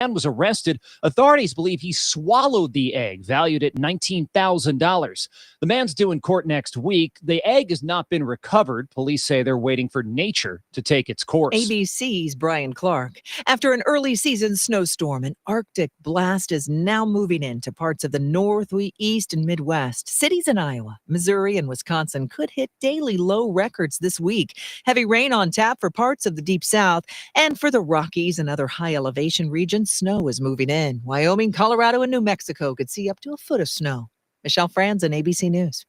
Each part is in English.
man was arrested. Authorities believe he swallowed the egg, valued at $19,000. The man's due in court next week. The egg has not been recovered. Police say they're waiting for nature to take its course. ABC's Brian Clark. After an early season snowstorm, an Arctic blast is now moving into parts of the Northeast and Midwest. Cities in Iowa, Missouri, and Wisconsin could hit daily low records this week. Heavy rain on tap for parts of the Deep South, and for the Rockies and other high elevation regions, snow is moving in. Wyoming, Colorado, and New Mexico could see up to a foot of snow. Michelle Franzen, ABC News.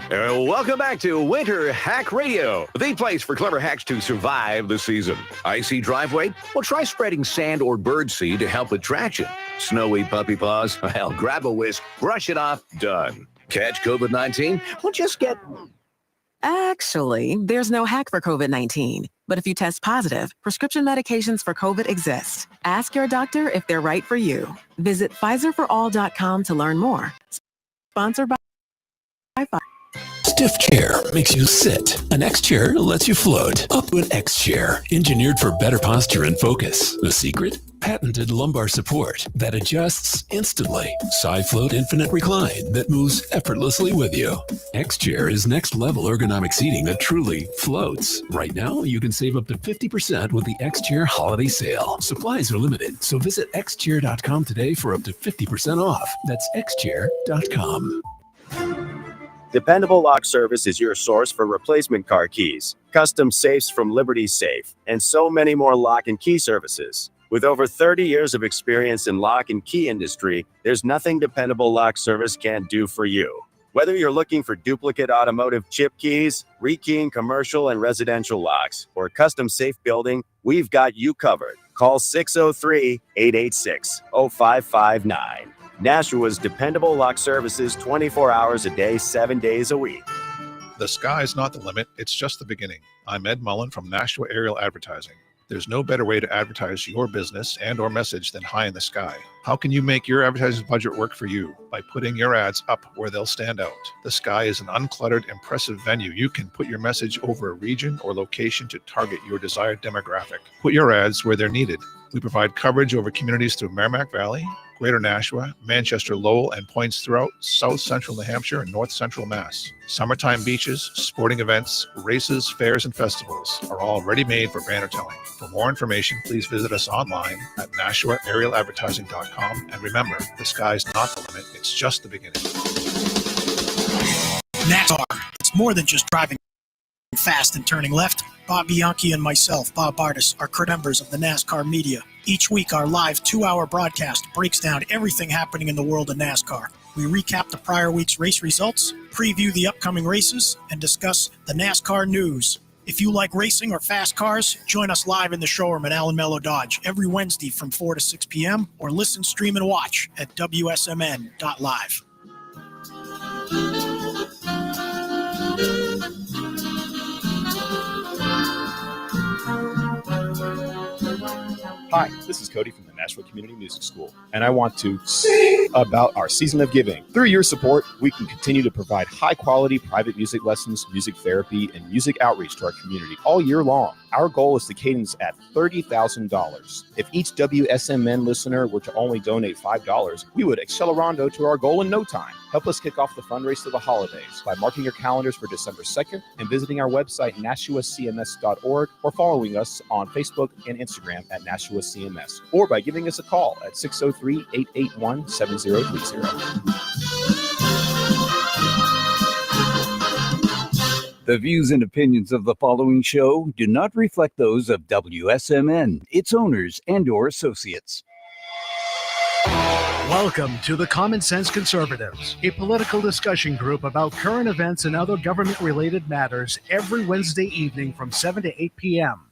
Welcome back to Winter Hack Radio, the place for clever hacks to survive the season. Icy driveway? Well, try spreading sand or birdseed to help with traction. Snowy puppy paws? Well, grab a whisk, brush it off, done. Catch COVID-19? Well, just get... Actually, there's no hack for COVID-19. But if you test positive, prescription medications for COVID exist. Ask your doctor if they're right for you. Visit PfizerForAll.com to learn more. Sponsored by Pfizer. Stiff chair makes you sit. An X chair lets you float. Up to an X chair, engineered for better posture and focus. The secret? Patented lumbar support that adjusts instantly. SiFloat Infinite Recline that moves effortlessly with you. X chair is next level ergonomic seating that truly floats. Right now, you can save up to 50% with the X Chair holiday sale. Supplies are limited, so visit xchair.com today for up to 50% off. That's xchair.com. Dependable Lock Service is your source for replacement car keys, custom safes from Liberty Safe, and so many more lock and key services. With over 30 years of experience in lock and key industry, there's nothing Dependable Lock Service can't do for you. Whether you're looking for duplicate automotive chip keys, rekeying commercial and residential locks, or custom safe building, we've got you covered. Call 603-886-0559. Nashua's Dependable Lock Services, 24 hours a day, 7 days a week. The sky's not the limit, it's just the beginning. I'm Ed Mullen from Nashua Aerial Advertising. There's no better way to advertise your business and or message than high in the sky. How can you make your advertising budget work for you? By putting your ads up where they'll stand out. The sky is an uncluttered, impressive venue. You can put your message over a region or location to target your desired demographic. Put your ads where they're needed. We provide coverage over communities through Merrimack Valley, Greater Nashua, Manchester, Lowell, and points throughout South Central New Hampshire and North Central Mass. Summertime beaches, sporting events, races, fairs, and festivals are all ready-made for banner telling. For more information, please visit us online at NashuaAerialAdvertising.com. And remember, the sky's not the limit, it's just the beginning. NASCAR, it's more than just driving fast and turning left. Bob Bianchi and myself, Bob Bartis, are crew members of the NASCAR media. Each week, our live 2-hour broadcast breaks down everything happening in the world of NASCAR. We recap the prior week's race results, preview the upcoming races, and discuss the NASCAR news. If you like racing or fast cars, join us live in the showroom at Allen Mello Dodge every Wednesday from 4 to 6 p.m. or listen, stream, and watch at wsmn.live. Hi, this is Cody from the Nashua Community Music School, and I want to sing about our season of giving. Through your support, we can continue to provide high-quality private music lessons, music therapy, and music outreach to our community all year long. Our goal is to cadence at $30,000. If each WSMN listener were to only donate $5, we would accelerando to our goal in no time. Help us kick off the fundraise to the holidays by marking your calendars for December 2nd and visiting our website, NashuaCMS.org, or following us on Facebook and Instagram at Nashua CMS, or by giving us a call at 603-881-7030. The views and opinions of the following show do not reflect those of WSMN, its owners, and/or associates. Welcome to the Common Sense Conservatives, a political discussion group about current events and other government-related matters every Wednesday evening from 7 to 8 p.m.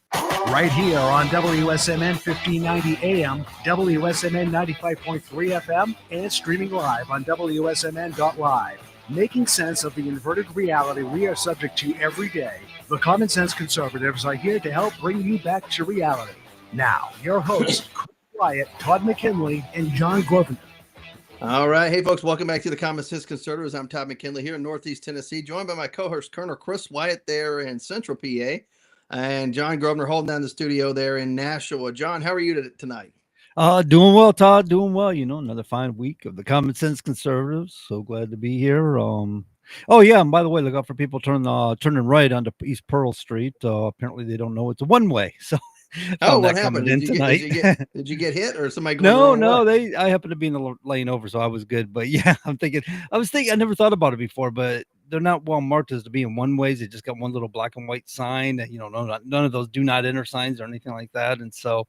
Right here on WSMN 1590 AM, WSMN 95.3 FM, and streaming live on wsmn.live. Making sense of the inverted reality we are subject to every day, the Common Sense Conservatives are here to help bring you back to reality. Now, your hosts, Wyatt, Todd McKinley, and John Grosvenor. All right. Hey, folks, welcome back to the Common Sense Conservatives. I'm Todd McKinley here in Northeast Tennessee, joined by my co-host, Colonel Chris Wyatt there in Central PA, and John Grosvenor holding down the studio there in Nashua. John, how are you tonight? Doing well, Todd. Doing well. Another fine week of the Common Sense Conservatives. So glad to be here. Oh yeah, and by the way, look out for people turning right onto East Pearl Street. Apparently they don't know it's a one way. So Oh, found what that happened? coming in tonight. Did you get hit or somebody going the No, wrong no, way? I happened to be in the lane over, so I was good. But yeah, I was thinking, I never thought about it before, but they're not well marked as to be in one ways. They just got one little black and white sign that, none of those do not enter signs or anything like that. And so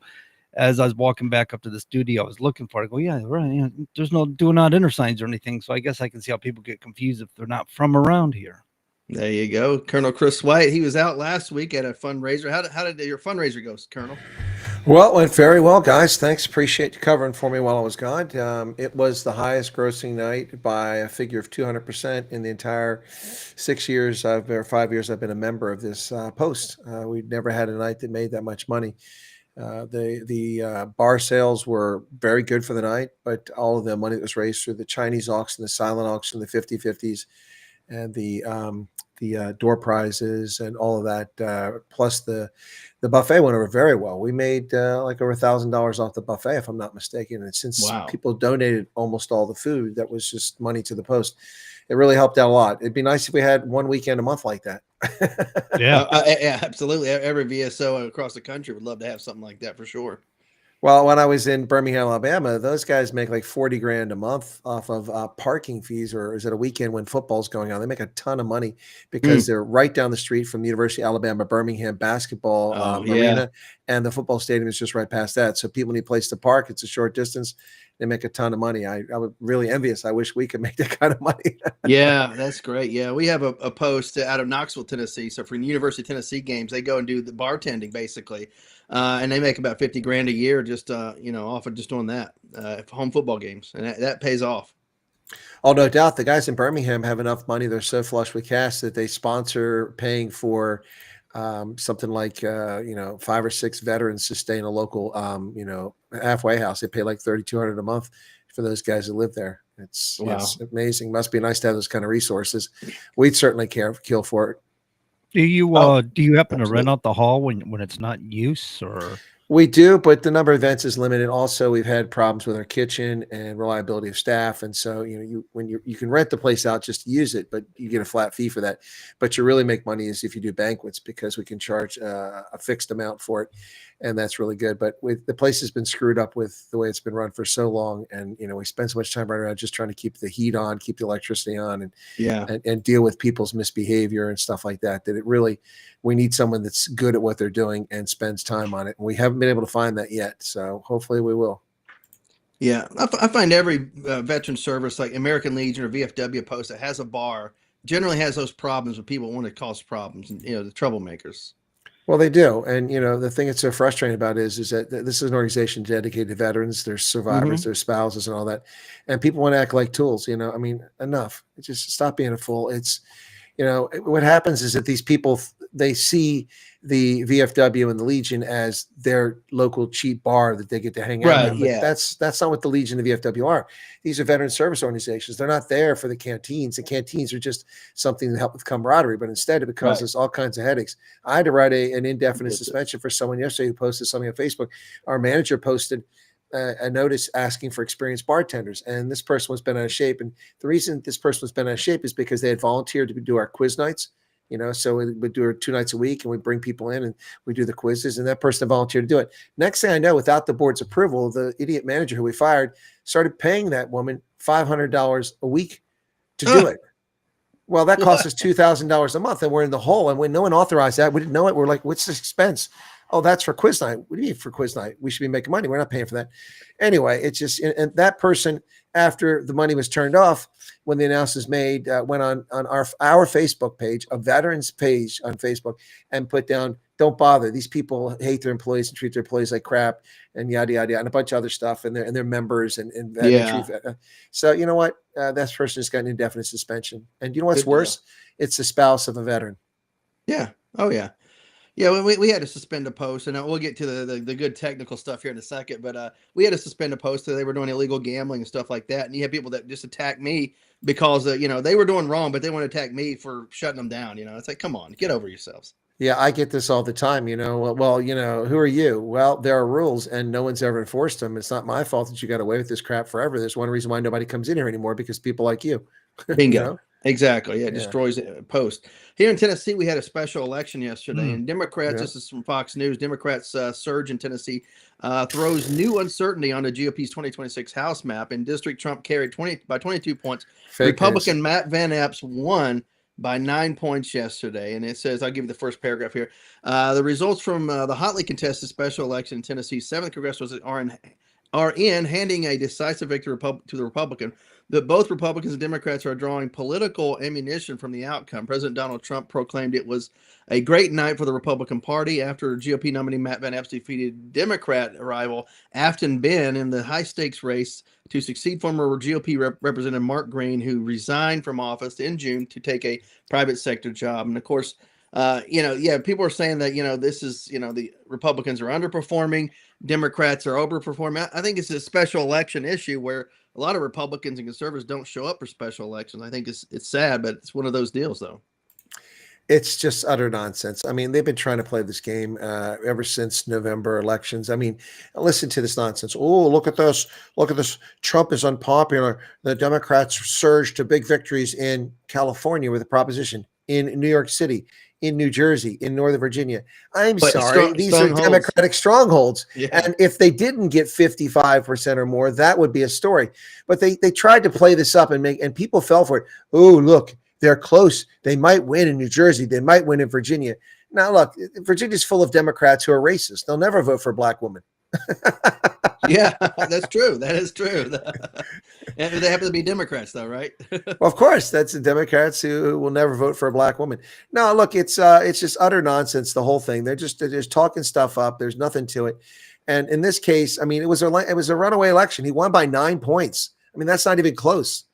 as I was walking back up to the studio, I was looking for it. I go, yeah, right. Yeah, there's no do not enter signs or anything. So I guess I can see how people get confused if they're not from around here. There you go. Colonel Chris Wyatt. He was out last week at a fundraiser. How did your fundraiser go, Colonel? Well, it went very well, guys. Thanks. Appreciate you covering for me while I was gone. It was the highest grossing night by a figure of 200% in the entire 5 years I've been a member of this post. We'd never had a night that made that much money. The bar sales were very good for the night, but all of the money that was raised through the Chinese auction, the silent auction, the 50/50s, and the door prizes and all of that, plus the buffet went over very well. We made like over $1,000 off the buffet, if I'm not mistaken. And since people donated almost all the food, that was just money to the post. It really helped out a lot. It'd be nice if we had one weekend a month like that. Yeah, yeah, absolutely. Every VSO across the country would love to have something like that for sure. Well, when I was in Birmingham, Alabama, those guys make like 40 grand a month off of parking fees, or is it a weekend when football's going on? They make a ton of money because they're right down the street from the University of Alabama, Birmingham basketball arena, and the football stadium is just right past that. So people need a place to park. It's a short distance. They make a ton of money. I would really envious. I wish we could make that kind of money. Yeah, that's great. Yeah, we have a post out of Knoxville, Tennessee. So for University of Tennessee games, they go and do the bartending basically. And they make about 50 grand a year just off of just doing that home football games, and that pays off. Oh, no doubt. The guys in Birmingham have enough money. They're so flush with cash that they sponsor paying for something like 5 or 6 veterans to stay in a local halfway house. They pay like $3,200 a month for those guys that live there. It's amazing. Must be nice to have those kind of resources. We'd certainly kill for it. Do you happen to rent out the hall when it's not in use, or? We do, but the number of events is limited. Also, we've had problems with our kitchen and reliability of staff, and so you can rent the place out just to use it, but you get a flat fee for that. But you really make money is if you do banquets, because we can charge a fixed amount for it, and that's really good. But the place has been screwed up with the way it's been run for so long, and we spend so much time right around just trying to keep the heat on, keep the electricity on, and deal with people's misbehavior and stuff like that. That we need someone that's good at what they're doing and spends time on it. And we haven't been able to find that yet. So hopefully we will. Yeah. I find every veteran service like American Legion or VFW post that has a bar generally has those problems with people want to cause problems and, the troublemakers. Well, they do. And, the thing that's so frustrating about it is that this is an organization dedicated to veterans, their survivors, their spouses and all that. And people want to act like tools, enough. Just stop being a fool. It's, what happens is that these people, they see the VFW and the Legion as their local cheap bar that they get to hang out in. But that's not what the Legion and the VFW are. These are veteran service organizations. They're not there for the canteens. The canteens are just something to help with camaraderie, but instead it causes all kinds of headaches. I had to write an indefinite suspension for someone yesterday who posted something on Facebook. Our manager posted a notice asking for experienced bartenders, and this person was bent out of shape. And the reason this person was bent out of shape is because they had volunteered to do our quiz nights. So we would do it 2 nights a week, and we bring people in and we do the quizzes, and that person volunteered to do it. Next thing I know, without the board's approval, the idiot manager who we fired started paying that woman $500 a week to do it. Well, that cost us $2,000 a month, and we're in the hole. And when no one authorized that, we didn't know it. We're like, what's this expense? Oh, that's for quiz night. What do you mean for quiz night? We should be making money. We're not paying for that. Anyway, it's just, and that person, after the money was turned off, when the announcement was made, went on our Facebook page, a veterans page on Facebook, and put down, don't bother. These people hate their employees and treat their employees like crap, and yada, yada, yada, and a bunch of other stuff, and their members and so you know what? That person just got an indefinite suspension. And you know what's worse? It's the spouse of a veteran. Yeah. Oh, yeah. Yeah, we had to suspend a post, and we'll get to the good technical stuff here in a second, but we had to suspend a post that they were doing illegal gambling and stuff like that, and you had people that just attack me because, they were doing wrong, but they want to attack me for shutting them down, It's like, come on, get over yourselves. Yeah, I get this all the time. Well, who are you? Well, there are rules, and no one's ever enforced them. It's not my fault that you got away with this crap forever. There's one reason why nobody comes in here anymore, because people like you. Bingo. Exactly. Yeah, it Yeah. destroys it post. Here in Tennessee, we had a special election yesterday, and Democrats, Yeah. this is from Fox News, Democrats surge in Tennessee, throws new uncertainty on the GOP's 2026 House map. In district, Trump carried 22 points. Fake Republican news. Matt Van Apps won by 9 points yesterday. And it says, I'll give you the first paragraph here. The results from the hotly contested special election in Tennessee's 7th Congressional are in handing a decisive victory to the Republican. That both Republicans and Democrats are drawing political ammunition from the outcome. President Donald Trump proclaimed it was a great night for the Republican Party after GOP nominee Matt Van Apps defeated Democrat rival Afton Ben in the high-stakes race to succeed former GOP Representative Mark Green, who resigned from office in June to take a private sector job. And of course, people are saying that, this is, the Republicans are underperforming, Democrats are overperforming. I think it's a special election issue where a lot of Republicans and conservatives don't show up for special elections. I think it's sad, but it's one of those deals, though. It's just utter nonsense. I mean, they've been trying to play this game ever since November elections. I mean, listen to this nonsense. Oh, look at this. Look at this. Trump is unpopular. The Democrats surged to big victories in California with a proposition, in New York City, in New Jersey, in Northern Virginia. I'm sorry. These are Democratic strongholds. Yeah. And if they didn't get 55% or more, that would be a story. But they tried to play this up and people fell for it. Oh, look. They're close. They might win in New Jersey. They might win in Virginia. Now, look, Virginia's full of Democrats who are racist. They'll never vote for a black woman. Yeah, that's true. That is true. And they happen to be Democrats, though, right? Well, of course, that's the Democrats who will never vote for a black woman. No, look, it's just utter nonsense. The whole thing. They're just talking stuff up. There's nothing to it. And in this case, I mean, it was a runaway election. He won by 9 points. I mean, that's not even close.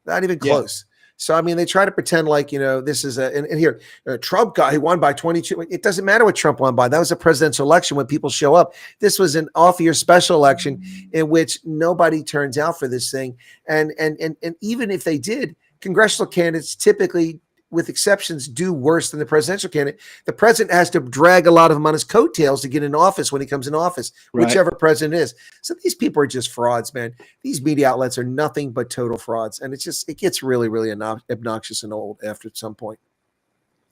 Not even close. Yeah. So, I mean, they try to pretend like, this is and here, Trump guy who won by 22. It doesn't matter what Trump won by. That was a presidential election when people show up. This was an off-year special election in which nobody turns out for this thing. And even if they did, congressional candidates typically, with exceptions, do worse than the presidential candidate. The president has to drag a lot of them on his coattails to get in office when he comes in office, whichever president is. So these people are just frauds, man. These media outlets are nothing but total frauds. And it gets really, really obnoxious and old after some point.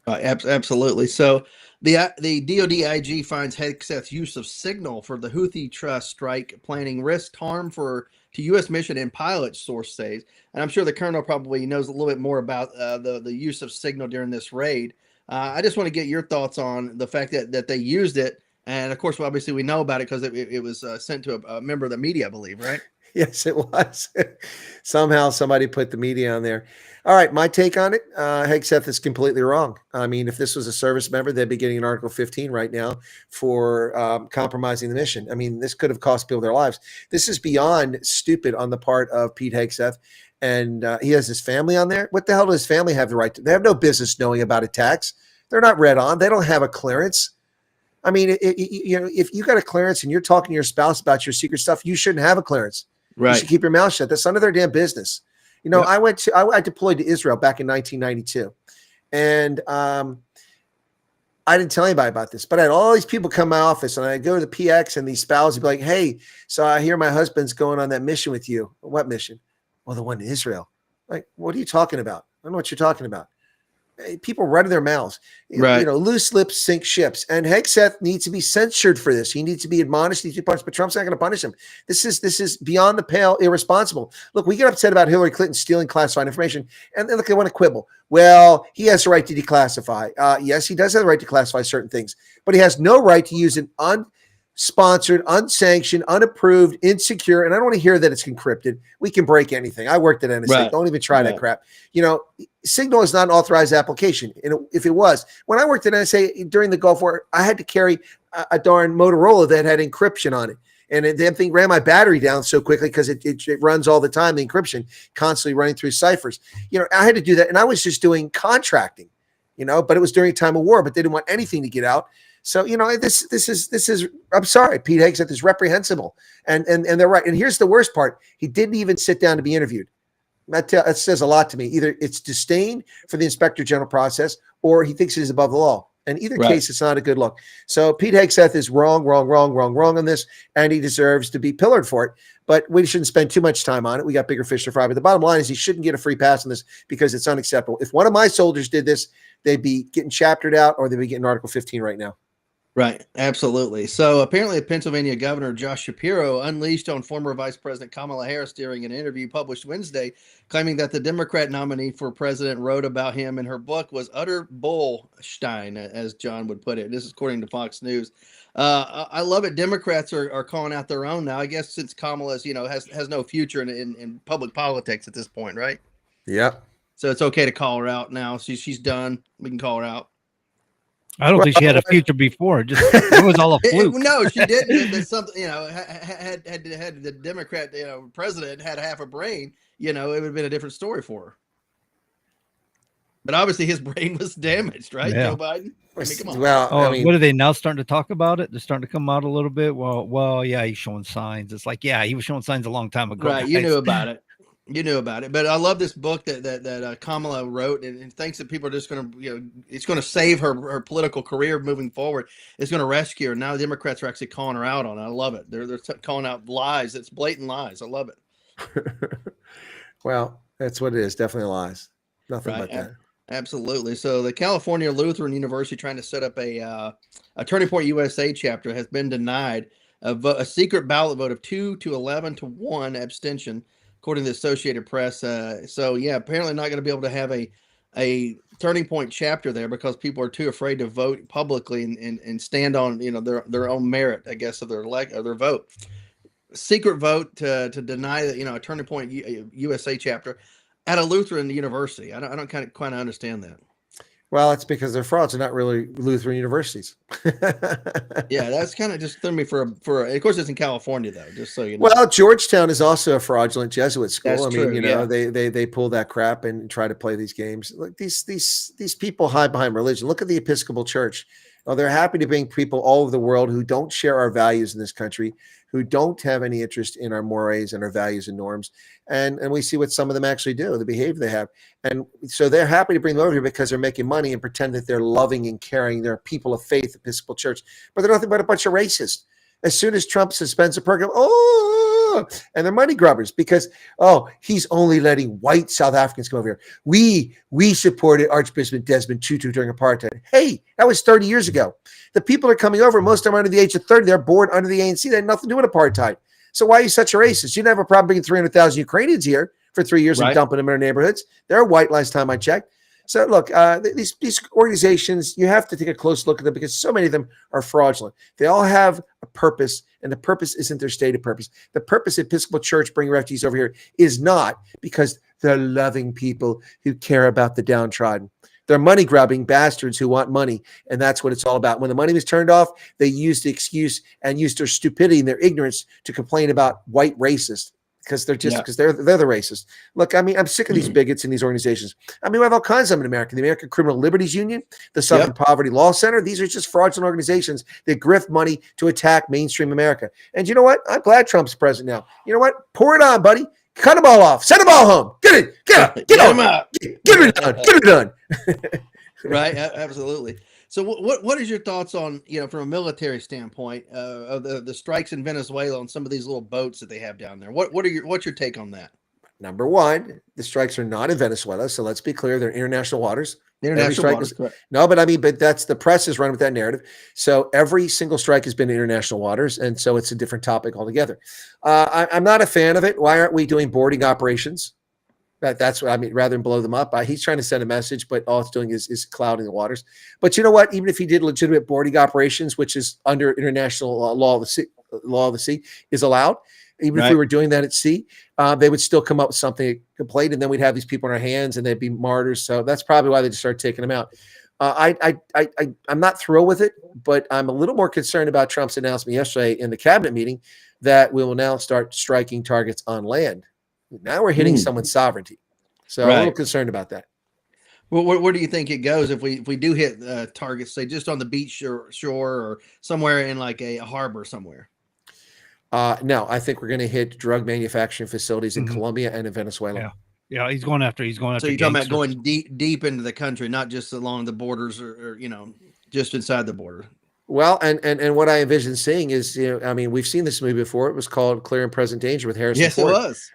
Absolutely. So the DOD IG finds Hegseth's use of signal for the Houthi trust strike planning risked harm to U.S. mission and pilot, source says. And I'm sure the colonel probably knows a little bit more about the use of signal during this raid. I just want to get your thoughts on the fact that they used it. And of course, obviously we know about it because it was sent to a member of the media, I believe, right? Yes, it was. Somehow somebody put the media on there. All right, my take on it, Hegseth is completely wrong. I mean, if this was a service member, they'd be getting an Article 15 right now for compromising the mission. I mean, this could have cost people their lives. This is beyond stupid on the part of Pete Hegseth. And he has his family on there. What the hell does his family have the right to? They have no business knowing about attacks. They're not read on. They don't have a clearance. I mean, if you got a clearance and you're talking to your spouse about your secret stuff, you shouldn't have a clearance. Right. You should keep your mouth shut. That's none of their damn business. Yep. I deployed to Israel back in 1992. And I didn't tell anybody about this, but I had all these people come to my office and I go to the PX and these spouses would be like, hey, so I hear my husband's going on that mission with you. What mission? Well, the one in Israel. Like, what are you talking about? I don't know what you're talking about. People running their mouths. Right. Loose lips sink ships. And Hegseth needs to be censured for this. He needs to be admonished. He needs to be punished. But Trump's not going to punish him. This is beyond the pale, irresponsible. Look, we get upset about Hillary Clinton stealing classified information, and then look, they want to quibble. Well, he has the right to declassify. Yes, he does have the right to classify certain things, but he has no right to use an unsponsored, unsanctioned, unapproved, insecure, and I don't want to hear that it's encrypted. We can break anything. I worked at NSA. Right. Don't even try that crap. Signal is not an authorized application. And if it was, when I worked at NSA during the Gulf War, I had to carry a darn Motorola that had encryption on it. And the damn thing ran my battery down so quickly because it runs all the time, the encryption, constantly running through ciphers. I had to do that. And I was just doing contracting, but it was during a time of war, but they didn't want anything to get out. So, this is, I'm sorry, Pete Hegseth is reprehensible. And they're right. And here's the worst part. He didn't even sit down to be interviewed. That says a lot to me. Either it's disdain for the inspector general process or he thinks he's above the law. In either Right. case, it's not a good look. So Pete Hegseth is wrong on this, and he deserves to be pillared for it. But we shouldn't spend too much time on it. We got bigger fish to fry. But the bottom line is he shouldn't get a free pass on this because it's unacceptable. If one of my soldiers did this, they'd be getting chaptered out or they'd be getting Article 15 right now. Right, absolutely. So apparently, Pennsylvania Governor Josh Shapiro unleashed on former Vice President Kamala Harris during an interview published Wednesday, claiming that the Democrat nominee for president wrote about him in her book was utter bullstein, as John would put it. This is according to Fox News. I love it. Democrats are calling out their own now. I guess since Kamala's, has no future in public politics at this point, right? Yep. So it's okay to call her out now. She's done. We can call her out. I don't think she had a future before. It was all a fluke. No, she didn't. But something, had the Democrat, president had half a brain, it would have been a different story for her. But obviously, his brain was damaged, right, Yeah. Joe Biden? I mean, come on. Well, what are they now starting to talk about it? They're starting to come out a little bit. Well, yeah, he's showing signs. It's like, yeah, he was showing signs a long time ago. Right, guys. you knew about it. But I love this book that Kamala wrote, and thinks that people are just going to, it's going to save her political career moving forward. It's going to rescue her. Now the Democrats are actually calling her out on it. I love it. They're calling out lies. It's blatant lies. I love it. Well, that's what it is. Definitely lies. Nothing but that. Absolutely. So the California Lutheran University trying to set up a Turning Point USA chapter has been denied a secret ballot vote of 2 to 11 to 1 abstention, according to the Associated Press. Apparently not going to be able to have a Turning Point chapter there because people are too afraid to vote publicly and stand on their own merit, I guess, of their vote. Secret vote to deny a Turning Point USA chapter at a Lutheran university. I don't quite understand that. Well, it's because they're frauds. They're not really Lutheran universities. Yeah, that's kind of just threw me for of course it's in California though, just so you know. Well, Georgetown is also a fraudulent Jesuit school. That's true, yeah. They pull that crap and try to play these games. Like these people hide behind religion. Look at the Episcopal Church. Oh, they're happy to bring people all over the world who don't share our values in this country, who don't have any interest in our mores and our values and norms. And we see what some of them actually do, the behavior they have. And so they're happy to bring them over here because they're making money and pretend that they're loving and caring. They're people of faith, Episcopal Church, but they're nothing but a bunch of racists. As soon as Trump suspends the program, and they're money grubbers because, he's only letting white South Africans come over here. We supported Archbishop Desmond Tutu during apartheid. Hey, that was 30 years ago. The people are coming over. Most of them are under the age of 30. They're born under the ANC. They had nothing to do with apartheid. So why are you such a racist? You didn't have a problem bringing 300,000 Ukrainians here for 3 years and dumping them in our neighborhoods. They're white last time I checked. So look, these organizations, you have to take a close look at them because so many of them are fraudulent. They all have a purpose, and the purpose isn't their stated purpose. The purpose of Episcopal Church bringing refugees over here is not because they're loving people who care about the downtrodden. They're money-grubbing bastards who want money, and that's what it's all about. When the money was turned off, they used the excuse and used their stupidity and their ignorance to complain about white racists. Because they're the racists. Look, I mean, I'm sick of these bigots in these organizations. I mean, we have all kinds of them in America. The American Criminal Liberties Union, the Southern Poverty Law Center. These are just fraudulent organizations that grift money to attack mainstream America. And you know what? I'm glad Trump's president now. You know what? Pour it on, buddy. Cut them all off. Send them all home. Get it. Get them out. Get it done. Get it done. Right. Absolutely. So what is your thoughts on, from a military standpoint, of the strikes in Venezuela on some of these little boats that they have down there? What's your take on that? Number one, the strikes are not in Venezuela, so let's be clear, they're international waters. International waters, correct. No, but that's the press is running with that narrative. So every single strike has been in international waters, and so it's a different topic altogether. I'm not a fan of it. Why aren't we doing boarding operations? That's what I mean, rather than blow them up. He's trying to send a message, but all it's doing is clouding the waters. But you know what? Even if he did legitimate boarding operations, which is under international law of the sea, is allowed. Even if we were doing that at sea, they would still come up with something complete, and then we'd have these people in our hands, and they'd be martyrs. So that's probably why they just started taking them out. I'm not thrilled with it, but I'm a little more concerned about Trump's announcement yesterday in the cabinet meeting that we will now start striking targets on land. Now we're hitting someone's sovereignty. So I'm a little concerned about that. Well, where do you think it goes if we do hit targets, say just on the beach or shore or somewhere in like a harbor somewhere? No, I think we're going to hit drug manufacturing facilities in Colombia and in Venezuela. Yeah, he's going after. So you're talking about going deep into the country, not just along the borders or just inside the border. Well, and what I envision seeing is, I mean, we've seen this movie before. It was called Clear and Present Danger with Harrison Yes, Ford. it was.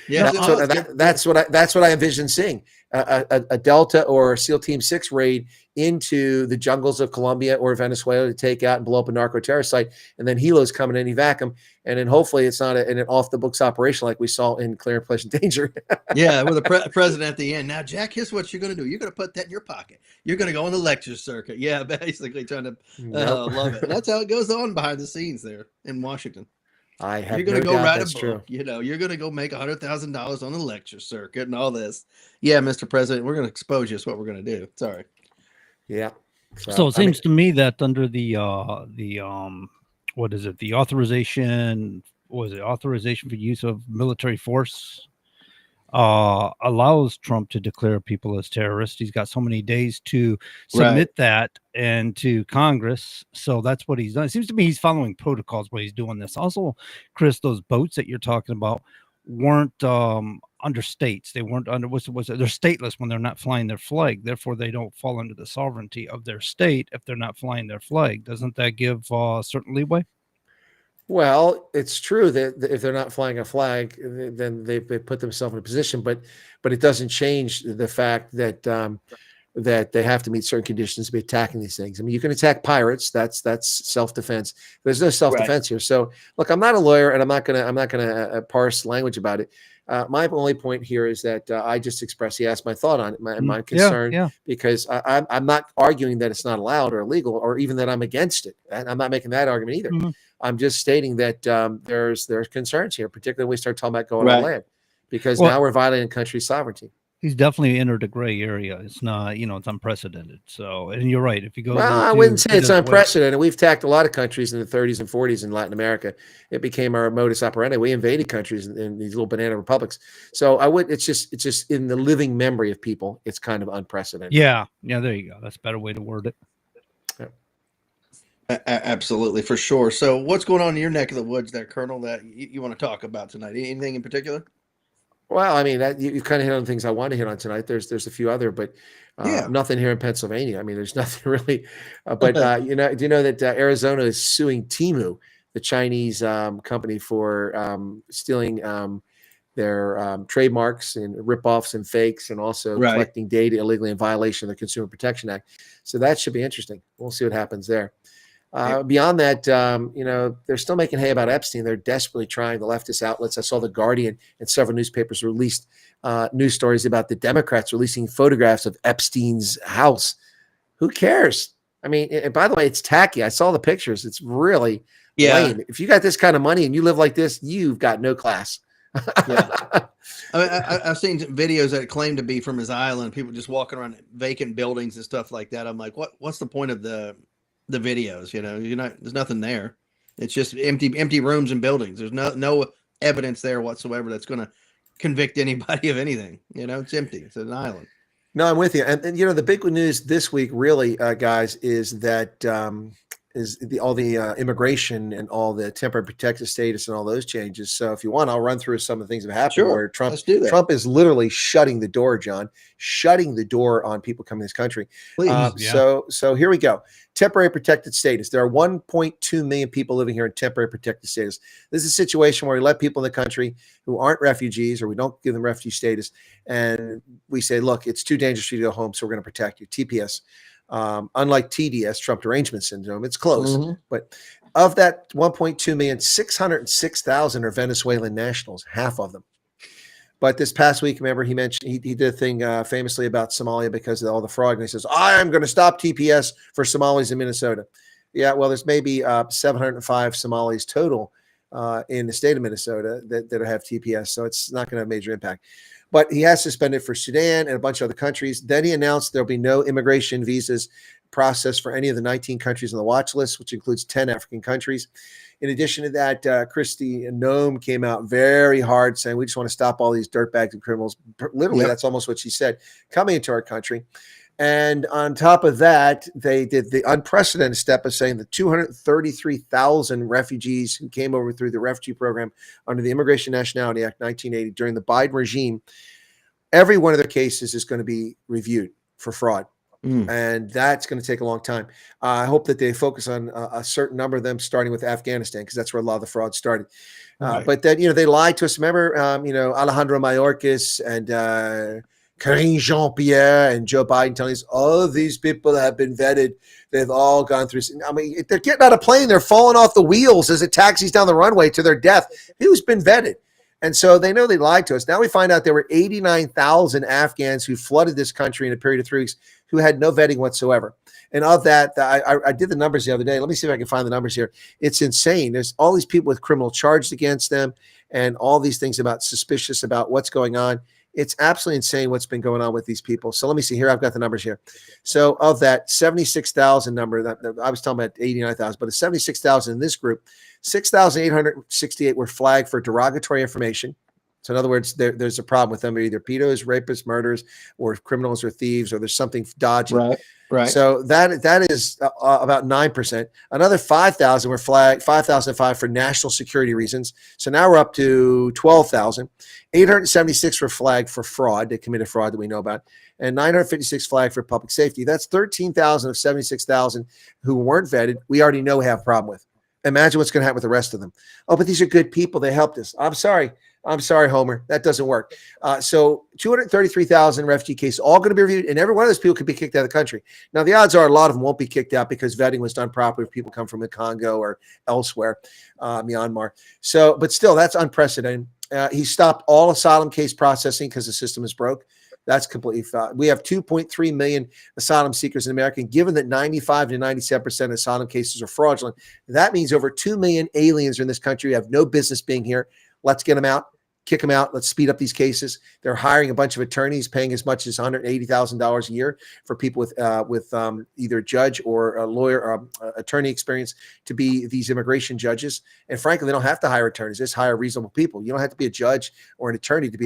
Yes, it was. That's what I envision seeing a Delta or SEAL Team 6 raid into the jungles of Colombia or Venezuela to take out and blow up a narco terrorist site, and then helos come in and evac them, and then hopefully it's not an off the books operation like we saw in Clear and Present Danger. Yeah, with the president at the end. Now, Jack, here's what you're going to do. You're going to put that in your pocket. You're going to go on the lecture circuit. Yeah, basically trying to love it. And that's how it goes on behind the scenes there in Washington. I have You're going to no go doubt write a that's book. true. You're going to go make $100,000 on the lecture circuit and all this. Yeah, Mr. President, we're going to expose you. That's what we're going to do. Sorry. Yeah. So it seems to me that under the what is it? The authorization for use of military force allows Trump to declare people as terrorists. He's got so many days to submit that and to Congress. So that's what he's done. It seems to me he's following protocols while he's doing this. Also, Chris, those boats that you're talking about weren't under states. They weren't under what's it? They're stateless when they're not flying their flag. Therefore, they don't fall under the sovereignty of their state if they're not flying their flag. Doesn't that give certain leeway? Well, it's true that if they're not flying a flag, then they put themselves in a position, but it doesn't change the fact that that they have to meet certain conditions to be attacking these things. I mean, you can attack pirates. That's self-defense. There's no self-defense here. So, look, I'm not a lawyer, and I'm not gonna parse language about it. My only point here is that I just expressed. He asked my thought on it, my concern, because I'm not arguing that it's not allowed or illegal, or even that I'm against it. And I'm not making that argument either. Mm-hmm. I'm just stating that there's concerns here, particularly when we start talking about going on land, because now we're violating country's sovereignty. He's definitely entered a gray area. It's not, it's unprecedented. So, and you're right. If you go, well, I wouldn't say it's unprecedented. We've attacked a lot of countries in the 30s and 40s in Latin America. It became our modus operandi. We invaded countries in these little banana republics. So it's just in the living memory of people. It's kind of unprecedented. Yeah. There you go. That's a better way to word it. Absolutely, for sure. So, what's going on in your neck of the woods, there, Colonel? That you want to talk about tonight? Anything in particular? Well, I mean, that you kind of hit on things I want to hit on tonight. There's a few other, but nothing here in Pennsylvania. I mean, there's nothing really. But do you know that Arizona is suing Temu, the Chinese company, for stealing their trademarks and ripoffs and fakes, and also collecting data illegally in violation of the Consumer Protection Act. So that should be interesting. We'll see what happens there. Beyond that, they're still making hay about Epstein. They're desperately trying. The leftist outlets, I saw The Guardian and several newspapers released news stories about the Democrats releasing photographs of Epstein's house. Who cares? I mean, and by the way, it's tacky. I saw the pictures. It's really lame. If you got this kind of money and you live like this, you've got no class. I mean, I've seen videos that claim to be from his island, people just walking around vacant buildings and stuff like that. I'm like, what's the point of the videos? There's nothing there. It's just empty rooms and buildings. There's no evidence there whatsoever that's going to convict anybody of anything. It's empty. It's an island. No, I'm with you. And the big news this week, really, guys, is that all the immigration and all the temporary protected status and all those changes. So if you want, I'll run through some of the things that have happened where Trump is literally shutting the door, John, shutting the door on people coming to this country. So here we go. Temporary protected status. There are 1.2 million people living here in temporary protected status. This is a situation where we let people in the country who aren't refugees, or we don't give them refugee status, and we say, look, it's too dangerous for you to go home, so we're going to protect you. TPS. Unlike TDS, Trump Derangement Syndrome, it's close. Mm-hmm. But of that 1.2 million, 606,000 are Venezuelan nationals, half of them. But this past week, remember, he mentioned he did a thing famously about Somalia because of all the fraud. And he says, I am going to stop TPS for Somalis in Minnesota. Yeah, well, there's maybe 705 Somalis total in the state of Minnesota that have TPS. So it's not going to have major impact. But he has suspended for Sudan and a bunch of other countries. Then he announced there'll be no immigration visas processed for any of the 19 countries on the watch list, which includes 10 African countries. In addition to that, Kristi Noem came out very hard saying, we just want to stop all these dirtbags and criminals. Literally, that's almost what she said, coming into our country. And on top of that, they did the unprecedented step of saying that 233,000 refugees who came over through the refugee program under the Immigration Nationality Act 1980 during the Biden regime, every one of their cases is going to be reviewed for fraud. And that's going to take a long time. I hope that they focus on a certain number of them, starting with Afghanistan, because that's where a lot of the fraud started. Right. But then, they lied to us. Remember, Alejandro Mayorkas and Karine Jean-Pierre and Joe Biden telling us all of these people have been vetted. They've all gone through. I mean, they're getting out of plane. They're falling off the wheels as it taxis down the runway to their death. Who's been vetted? And so they know they lied to us. Now we find out there were 89,000 Afghans who flooded this country in a period of 3 weeks who had no vetting whatsoever. And of that, I did the numbers the other day. Let me see if I can find the numbers here. It's insane. There's all these people with criminal charges against them and all these things about suspicious about what's going on. It's absolutely insane what's been going on with these people. So let me see here. I've got the numbers here. So of that 76,000 number, that I was talking about 89,000, but it's 76,000 in this group. 6,868 were flagged for derogatory information. So in other words, there's a problem with them. They're either pedos, rapists, murderers, or criminals or thieves, or there's something dodgy. Right. So that is about 9%. Another 5,000 were flagged, 5,005 for national security reasons. So now we're up to 12,000. 876 were flagged for fraud. They committed fraud that we know about. And 956 flagged for public safety. That's 13,000 of 76,000 who weren't vetted. We already know we have a problem with. Imagine what's going to happen with the rest of them. Oh, but these are good people. They helped us. I'm sorry, Homer. That doesn't work. So 233,000 refugee cases, all going to be reviewed, and every one of those people could be kicked out of the country. Now, the odds are a lot of them won't be kicked out because vetting was done properly if people come from the Congo or elsewhere, Myanmar. So, but still, that's unprecedented. He stopped all asylum case processing because the system is broke. That's completely fine. We have 2.3 million asylum seekers in America. And given that 95 to 97% of asylum cases are fraudulent, that means over 2 million aliens are in this country who have no business being here. Let's get them out, kick them out. Let's speed up these cases. They're hiring a bunch of attorneys, paying as much as $180,000 a year for people with either judge or a lawyer or attorney experience to be these immigration judges. And frankly, they don't have to hire attorneys. Just hire reasonable people. You don't have to be a judge or an attorney to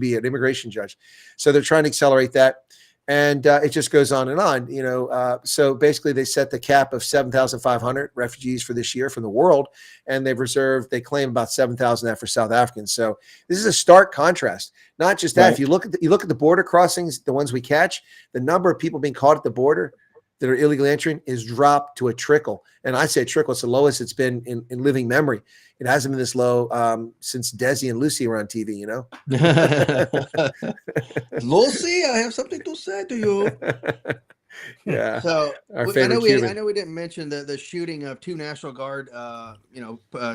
be an immigration judge. So they're trying to accelerate that. And it just goes on and on, So basically, they set the cap of 7,500 refugees for this year from the world, and they claim about 7,000 that for South Africans. So this is a stark contrast. Not just that, If you look at the border crossings, the ones we catch, the number of people being caught at the border that are illegally entering is dropped to a trickle. And I say trickle, it's the lowest it's been in living memory. It hasn't been this low since Desi and Lucy were on TV, Lucy, I have something to say to you. Yeah. So Our I favorite know Cuban. we didn't mention the shooting of 2 National Guard,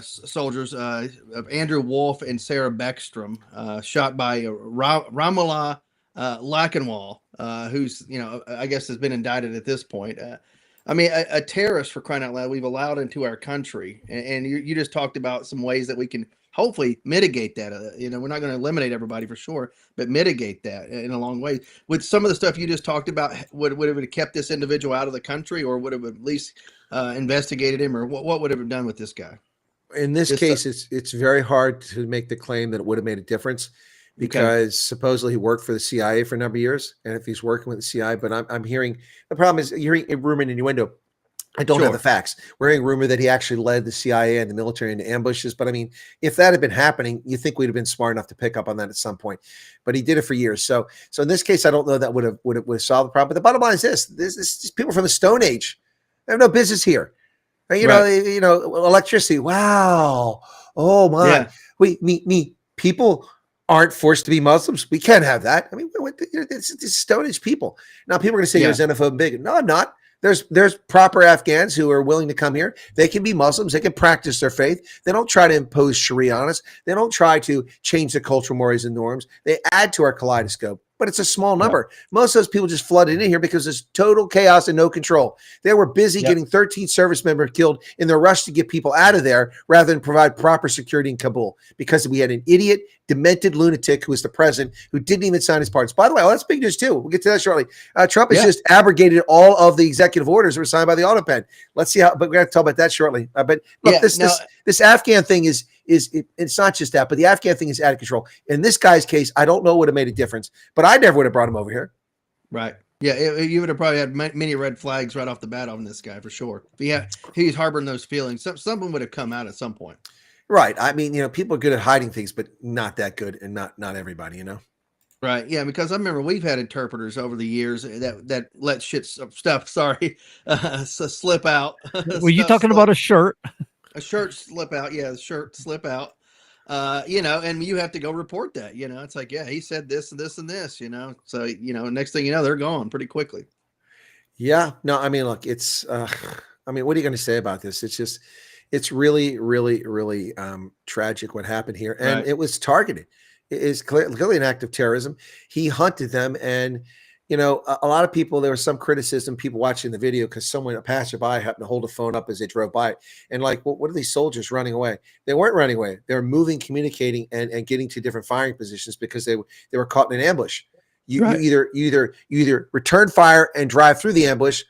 soldiers, of Andrew Wolf and Sarah Beckstrom, shot by Ramallah Lackenwall, who's, I guess has been indicted at this point. I mean, a terrorist, for crying out loud, we've allowed into our country. And you just talked about some ways that we can hopefully mitigate that. We're not going to eliminate everybody for sure, but mitigate that in a long way. With some of the stuff you just talked about, would it have kept this individual out of the country, or would it have at least investigated him, or what would it have done with this guy? In this case, it's very hard to make the claim that it would have made a difference. Because supposedly he worked for the CIA for a number of years, and if he's working with the CIA, but I'm hearing the problem is you're hearing rumor and innuendo. I don't have the facts. We're hearing rumor that he actually led the CIA and the military into ambushes. But I mean, if that had been happening, you think we'd have been smart enough to pick up on that at some point. But he did it for years. So in this case, I don't know that would have solved the problem. But the bottom line is this people from the Stone Age, they have no business here. Electricity. Wow. Oh my. Yeah. People aren't forced to be Muslims. We can't have that. I mean, it's Stone Age people. Now, people are going to say you're xenophobe and bigot. No, I'm not. There's proper Afghans who are willing to come here. They can be Muslims. They can practice their faith. They don't try to impose Sharia on us. They don't try to change the cultural mores and norms. They add to our kaleidoscope. But it's a small number. Most of those people just flooded in here because there's total chaos and no control. They were busy getting 13 service members killed in the rush to get people out of there rather than provide proper security in Kabul, because we had an idiot, demented lunatic who was the president who didn't even sign his pardons. By the way, that's big news too. We'll get to that shortly. Trump has just abrogated all of the executive orders that were signed by the autopen. Let's see but we're going to talk about that shortly. But look, this Afghan thing it's not just that, but the Afghan thing is out of control. In this guy's case, I don't know what would have made a difference, but I never would have brought him over here. Right. Yeah, you would have probably had many red flags right off the bat on this guy for sure. If he's harboring those feelings, something would have come out at some point. Right. I mean, people are good at hiding things, but not that good, and not everybody, Right. Yeah, because I remember we've had interpreters over the years that let stuff. Sorry, slip out. Were you talking about a shirt? A shirt slip out. Yeah, the shirt slip out. And you have to go report that. It's like, yeah, he said this and this and this. So next thing you know, they're gone pretty quickly. Yeah. No, I mean, look, it's. I mean, what are you going to say about this? It's really, really, really tragic what happened here, and Right. it was targeted. It is clearly an act of terrorism. He hunted them, and a lot of people. There was some criticism. People watching the video because a passerby, happened to hold a phone up as they drove by, and like, what are these soldiers running away? They weren't running away. They were moving, communicating, and getting to different firing positions because they were caught in an ambush. You either return fire and drive through the ambush,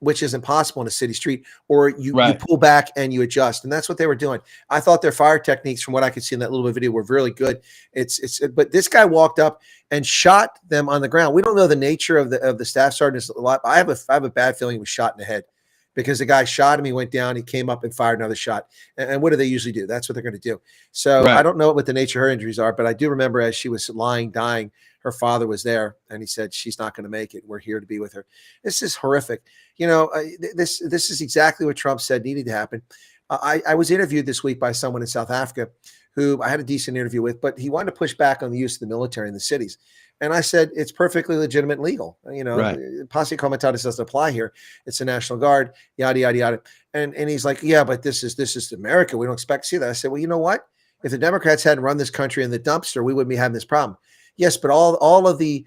which is impossible in a city street, or you pull back and you adjust. And that's what they were doing. I thought their fire techniques, from what I could see in that little bit of video, were really good. But this guy walked up and shot them on the ground. We don't know the nature of the staff sergeant a lot. But I have a bad feeling he was shot in the head, because the guy shot him. He went down, he came up and fired another shot. And what do they usually do? That's what they're going to do. So I don't know what the nature of her injuries are, but I do remember as she was lying, dying, her father was there, and he said, she's not going to make it. We're here to be with her. This is horrific. This is exactly what Trump said needed to happen. I was interviewed this week by someone in South Africa who I had a decent interview with, but he wanted to push back on the use of the military in the cities. And I said, it's perfectly legitimate and legal. Posse comitatus doesn't apply here. It's the National Guard, yada, yada, yada. And he's like, yeah, but this is America. We don't expect to see that. I said, well, you know what? If the Democrats hadn't run this country in the dumpster, we wouldn't be having this problem. Yes, but all of the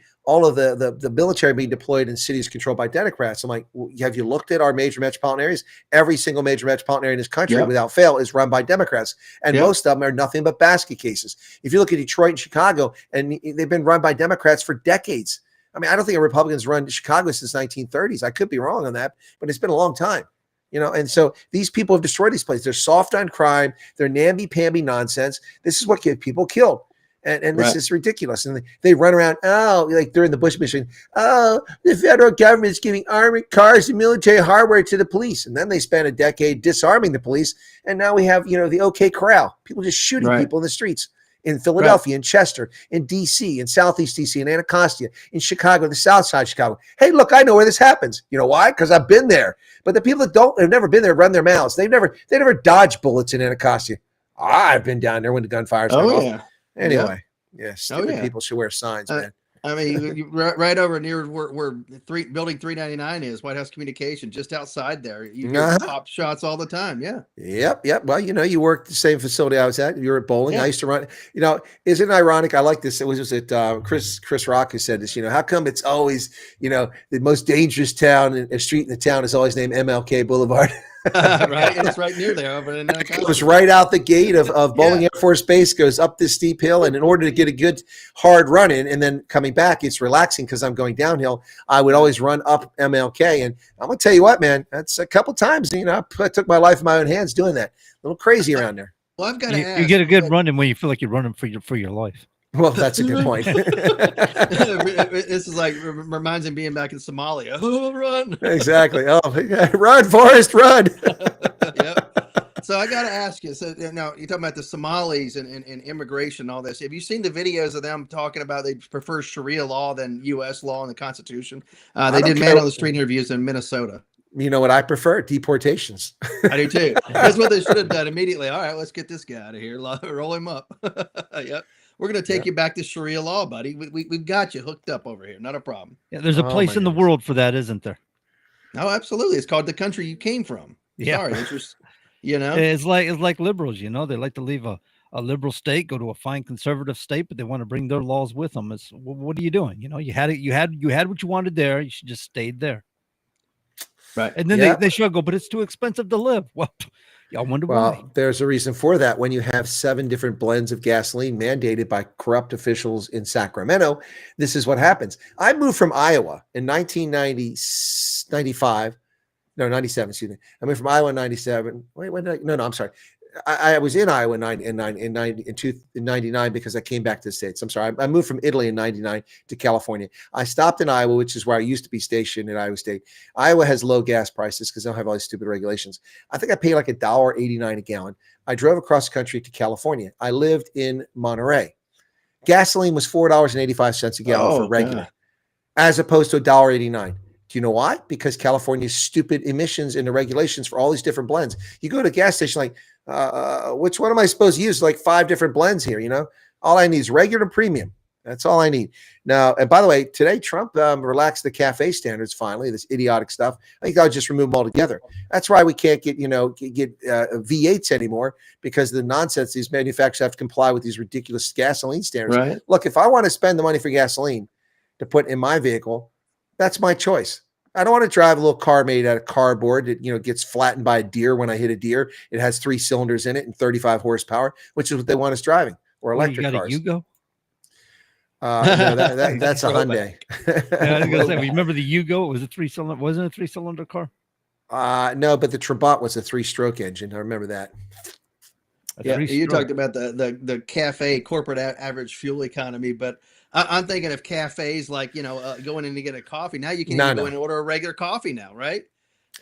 military being deployed in cities controlled by Democrats. I'm like, well, have you looked at our major metropolitan areas? Every single major metropolitan area in this country, without fail, is run by Democrats, and most of them are nothing but basket cases. If you look at Detroit and Chicago, and they've been run by Democrats for decades. I mean, I don't think a Republican's run Chicago since 1930s. I could be wrong on that, but it's been a long time. And so these people have destroyed these places. They're soft on crime. They're namby-pamby nonsense. This is what gets people killed. And this is ridiculous. And they run around, like during the Bush mission, the federal government is giving armored cars and military hardware to the police. And then they spent a decade disarming the police. And now we have, the OK Corral, people just shooting people in the streets in Philadelphia, in Chester, in D.C., in Southeast D.C., in Anacostia, in Chicago, the South Side of Chicago. Hey, look, I know where this happens. You know why? Because I've been there. But the people that have never been there run their mouths. They never dodged bullets in Anacostia. I've been down there when the gunfires went off. Anyway, stupid people should wear signs, man. I mean, right over near where building 399 is, White House Communication, just outside there. You get pop shots all the time. Yeah. Yep. Well, you worked the same facility I was at. You were at bowling. I used to run. Isn't it ironic? I like this. It was Chris Rock who said this. How come it's always the most dangerous street in the town is always named MLK Boulevard. Right, it's right near there. Over in it was right out the gate of Bowling Air Force Base, goes up this steep hill, and in order to get a good hard run in, and then coming back, it's relaxing because I'm going downhill. I would always run up MLK, and I'm gonna tell you what, man, that's a couple times. I took my life in my own hands doing that. A little crazy around there. Well, I've got to ask. You get a good running when you feel like you're running for your life. Well, that's a good point. This is like reminds me of being back in Somalia. Oh, run! Exactly. Oh, run, Forrest, run! Yep. So I got to ask you. So now you're talking about the Somalis and immigration, and all this. Have you seen the videos of them talking about they prefer Sharia law than U.S. law and the Constitution? They did man on the street interviews in Minnesota. You know what I prefer? Deportations. I do too. That's what they should have done immediately. All right, let's get this guy out of here. Roll him up. Yep. We're going to take you back to Sharia law, buddy. We've got you hooked up over here. Not a problem. Yeah, there's a place in the world for that, isn't there? No, absolutely. It's called the country you came from. Yeah. Sorry, it's just, It's like liberals, they like to leave a liberal state, go to a fine conservative state, but they want to bring their laws with them. What are you doing? You had it, you had what you wanted there. You should just stayed there. Right. And then they should go, but it's too expensive to live. Well, I wonder why. There's a reason for that. When you have 7 different blends of gasoline mandated by corrupt officials in Sacramento, this is what happens. I moved from Iowa in 1997. Excuse me. I moved from Iowa in 97. Wait, when did No, I'm sorry. I was in Iowa in 99 because I came back to the States. I'm sorry. I moved from Italy in 99 to California. I stopped in Iowa, which is where I used to be stationed at Iowa State. Iowa has low gas prices because they don't have all these stupid regulations. I think I paid like $1.89 a gallon. I drove across the country to California. I lived in Monterey. Gasoline was $4.85 a gallon for regular, as opposed to $1.89. Do you know why? Because California's stupid emissions and the regulations for all these different blends. You go to a gas station, like, which one am I supposed to use? Like 5 different blends here, All I need is regular and premium. That's all I need. Now, and by the way, today Trump relaxed the cafe standards finally, this idiotic stuff. I think I'll just remove them altogether. That's why we can't get V8s anymore, because of the nonsense these manufacturers have to comply with these ridiculous gasoline standards. Right. Look, if I want to spend the money for gasoline to put in my vehicle, that's my choice. I don't want to drive a little car made out of cardboard that, gets flattened by a deer when I hit a deer. It has 3 cylinders in it and 35 horsepower, which is what they want us driving, or electric cars. You go? No, that's a Hyundai. Yeah, I was gonna say, remember the Yugo? It was a 3-cylinder. Wasn't it a 3-cylinder car? No, but the Trabant was a 3-stroke engine. I remember that. Yeah, you talked about the cafe corporate average fuel economy, but I'm thinking of cafes like going in to get a coffee. Now you can go in and order a regular coffee now, right?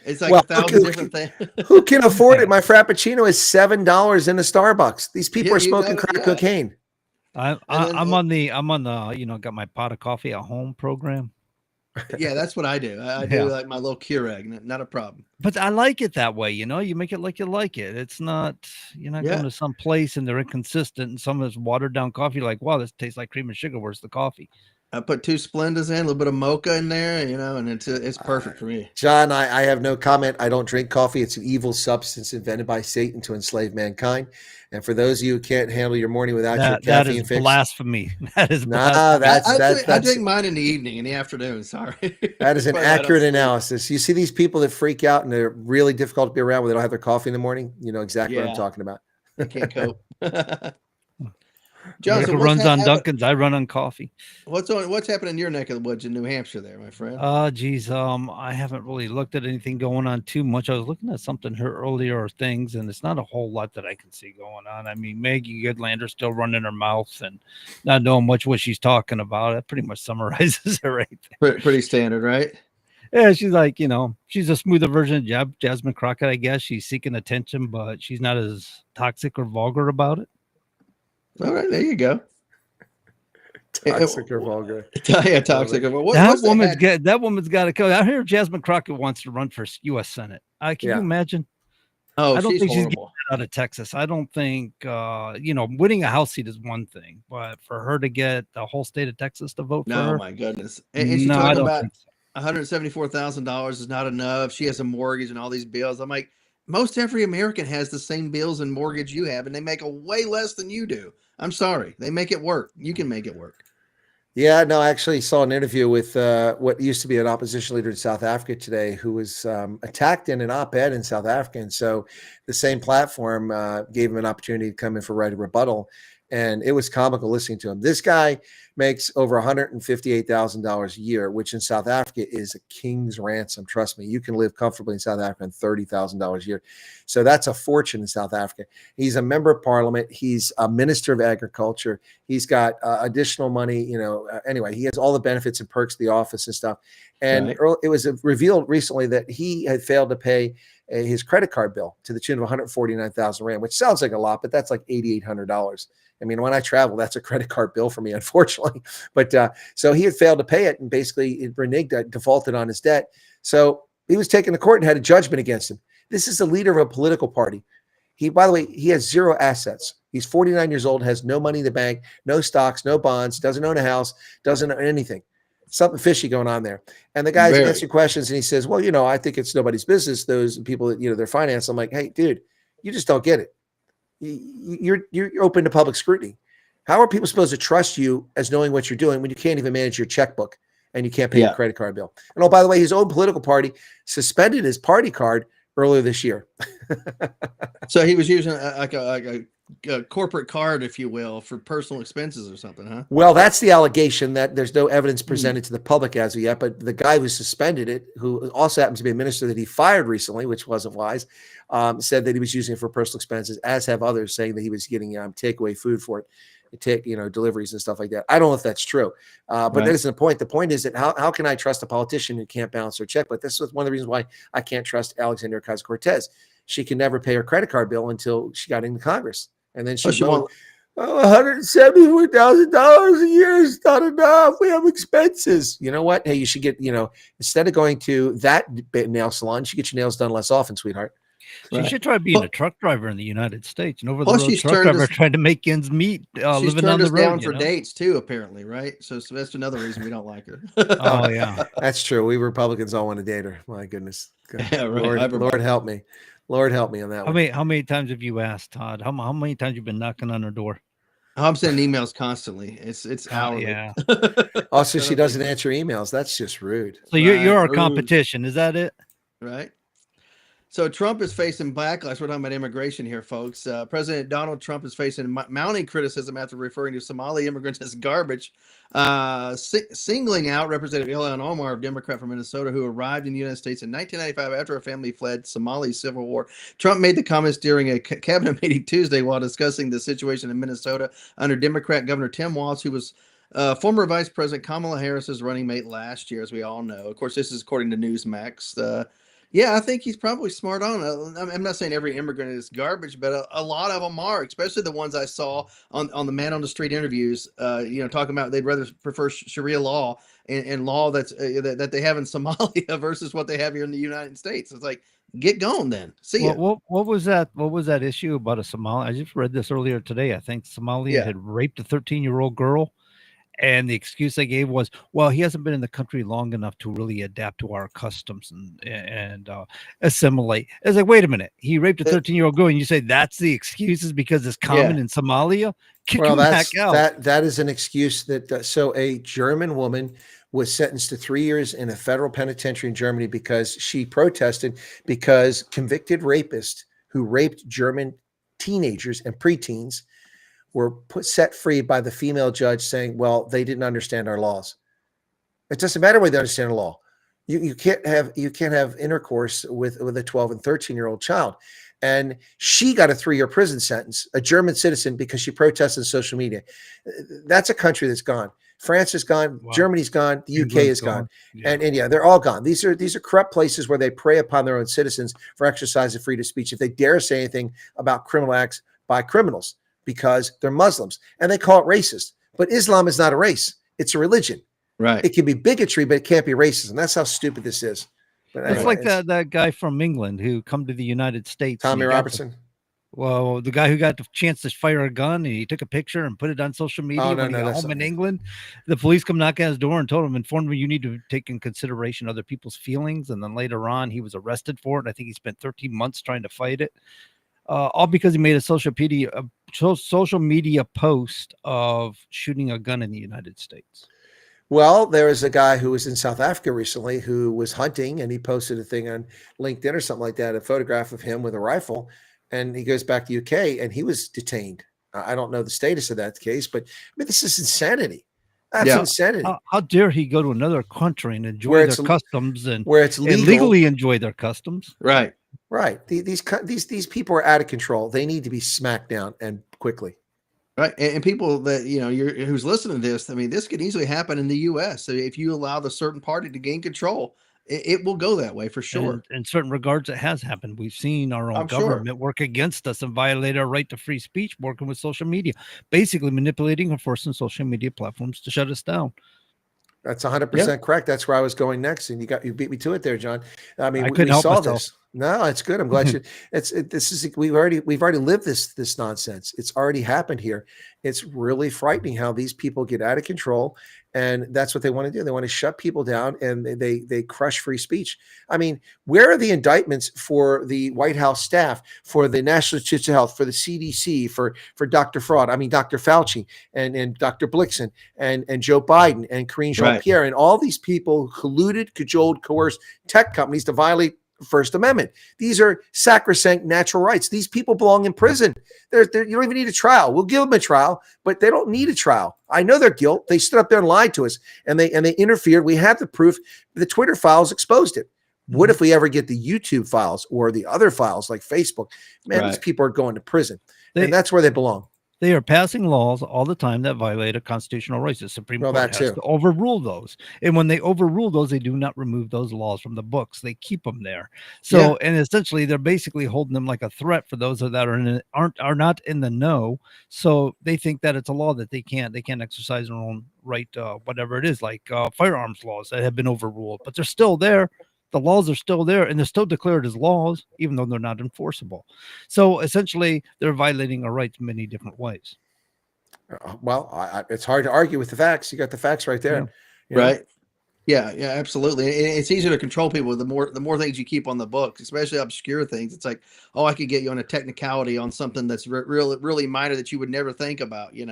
It's like 1,000 different things. Who can afford it? My Frappuccino is $7 in a Starbucks. These people are smoking crack cocaine. I'm on the got my pot of coffee at home program. Yeah, that's what I do. I do like my little Keurig, not a problem. But I like it that way, you make it like you like it. It's not, you're not going to some place and they're inconsistent and some of this watered down coffee, like, wow, this tastes like cream and sugar. Where's the coffee? I put 2 Splendas in, a little bit of mocha in there, and it's perfect for me. John, I have no comment. I don't drink coffee. It's an evil substance invented by Satan to enslave mankind. And for those of you who can't handle your morning without your caffeine fix, that is blasphemy. That is blasphemy. I drink mine in the evening, in the afternoon. Sorry. That is an accurate analysis. You see these people that freak out and they're really difficult to be around when they don't have their coffee in the morning. You know exactly what I'm talking about. I can't cope. Johnson runs on Dunkin's. I run on coffee. What's happening in your neck of the woods in New Hampshire there, my friend? I haven't really looked at anything going on too much. I was looking at something here earlier, things, and it's not a whole lot that I can see going on. I mean, Maggie Goodlander's still running her mouth and not knowing much what she's talking about. That pretty much summarizes it right there. Pretty standard, right? Yeah, she's like, she's a smoother version of Jasmine Crockett, I guess. She's seeking attention, but she's not as toxic or vulgar about it. All right, there you go. Toxic or vulgar. Yeah, toxic or vulgar. That woman's got to go. I hear Jasmine Crockett wants to run for U.S. Senate. Can you imagine? Oh, I don't think horrible. she's getting out of Texas. I don't think, winning a House seat is one thing, but for her to get the whole state of Texas to vote for her. No, my goodness. And she's talking about $174,000 is not enough. She has a mortgage and all these bills. I'm like, most every American has the same bills and mortgage you have, and they make a way less than you do. I'm sorry. They make it work. You can make it work. Yeah, no, I actually saw an interview with what used to be an opposition leader in South Africa today, who was attacked in an op-ed in South Africa. And so the same platform gave him an opportunity to come in for right of rebuttal. And it was comical listening to him. This guy makes over $158,000 a year, which in South Africa is a king's ransom. Trust me, you can live comfortably in South Africa on $30,000 a year. So that's a fortune in South Africa. He's a member of parliament. He's a minister of agriculture. He's got additional money. Anyway, he has all the benefits and perks of the office and stuff. And it was revealed recently that he had failed to pay his credit card bill to the tune of 149,000 Rand, which sounds like a lot, but that's like $8,800. I mean, when I travel, that's a credit card bill for me, unfortunately. But so he had failed to pay it, and basically it reneged, defaulted on his debt. So he was taken to court and had a judgment against him. This is the leader of a political party. By the way, he has 0 assets. He's 49 years old, has no money in the bank, no stocks, no bonds, doesn't own a house, doesn't own anything. Something fishy going on there. And the guy's answering questions, and he says, well, I think it's nobody's business, those people that, their finance. I'm like, hey, dude, you just don't get it. You're open to public scrutiny. How are people supposed to trust you as knowing what you're doing when you can't even manage your checkbook and you can't pay your credit card bill? And oh, by the way, his own political party suspended his party card earlier this year. So he was using a corporate card, if you will, for personal expenses or something, huh? Well, that's the allegation. That there's no evidence presented to the public as of yet, but the guy who suspended it, who also happens to be a minister that he fired recently, which wasn't wise, said that he was using it for personal expenses, as have others, saying that he was getting takeaway food for it, deliveries and stuff like that. I don't know if that's true, but that isn't the point. The point is that how can I trust a politician who can't balance her checkbook? This is one of the reasons why I can't trust Alexandria Ocasio-Cortez. She can never pay her credit card bill until she got into Congress. And then she won't. Oh, $174,000 a year is not enough. We have expenses. You know what? Hey, you should get, instead of going to that nail salon, you should get your nails done less often, sweetheart. She should try being a truck driver in the United States. And over the Plus, road she's truck turned driver us- trying to make ends meet, She's living turned on the us road. down for dates too, apparently, right? So that's another reason we don't like her. Oh yeah, that's true. We Republicans all want to date her. My goodness. Yeah, right. Lord help me. Lord help me on that one. How many times have you asked, Todd? How many times you been knocking on her door? I'm sending emails constantly. It's hourly. Yeah. Also, she doesn't answer emails. That's just rude. So you're our competition. Is that it? Right. So Trump is facing backlash. We're talking about immigration here, folks. President Donald Trump is facing mounting criticism after referring to Somali immigrants as garbage, singling out Representative Ilhan Omar, a Democrat from Minnesota, who arrived in the United States in 1995 after a family fled Somali's civil war. Trump made the comments during a cabinet meeting Tuesday while discussing the situation in Minnesota under Democrat Governor Tim Walz, who was former Vice President Kamala Harris's running mate last year, as we all know. Of course, this is according to Newsmax. Yeah, I think he's probably smart on it. I'm not saying every immigrant is garbage, but a lot of them are, especially the ones I saw on the man on the street interviews, talking about they'd rather prefer Sharia law and law that's that they have in Somalia versus what they have here in the United States. It's like, get going then. See ya. What was that? What was that issue about a Somali? I just read this earlier today. I think Somalia had raped a 13-year-old girl. And the excuse they gave was, well, he hasn't been in the country long enough to really adapt to our customs and assimilate. It's like, wait a minute, he raped a 13-year-old girl, and you say that's the excuses because it's common in Somalia? Well, that is an excuse that. So a German woman was sentenced to 3 years in a federal penitentiary in Germany because she protested because convicted rapists who raped German teenagers and preteens were set free by the female judge saying, well, they didn't understand our laws. It doesn't matter whether they understand the law. You can't have intercourse with a 12 and 13-year-old child. And she got a 3-year prison sentence, a German citizen, because she protested on social media. That's a country that's gone. France is gone. Wow. Germany's gone. The UK is gone. Yeah. And they're all gone. These are corrupt places where they prey upon their own citizens for exercise of freedom of speech if they dare say anything about criminal acts by criminals, because they're Muslims and they call it racist. But Islam is not a race. It's a religion. Right. It can be bigotry, but it can't be racist. And that's how stupid this is. But it's like that guy from England who come to the United States. Tommy Robertson. Well, the guy who got the chance to fire a gun and he took a picture and put it on social media when he got home in England. The police come knocking on his door and informed him you need to take in consideration other people's feelings. And then later on, he was arrested for it. I think he spent 13 months trying to fight it. All because he made a social media post of shooting a gun in the United States. Well, there was a guy who was in South Africa recently who was hunting, and he posted a thing on LinkedIn or something like that, a photograph of him with a rifle, and he goes back to UK and he was detained. I don't know the status of that case, but I mean, this is insanity. That's insanity. How dare he go to another country and enjoy their customs and where it's legal. And legally enjoy their customs? Right. Right. These people are out of control. They need to be smacked down and quickly. Right. And people that, who's listening to this, I mean, this could easily happen in the U.S. So if you allow the certain party to gain control, it will go that way for sure. And in certain regards, it has happened. We've seen our own government work against us and violate our right to free speech, working with social media, basically manipulating and forcing social media platforms to shut us down. That's 100% correct. That's where I was going next, and you beat me to it there, John. I mean, I couldn't help saw myself. this. No, it's good. I'm glad we've already lived this nonsense. It's already happened here. It's really frightening how these people get out of control, and that's what they want to do. They want to shut people down, and they crush free speech. I mean, where are the indictments for the White House staff, for the National Institutes of Health, for the CDC, for Dr. Fraud? I mean, Dr. Fauci and Dr. Blixen and Joe Biden and Karine Jean-Pierre and all these people who colluded, cajoled, coerced tech companies to violate First Amendment. These are sacrosanct natural rights. These people belong in prison. You don't even need a trial. We'll give them a trial, but they don't need a trial. I know their guilt. They stood up there and lied to us, and they interfered. We have the proof. The Twitter files exposed it. What if we ever get the YouTube files or the other files like Facebook? Man, these people are going to prison, and that's where they belong. They are passing laws all the time that violate a constitutional rights. The Supreme Well, Court that has too. to overrule those. And when they overrule those, they do not remove those laws from the books. They keep them there. So, and essentially, they're basically holding them like a threat for those that are not in the know. So they think that it's a law that they can't exercise their own right, whatever it is, like firearms laws that have been overruled, but they're still there. The laws are still there, and they're still declared as laws, even though they're not enforceable. So essentially, they're violating our rights in many different ways. Well, it's hard to argue with the facts. You got the facts right there. Right. Yeah, absolutely. It's easier to control people the more things you keep on the books, especially obscure things. It's like, oh, I could get you on a technicality on something that's really minor that you would never think about. You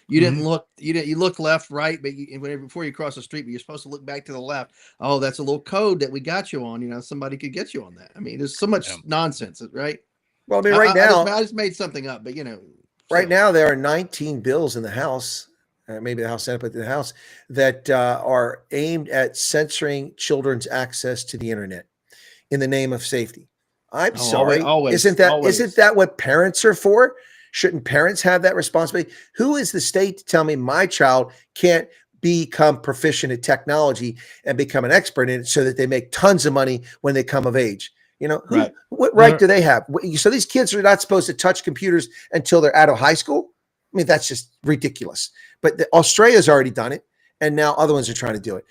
didn't look, you looked left, right, but before you cross the street, but you're supposed to look back to the left. Oh, that's a little code that we got you on. Somebody could get you on that. I mean, there's so much nonsense, right? Well, I mean, right now, I just made something up, but right now there are 19 bills in the House. Maybe the House Senate, but the House that are aimed at censoring children's access to the internet in the name of safety. I'm sorry. Isn't that what parents are for? Shouldn't parents have that responsibility? Who is the state to tell me my child can't become proficient at technology and become an expert in it so that they make tons of money when they come of age? What right do they have? So these kids are not supposed to touch computers until they're out of high school? I mean, that's just ridiculous. But Australia's already done it, and now other ones are trying to do it.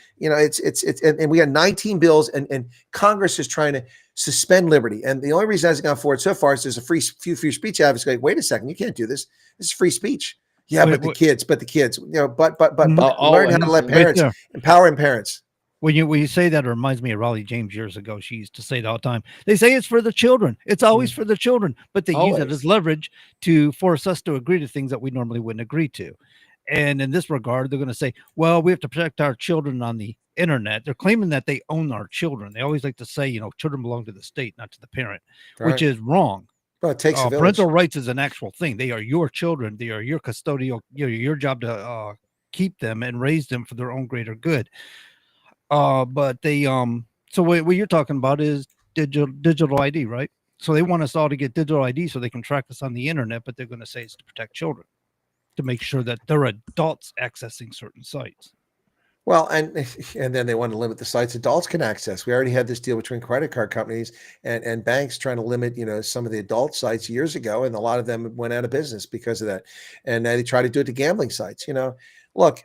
And we got 19 bills, and Congress is trying to suspend liberty. And the only reason it hasn't gone forward so far is there's a few free speech advocates going, wait a second, you can't do this. This is free speech. Yeah, but the kids, but learn how to let parents empower parents. When you say that, it reminds me of Raleigh James years ago. She used to say it all the time. They say it's for the children. It's always for the children, but they use it as leverage to force us to agree to things that we normally wouldn't agree to. And in this regard, they're going to say, well, we have to protect our children on the internet. They're claiming that they own our children. They always like to say, children belong to the state, not to the parent, which is wrong. Well, it takes a village. Parental rights is an actual thing. They are your children. They are your custodial, your job to keep them and raise them for their own greater good. But they so what you're talking about is digital ID, right? So they want us all to get digital ID so they can track us on the internet, but they're going to say it's to protect children, to make sure that they're adults accessing certain sites. Well, and then they want to limit the sites adults can access. We already had this deal between credit card companies and banks trying to limit, some of the adult sites years ago, and a lot of them went out of business because of that. And now they try to do it to gambling sites. Look,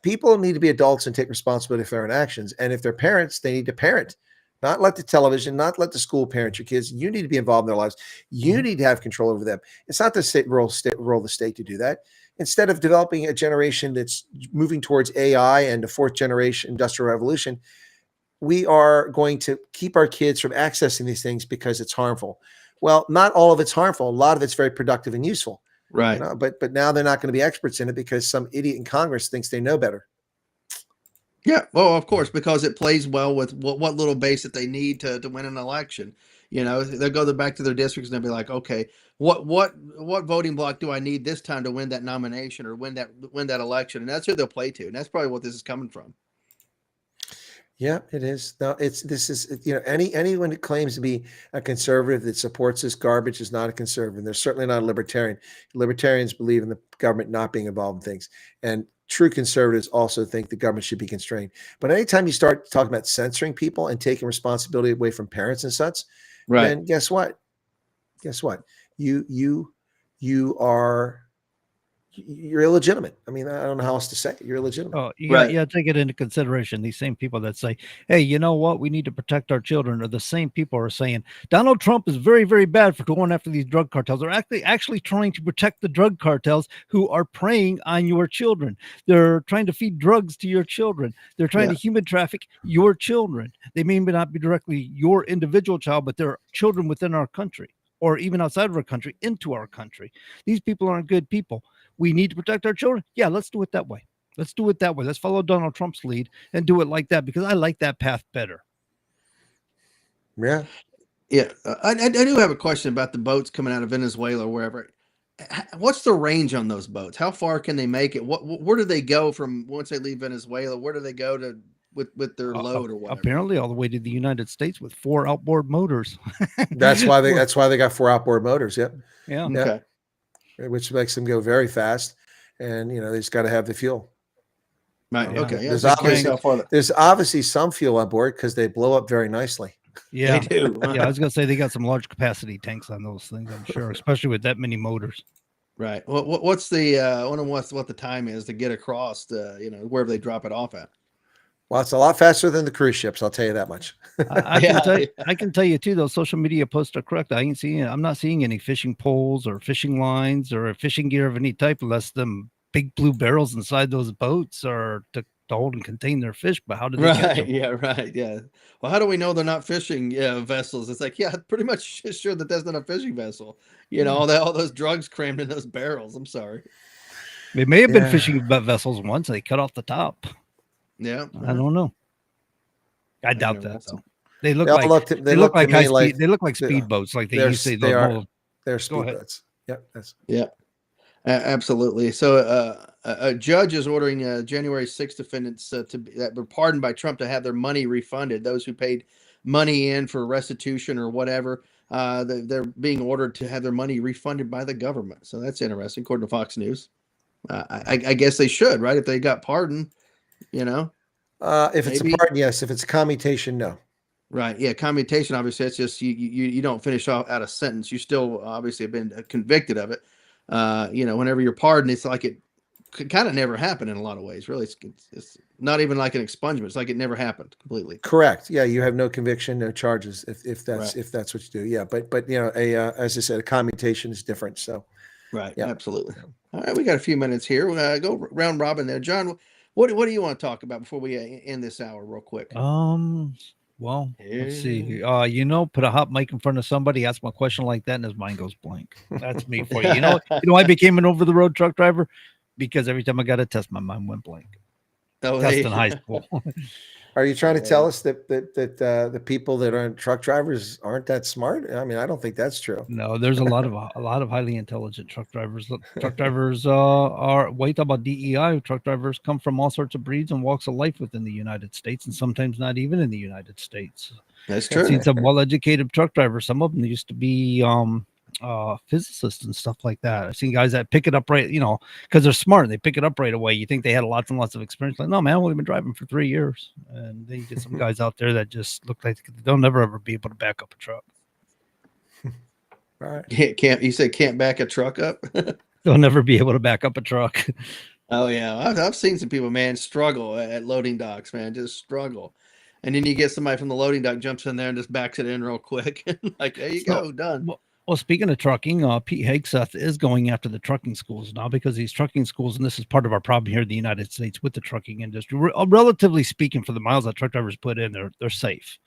people need to be adults and take responsibility for their own actions. And if they're parents, they need to parent, not let the television, not let the school parent your kids. You need to be involved in their lives. You need to have control over them. It's not the role of the state to do that. Instead of developing a generation that's moving towards AI and the fourth generation industrial revolution, we are going to keep our kids from accessing these things because it's harmful. Well, not all of it's harmful. A lot of it's very productive and useful. Right. But now they're not going to be experts in it because some idiot in Congress thinks they know better. Yeah, well, of course, because it plays well with what little base that they need to win an election. They'll go back to their districts and they'll be like, okay, what voting block do I need this time to win that nomination or win that election? And that's who they'll play to. And that's probably what this is coming from. Yeah, it is. No, anyone who claims to be a conservative that supports this garbage is not a conservative. They're certainly not a libertarian. Libertarians believe in the government not being involved in things. And true conservatives also think the government should be constrained. But anytime you start talking about censoring people and taking responsibility away from parents and such, then guess what? You're illegitimate. I mean, I don't know how else to say it. You're illegitimate. Oh, you got to take it into consideration. These same people that say, hey, you know what? We need to protect our children are the same people who are saying Donald Trump is very, very bad for going after these drug cartels. They're actually trying to protect the drug cartels who are preying on your children. They're trying to feed drugs to your children. They're trying to human traffic your children. They may not be directly your individual child, but they're children within our country or even outside of our country into our country. These people aren't good people. We need to protect our children. Yeah, let's do it that way. Let's follow Donald Trump's lead and do it like that because I like that path better. Yeah. Yeah. I do have a question about the boats coming out of Venezuela or wherever. What's the range on those boats? How far can they make it? Where do they go from once they leave Venezuela? Where do they go to with their load or whatever? Apparently all the way to the United States with 4 outboard motors. That's why they got 4 outboard motors. Yep. Yeah. Okay. which makes them go very fast. And they just got to have the fuel. Right. Okay. Yeah, there's obviously some fuel on board because they blow up very nicely. Yeah, they do. Yeah, I was gonna say they got some large capacity tanks on those things, I'm sure, especially with that many motors. Right. What's the I wonder what the time is to get across wherever they drop it off at. Well, it's a lot faster than the cruise ships. I'll tell you that much. I can tell you too. Those social media posts are correct. I'm not seeing any fishing poles or fishing lines or fishing gear of any type, unless them big blue barrels inside those boats are to hold and contain their fish. But how do they catch them? Yeah. Right. Yeah. Well, how do we know they're not fishing vessels? It's like, yeah, pretty much sure that that's not a fishing vessel. All those drugs crammed in those barrels. I'm sorry. They may have been fishing vessels once. They cut off the top. Yeah, I don't know. I doubt that though. They look they look like high speed. They look like speedboats, like they used to. They're speedboats. Yep. Absolutely. So, a judge is ordering January 6 defendants that were pardoned by Trump to have their money refunded. Those who paid money in for restitution or whatever, they're being ordered to have their money refunded by the government. So that's interesting, according to Fox News. I guess they should, right? If they got pardoned. If it's a pardon, yes. If it's a commutation, no. Right. Yeah. Commutation, obviously, that's just you don't finish off out a sentence. You still obviously have been convicted of it. Whenever you're pardoned, it's like it kind of never happened in a lot of ways. Really, it's not even like an expungement. It's like it never happened completely. Correct. Yeah, you have no conviction, no charges if that's what you do. Yeah, but as I said, a commutation is different. So. Right. Yeah. Absolutely. All right. We got a few minutes here. We'll go round robin there, John. What do you want to talk about before we end this hour real quick? Well, let's see. Put a hot mic in front of somebody, ask them a question like that, and his mind goes blank. That's me for you. I became an over-the-road truck driver because every time I got a test, my mind went blank. Test in high school. Are you trying to tell us that the people that aren't truck drivers aren't that smart? I mean, I don't think that's true. No, there's a lot of highly intelligent truck drivers. Truck drivers are. Wait about DEI. Truck drivers come from all sorts of breeds and walks of life within the United States, and sometimes not even in the United States. That's true. I've seen some well-educated truck drivers. Some of them used to be physicists and stuff like that. I've seen guys that pick it up right, because they're smart and they pick it up right away. You think they had lots and lots of experience. Like, no, man, I've only been driving for 3 years. And then you get some guys out there that just look like they'll never ever be able to back up a truck. All right. You say can't back a truck up? They'll never be able to back up a truck. Oh yeah. I've seen some people, man, struggle at loading docks, man, just struggle. And then you get somebody from the loading dock jumps in there and just backs it in real quick. Like, there you go, done. Well, speaking of trucking, Pete Hegseth is going after the trucking schools now because these trucking schools, and this is part of our problem here in the United States with the trucking industry, relatively speaking, for the miles that truck drivers put in, they're safe.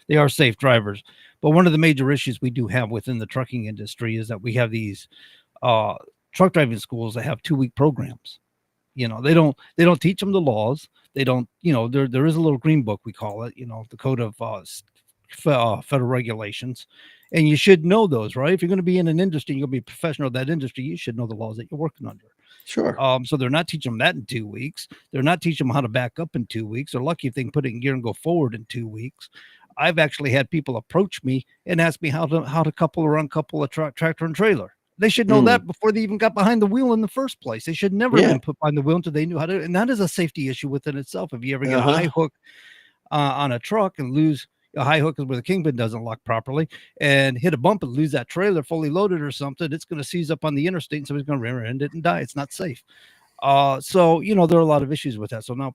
They are safe drivers. But one of the major issues we do have within the trucking industry is that we have these truck driving schools that have 2-week programs. They don't teach them the laws. They don't, there is a little green book, we call it, the code of federal regulations. And you should know those, right? If you're going to be in an industry, you're going to be a professional of that industry, you should know the laws that you're working under. Sure. So they're not teaching them that in 2 weeks. They're not teaching them how to back up in 2 weeks. They're lucky if they can put it in gear and go forward in 2 weeks. I've actually had people approach me and ask me how to couple or uncouple a tractor and trailer. They should know that before they even got behind the wheel in the first place. They should never have been put behind the wheel until they knew how to. And that is a safety issue within itself. If you ever get a high hook on a truck and lose a high hook is where the kingpin doesn't lock properly and hit a bump and lose that trailer fully loaded or something, it's going to seize up on the interstate and somebody's going to rear end it and die. It's not safe. So, there are a lot of issues with that. So now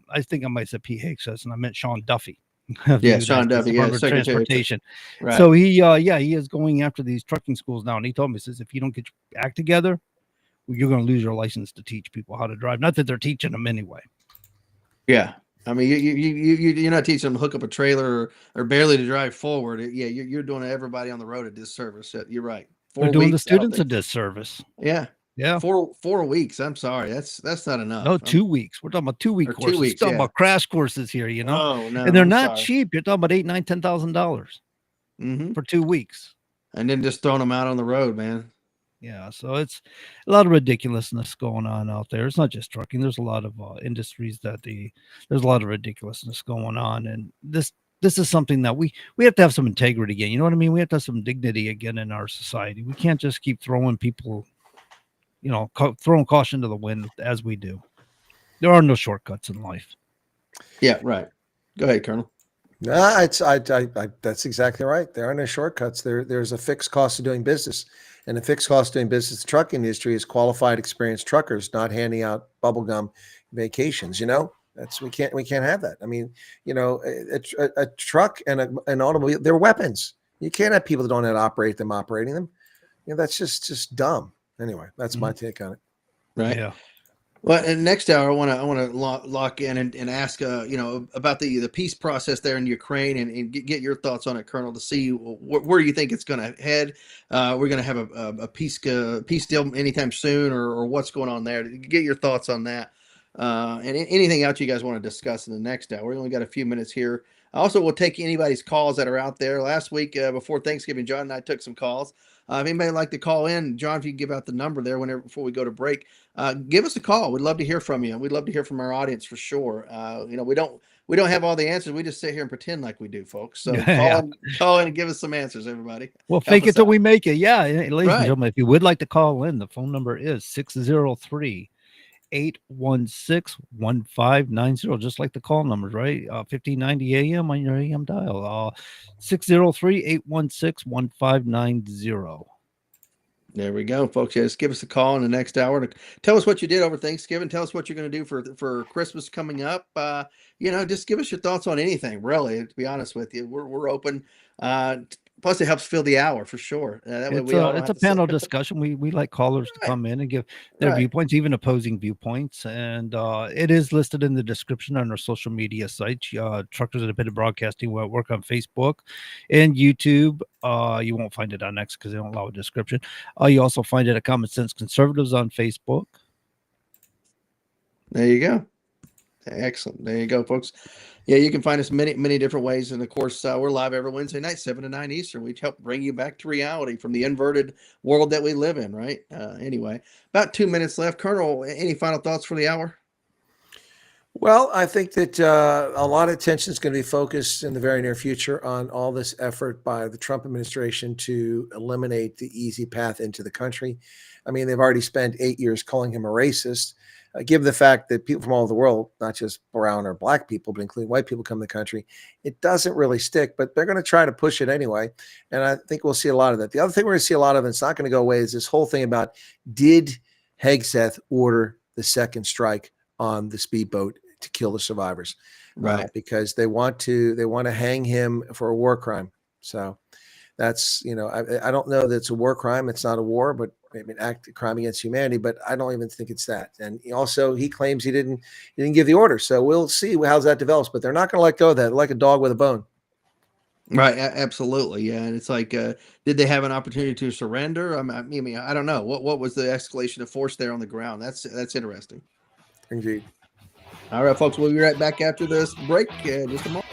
I think I might say Pete Hegseth and I meant Sean Duffy. Yeah, Sean Duffy, transportation. Right. So he is going after these trucking schools now. And he told me, says, if you don't get your act together, you're going to lose your license to teach people how to drive. Not that they're teaching them anyway. Yeah. I mean, you're not teaching them to hook up a trailer or barely to drive forward. Yeah, you're doing everybody on the road a disservice. You're right. They're doing the students a disservice. Yeah. Yeah. 4 weeks. I'm sorry. That's not enough. No, 2 weeks. We're talking about 2 week courses. 2 weeks, We're talking about crash courses here, Oh, no, and they're not cheap. You're talking about $8,000, $9,000, $10,000 for 2 weeks. And then just throwing them out on the road, man. Yeah, so it's a lot of ridiculousness going on out there. It's not just trucking. There's a lot of industries there's a lot of ridiculousness going on, and this is something that we have to have some integrity again. You know what I mean? We have to have some dignity again in our society. We can't just keep throwing people throwing caution to the wind as we do. There are no shortcuts in life. Yeah, right. Go ahead, Colonel. No, that's exactly right. There are no shortcuts. There's a fixed cost of doing business, and the fixed cost of doing business in the trucking industry is qualified, experienced truckers, not handing out bubblegum vacations. We can't have that. I mean, a truck and an automobile, they're weapons. You can't have people that don't know how to operate them operating them. That's just dumb. Anyway, that's my take on it. Right. Yeah. Well, and next hour, I want to lock in and ask, about the peace process there in Ukraine and get your thoughts on it, Colonel, to see where you think it's going to head. We're going to have a peace deal anytime soon, or what's going on there. Get your thoughts on that, and anything else you guys want to discuss in the next hour. We only got a few minutes here. Also, we'll take anybody's calls that are out there. Last week before Thanksgiving, John and I took some calls. If anybody would like to call in, John, if you can give out the number there before we go to break, give us a call. We'd love to hear from you. We'd love to hear from our audience for sure. We don't have all the answers. We just sit here and pretend like we do, folks. So call in and give us some answers, everybody. We'll fake it till we make it. Yeah, ladies and gentlemen, if you would like to call in, the phone number is 603-816-1590, just like the call numbers, right? 1590 AM on your AM dial. 603-816-1590. There we go, folks. Yeah, just give us a call in the next hour to tell us what you did over Thanksgiving. Tell us what you're going to do for Christmas coming up. Just give us your thoughts on anything, really, to be honest with you. We're open. Plus, it helps fill the hour for sure. It's a panel discussion. We like callers to come in and give their viewpoints, even opposing viewpoints. And it is listed in the description on our social media sites. Truckers Independent Broadcasting will work on Facebook and YouTube. You won't find it on X because they don't allow a description. You also find it at Common Sense Conservatives on Facebook. There you go. Excellent. There you go, folks. Yeah, you can find us many different ways. And of course, we're live every Wednesday night, 7 to 9 Eastern. We help bring you back to reality from the inverted world that we live in, right? Anyway, about 2 minutes left. Colonel, any final thoughts for the hour? Well, I think that a lot of attention is going to be focused in the very near future on all this effort by the Trump administration to eliminate the easy path into the country. I mean, they've already spent 8 years calling him a racist. Given the fact that people from all over the world, not just brown or black people, but including white people, come to the country, it doesn't really stick, but they're going to try to push it anyway. And I think we'll see a lot of that. The other thing we're going to see a lot of, and it's not going to go away, is this whole thing about, did Hegseth order the second strike on the speedboat to kill the survivors? Right. Because they want to hang him for a war crime. So that's, I don't know that it's a war crime. It's not a war, but maybe an act of crime against humanity, but I don't even think it's that. And he claims he didn't give the order. So we'll see how that develops, but they're not going to let go of that, like a dog with a bone. Right. Absolutely. Yeah. And it's like, did they have an opportunity to surrender? I mean, I don't know. What was the escalation of force there on the ground? That's interesting. Indeed. All right, folks, we'll be right back after this break in just a moment.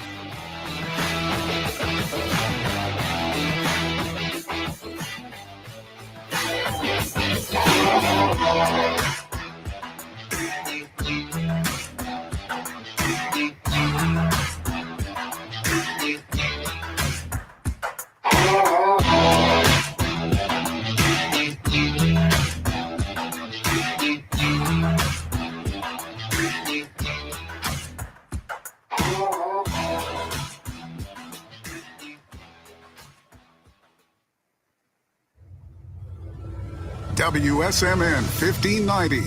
WSMN 1590,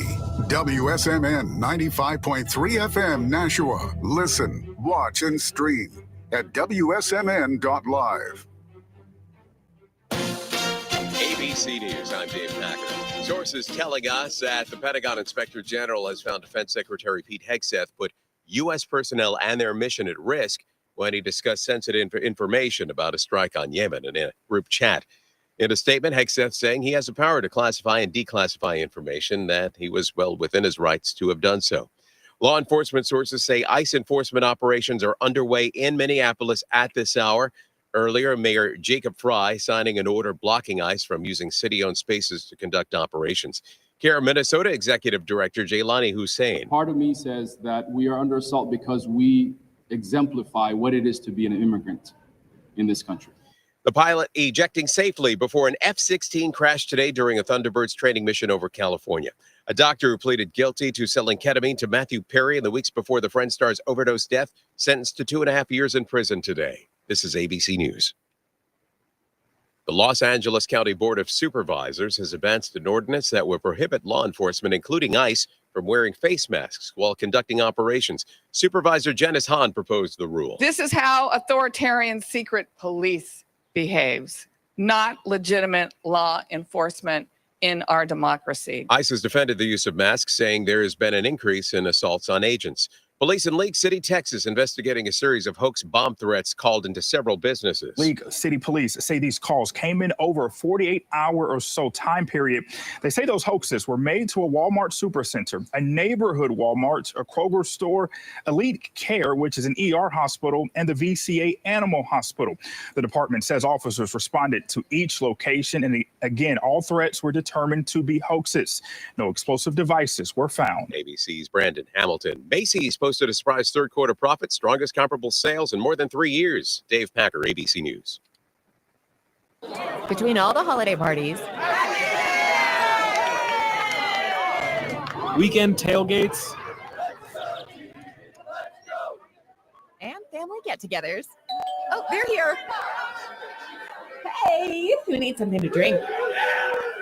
WSMN 95.3 FM Nashua. Listen, watch, and stream at wsmn.live. ABC News, I'm Dave Packer. Sources telling us that the Pentagon Inspector General has found Defense Secretary Pete Hegseth put U.S. personnel and their mission at risk when he discussed sensitive information about a strike on Yemen in a group chat. In a statement, Hegseth saying he has the power to classify and declassify information, that he was well within his rights to have done so. Law enforcement sources say ICE enforcement operations are underway in Minneapolis at this hour. Earlier, Mayor Jacob Fry signing an order blocking ICE from using city-owned spaces to conduct operations. CARE Minnesota Executive Director Jaylani Hussein. Part of me says that we are under assault because we exemplify what it is to be an immigrant in this country. The pilot ejecting safely before an F-16 crashed today during a Thunderbirds training mission over California. A doctor who pleaded guilty to selling ketamine to Matthew Perry in the weeks before the Friend star's overdose death, sentenced to 2.5 years in prison today. This is ABC News. The Los Angeles County Board of Supervisors has advanced an ordinance that will prohibit law enforcement, including ICE, from wearing face masks while conducting operations. Supervisor Janice Hahn proposed the rule. This is how authoritarian secret police behaves, not legitimate law enforcement in our democracy. ICE has defended the use of masks, saying there has been an increase in assaults on agents. Police in League City, Texas, investigating a series of hoax bomb threats called into several businesses. League City Police say these calls came in over a 48-hour or so time period. They say those hoaxes were made to a Walmart Supercenter, a neighborhood Walmart, a Kroger store, Elite Care, which is an ER hospital, and the VCA Animal Hospital. The department says officers responded to each location, and again, all threats were determined to be hoaxes. No explosive devices were found. ABC's Brandon Hamilton. Macy's posted a surprise third quarter profit, strongest comparable sales in more than 3 years. Dave Packer, ABC News. Between all the holiday parties, weekend tailgates, and family get-togethers. Oh, they're here. Hey, who needs something to drink?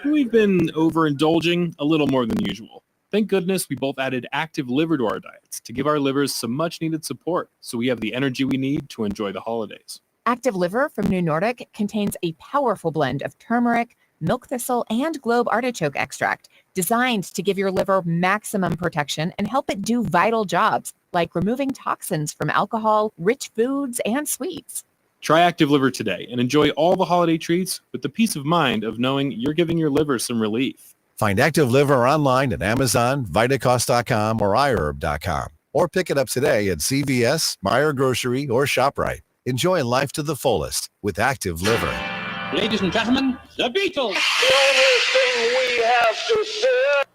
we've been overindulging a little more than usual. Thank goodness we both added active liver to our diets to give our livers some much needed support so we have the energy we need to enjoy the holidays. Active Liver from New Nordic contains a powerful blend of turmeric, milk thistle, and globe artichoke extract designed to give your liver maximum protection and help it do vital jobs like removing toxins from alcohol, rich foods, and sweets. Try Active Liver today and enjoy all the holiday treats with the peace of mind of knowing you're giving your liver some relief. Find Active Liver online at Amazon, Vitacost.com, or iHerb.com. Or pick it up today at CVS, Meijer Grocery, or ShopRite. Enjoy life to the fullest with Active Liver. Ladies and gentlemen, the Beatles. Everything we have to say.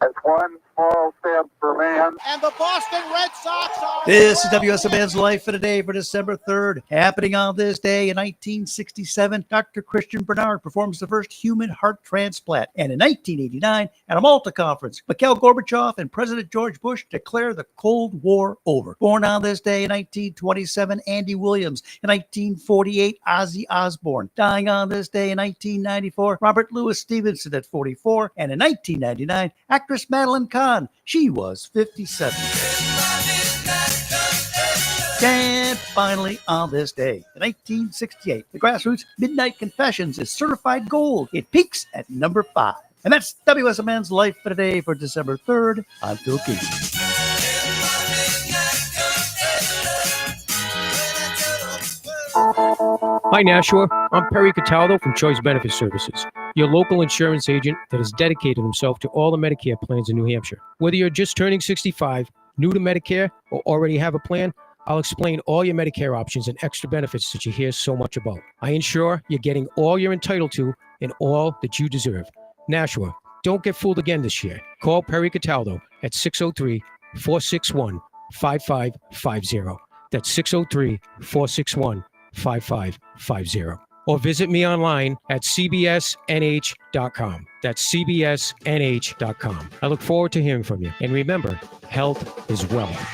It's one small step for man. And the Boston Red Sox are... This is WSMN's Life for the Day for December 3rd. Happening on this day in 1967, Dr. Christian Bernard performs the first human heart transplant. And in 1989, at a Malta conference, Mikhail Gorbachev and President George Bush declare the Cold War over. Born on this day in 1927, Andy Williams. In 1948, Ozzy Osbourne. Dying on this day in 1994, Robert Louis Stevenson at 44. And in 1999, actress Madeline Kahn. She was 57. And finally, on this day, in 1968, the Grassroots Midnight Confessions is certified gold. It peaks at number 5. And that's WSMN's Life for Today for December 3rd. I'm Phil King. Hi, Nashua. I'm Perry Cataldo from Choice Benefit Services, your local insurance agent that has dedicated himself to all the Medicare plans in New Hampshire. Whether you're just turning 65, new to Medicare, or already have a plan, I'll explain all your Medicare options and extra benefits that you hear so much about. I ensure you're getting all you're entitled to and all that you deserve. Nashua, don't get fooled again this year. Call Perry Cataldo at 603-461-5550. That's 603-461-5550. Or visit me online at cbsnh.com. That's cbsnh.com. I look forward to hearing from you. And remember, health is wealth.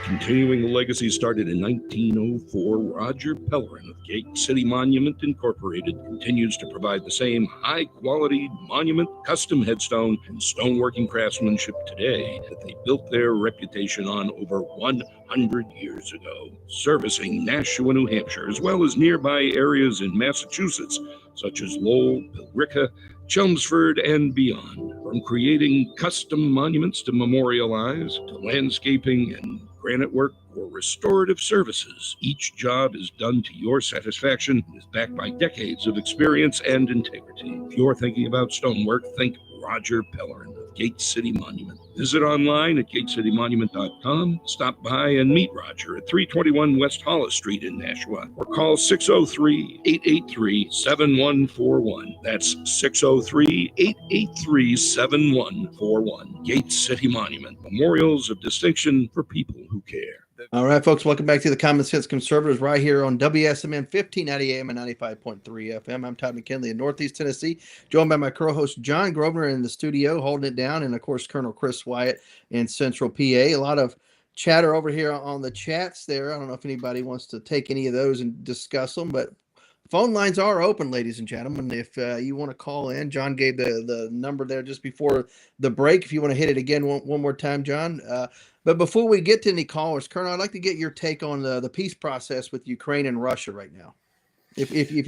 Continuing the legacy started in 1904, Roger Pellerin of Gate City Monument Incorporated continues to provide the same high-quality monument, custom headstone, and stoneworking craftsmanship today that they built their reputation on over 100 years ago, servicing Nashua, New Hampshire, as well as nearby areas in Massachusetts, such as Lowell, Billerica, Chelmsford, and beyond. From creating custom monuments to memorialize, to landscaping and granite work or restorative services, each job is done to your satisfaction and is backed by decades of experience and integrity. If you're thinking about stonework, think Roger Pellerin of Gate City Monument. Visit online at gatecitymonument.com. Stop by and meet Roger at 321 West Hollis Street in Nashua, or call 603-883-7141. That's 603-883-7141. Gate City Monument, memorials of distinction for people who care. All right, folks, welcome back to the Common Sense Conservatives right here on WSMN 1590 AM and 95.3 FM. I'm Todd McKinley in Northeast Tennessee, joined by my co-host John Grosvenor in the studio, holding it down, and of course, Colonel Chris Wyatt in Central PA. A lot of chatter over here on the chats there. I don't know if anybody wants to take any of those and discuss them, but phone lines are open, ladies and gentlemen. If you want to call in, John gave the number there just before the break. If you want to hit it again one more time, John. But before we get to any callers, Colonel, I'd like to get your take on the peace process with Ukraine and Russia right now. If you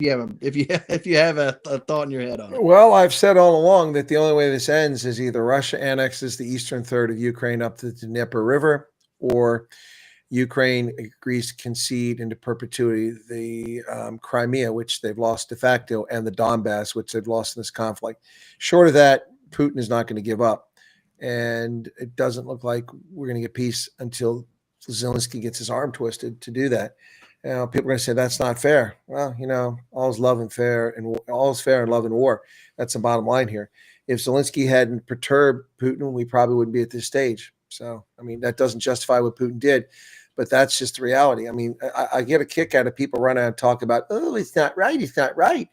have a thought in your head on it. Well, I've said all along that the only way this ends is either Russia annexes the eastern third of Ukraine up to the Dnieper River, or Ukraine agrees to concede into perpetuity the Crimea, which they've lost de facto, and the Donbass, which they've lost in this conflict. Short of that, Putin is not going to give up. And it doesn't look like we're going to get peace until Zelensky gets his arm twisted to do that. People are going to say that's not fair. Well, all is love and fair, and all is fair in love and war. That's the bottom line here. If Zelensky hadn't perturbed Putin, we probably wouldn't be at this stage. So, that doesn't justify what Putin did, but that's just the reality. I get a kick out of people run out and talk about, oh, it's not right. It's not right.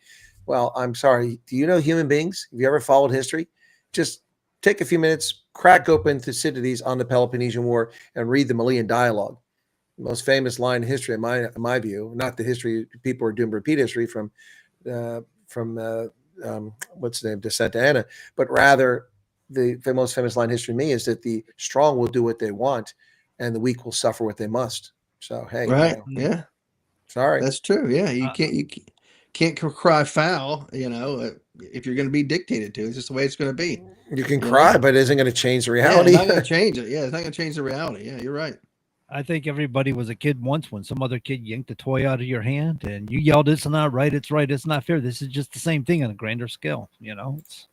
Well, I'm sorry. Do you know human beings? Have you ever followed history? Just take a few minutes, crack open Thucydides on the Peloponnesian War, and read the Malian Dialogue. The most famous line in history, in my view, not the history people are doomed to repeat history from what's the name, De Santa Anna, but rather the most famous line in history to me is that the strong will do what they want, and the weak will suffer what they must. So hey, right, yeah, sorry, that's true. Yeah, you can't cry foul, if you're going to be dictated to. It's just the way it's going to be. You can cry, but it isn't going to change the reality. Yeah, it's not going to change it. Yeah, it's not going to change the reality. Yeah, you're right. I think everybody was a kid once when some other kid yanked a toy out of your hand and you yelled, "It's not right. It's right. It's not fair." This is just the same thing on a grander scale. It's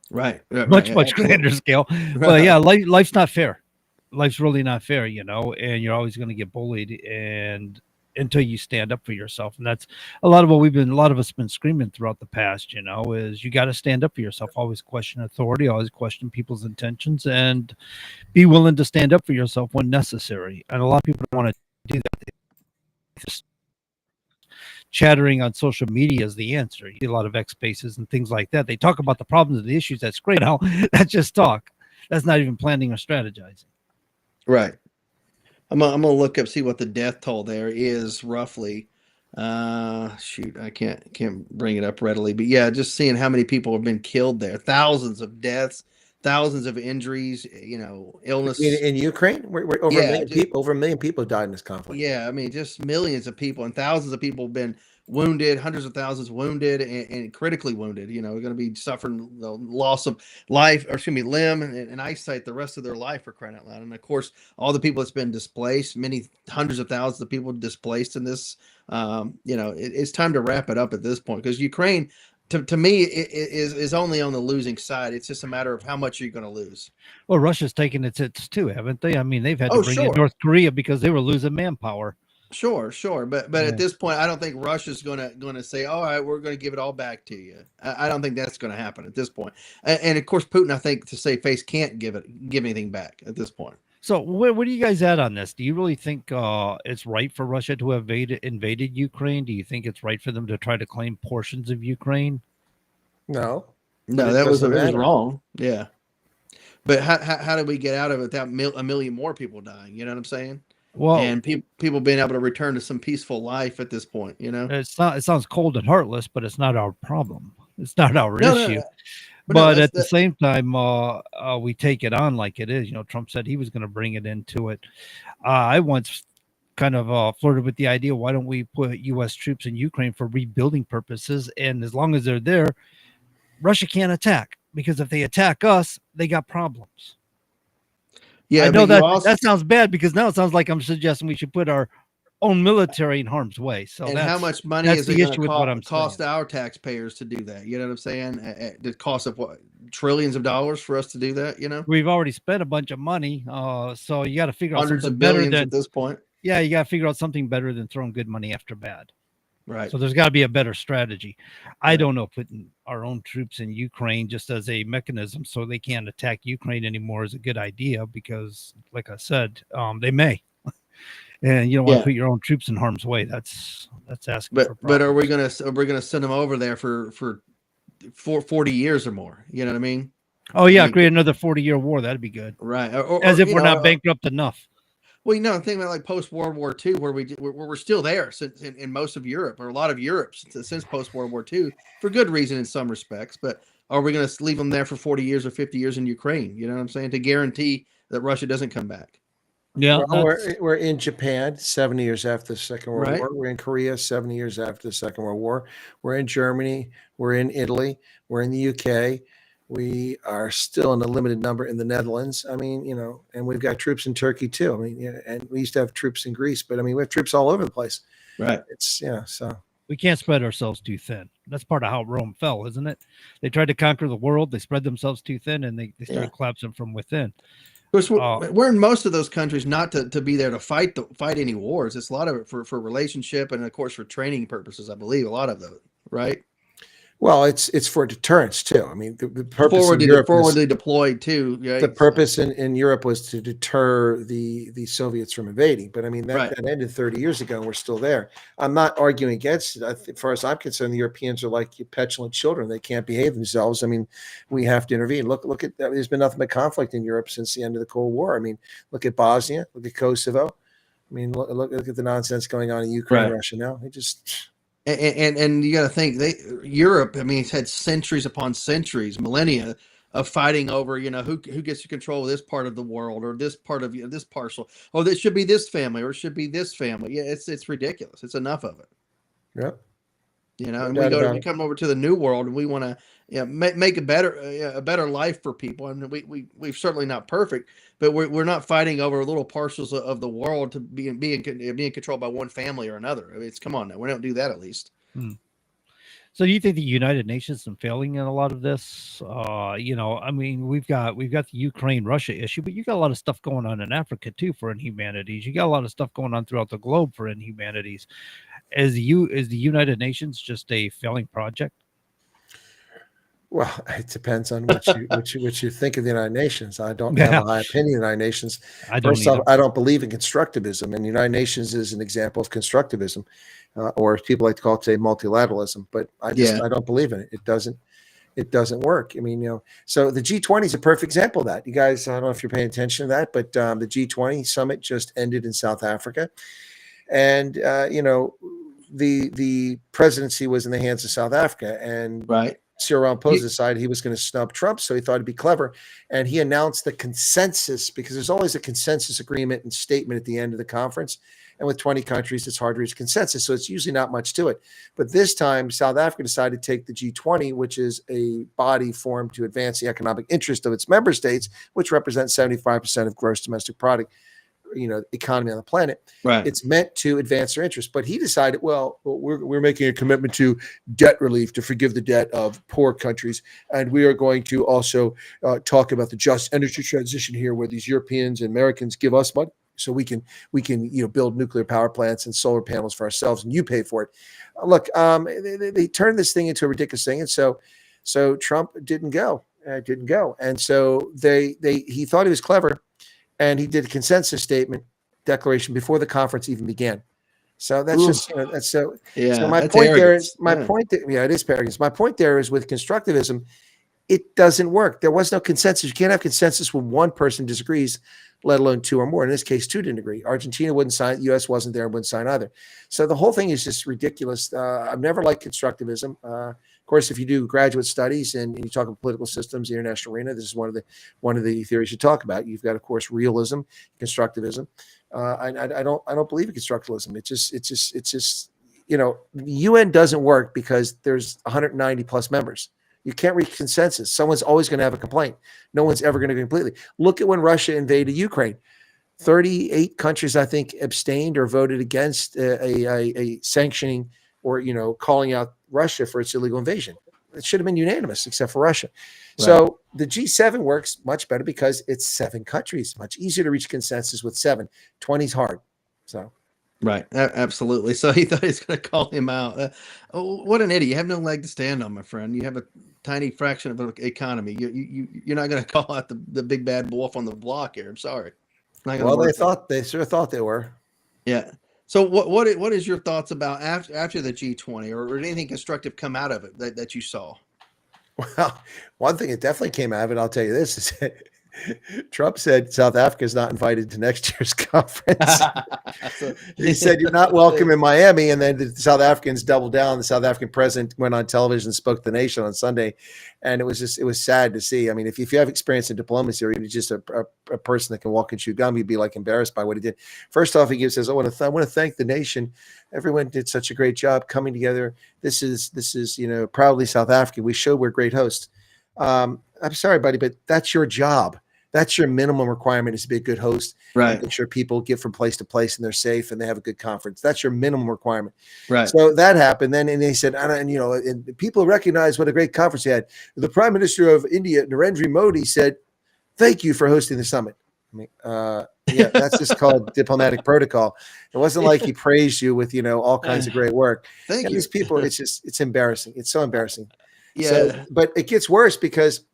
right. Much grander scale. Right. Well, yeah, life's not fair. Life's really not fair, and you're always going to get bullied and until you stand up for yourself. And that's a lot of us been screaming throughout the past, is you got to stand up for yourself, always question authority, always question people's intentions, and be willing to stand up for yourself when necessary. And a lot of people don't want to do that. Just chattering on social media is the answer. You get a lot of X spaces and things like that. They talk about the problems and the issues. That's great. Now that's just talk. That's not even planning or strategizing. Right. I'm gonna look up, see what the death toll there is roughly. Shoot, I can't bring it up readily, but yeah, just seeing how many people have been killed there, thousands of deaths, thousands of injuries, illness in Ukraine. We're over over a million people died in this conflict. Yeah, just millions of people and thousands of people have been wounded, hundreds of thousands wounded and critically wounded. We're going to be suffering the loss of limb and eyesight the rest of their life, for crying out loud. And of course, all the people that's been displaced, many hundreds of thousands of people displaced in this. It's time to wrap it up at this point, because Ukraine, to me, is only on the losing side. It's just a matter of how much you're going to lose. Well, Russia's taken its hits too, haven't they? They've had to bring in North Korea because they were losing manpower. Sure. But at this point, I don't think Russia's going to say, all right, we're going to give it all back to you. I don't think that's going to happen at this point. And of course, Putin, I think, to save face, can't give anything back at this point. So what are you guys at on this? Do you really think it's right for Russia to have invaded Ukraine? Do you think it's right for them to try to claim portions of Ukraine? No, that was wrong. Yeah. But how do we get out of it without a million more people dying? You know what I'm saying? Well, and people being able to return to some peaceful life at this point, it sounds cold and heartless, but it's not our problem. It's not our issue. But at the same time, we take it on like it is. Trump said he was going to bring it into it. I once kind of flirted with the idea, why don't we put U.S. troops in Ukraine for rebuilding purposes? And as long as they're there, Russia can't attack, because if they attack us, they got problems. Yeah, I know that sounds bad, because now it sounds like I'm suggesting we should put our own military in harm's way. So and how much money is it going to cost our taxpayers to do that? You know what I'm saying? The cost of what, trillions of dollars for us to do that? We've already spent a bunch of money, so you got to figure out hundreds something of billions better than, at this point. Yeah, you got to figure out something better than throwing good money after bad. Right. So there's got to be a better strategy. I don't know, putting our own troops in Ukraine just as a mechanism so they can't attack Ukraine anymore is a good idea because, like I said, they may. And you don't want to put your own troops in harm's way. That's asking for problems. But are we gonna send them over there for 40 years or more? You know what I mean? Oh yeah, create another 40-year war. That'd be good. Right. As if we're not bankrupt enough. Well, you know, think about like post World War II, where we're still there since in most of Europe, or a lot of Europe since post World War II, for good reason in some respects. But are we going to leave them there for 40 years or 50 years in Ukraine? You know what I'm saying? To guarantee that Russia doesn't come back. Yeah, well, we're in Japan 70 years after the Second World Right. War. We're in Korea 70 years after the Second World War. We're in Germany. We're in Italy. We're in the UK. We are still in a limited number in the Netherlands. I mean, you know, and we've got troops in Turkey too. I mean, yeah, and we used to have troops in Greece, but I mean, we have troops all over the place. Right. It's so we can't spread ourselves too thin. That's part of how Rome fell, isn't it? They tried to conquer the world. They spread themselves too thin, and they started collapsing from within. Of course, we're in most of those countries not to be there to fight any wars. It's a lot of it for relationship and of course for training purposes. I believe a lot of those, right? Well, it's for deterrence too. I mean, the purpose forwardly deployed too. Yeah, the purpose in Europe was to deter the Soviets from invading. But I mean, that ended 30 years ago, and we're still there. I'm not arguing against it. As far as I'm concerned, the Europeans are like petulant children. They can't behave themselves. I mean, we have to intervene. Look at that. There's been nothing but conflict in Europe since the end of the Cold War. I mean, look at Bosnia. Look at Kosovo. I mean, look at the nonsense going on in Ukraine, Russia now. It just. And you got to think Europe. I mean, it's had centuries upon centuries, millennia of fighting over, you know, who gets to control this part of the world or this part of this parcel. Oh, this should be this family or it should be this family. Yeah, it's ridiculous. It's enough of it. Yep. You know, and we come over to the new world and we want to make a better life for people. And we're certainly not perfect, but we're not fighting over little parcels of the world to being controlled by one family or another. I mean, come on now, we don't do that at least. So do you think the United Nations is failing in a lot of this? You know, I mean, we've got the Ukraine-Russia issue, but you got a lot of stuff going on in Africa too for inhumanities. You got a lot of stuff going on throughout the globe for inhumanities. Is the United Nations just a failing project? Well, it depends on what you think of the United Nations. I don't have a high opinion of the United Nations. First off, I don't believe in constructivism, and the United Nations is an example of constructivism, or as people like to call it today, multilateralism. But I don't believe in it. It doesn't work. I mean, you know, so the G20 is a perfect example of that. You guys, I don't know if you're paying attention to that, but the G20 summit just ended in South Africa, and you know, the presidency was in the hands of South Africa, and Cyril Ramaphosa decided he was going to snub Trump, so he thought it'd be clever, and he announced the consensus, because there's always a consensus agreement and statement at the end of the conference, and with 20 countries, it's hard to reach consensus, so it's usually not much to it. But this time, South Africa decided to take the G20, which is a body formed to advance the economic interest of its member states, which represents 75% of gross domestic product, you know, economy on the planet. Right. It's meant to advance their interests. But he decided, well, we're making a commitment to debt relief, to forgive the debt of poor countries. And we are going to also talk about the just energy transition here, where these Europeans and Americans give us money so we can, you know, build nuclear power plants and solar panels for ourselves, and you pay for it. Look, they turned this thing into a ridiculous thing. And so Trump didn't go. And so he thought he was clever. And he did a consensus statement declaration before the conference even began. So that's just, you know, that's so. Yeah. So my point there is, it is arrogance. My point there is with constructivism, it doesn't work. There was no consensus. You can't have consensus when one person disagrees, let alone two or more. In this case, two didn't agree. Argentina wouldn't sign. The U.S. wasn't there and wouldn't sign either. So the whole thing is just ridiculous. I've never liked constructivism. Of course, if you do graduate studies and you talk about political systems, the international arena, this is one of the theories you talk about. You've got, of course, realism, constructivism. I don't believe in constructivism. It's just you know, the UN doesn't work because there's 190 plus members. You can't reach consensus. Someone's always going to have a complaint. No one's ever going to completely. Look at when Russia invaded Ukraine. 38 countries, I think, abstained or voted against a sanctioning or, you know, calling out Russia for its illegal invasion. It should have been unanimous, except for Russia. Right. So the G7 works much better because it's 7 countries. Much easier to reach consensus with 7. 20 is hard. So. Right. Absolutely. So he thought he was going to call him out. What an idiot. You have no leg to stand on, my friend. You have a tiny fraction of an economy. You're not going to call out the big bad wolf on the block here. I'm sorry. Well, they sure thought they were. Yeah. So what is your thoughts about after the G20 or anything constructive come out of it that you saw? Well, one thing that definitely came out of it, I'll tell you this, is that Trump said South Africa is not invited to next year's conference. He said, you're not welcome in Miami. And then the South Africans doubled down. The South African president went on television and spoke to the nation on Sunday. And it was sad to see. I mean, if you have experience in diplomacy or you're just a person that can walk and chew gum, you'd be like embarrassed by what he did. First off, he says, I want to thank the nation. Everyone did such a great job coming together. This is, proudly South Africa. We showed we're great hosts. I'm sorry, buddy, but that's your job. That's your minimum requirement, is to be a good host. Right. Make sure people get from place to place and they're safe and they have a good conference. That's your minimum requirement. Right. So that happened. And they said, and people recognize what a great conference he had. The Prime Minister of India, Narendra Modi, said, thank you for hosting the summit. I mean, yeah, that's just called diplomatic protocol. It wasn't like he praised you with, all kinds of great work. Thank you. These people, it's embarrassing. It's so embarrassing. Yeah. So, but it gets worse because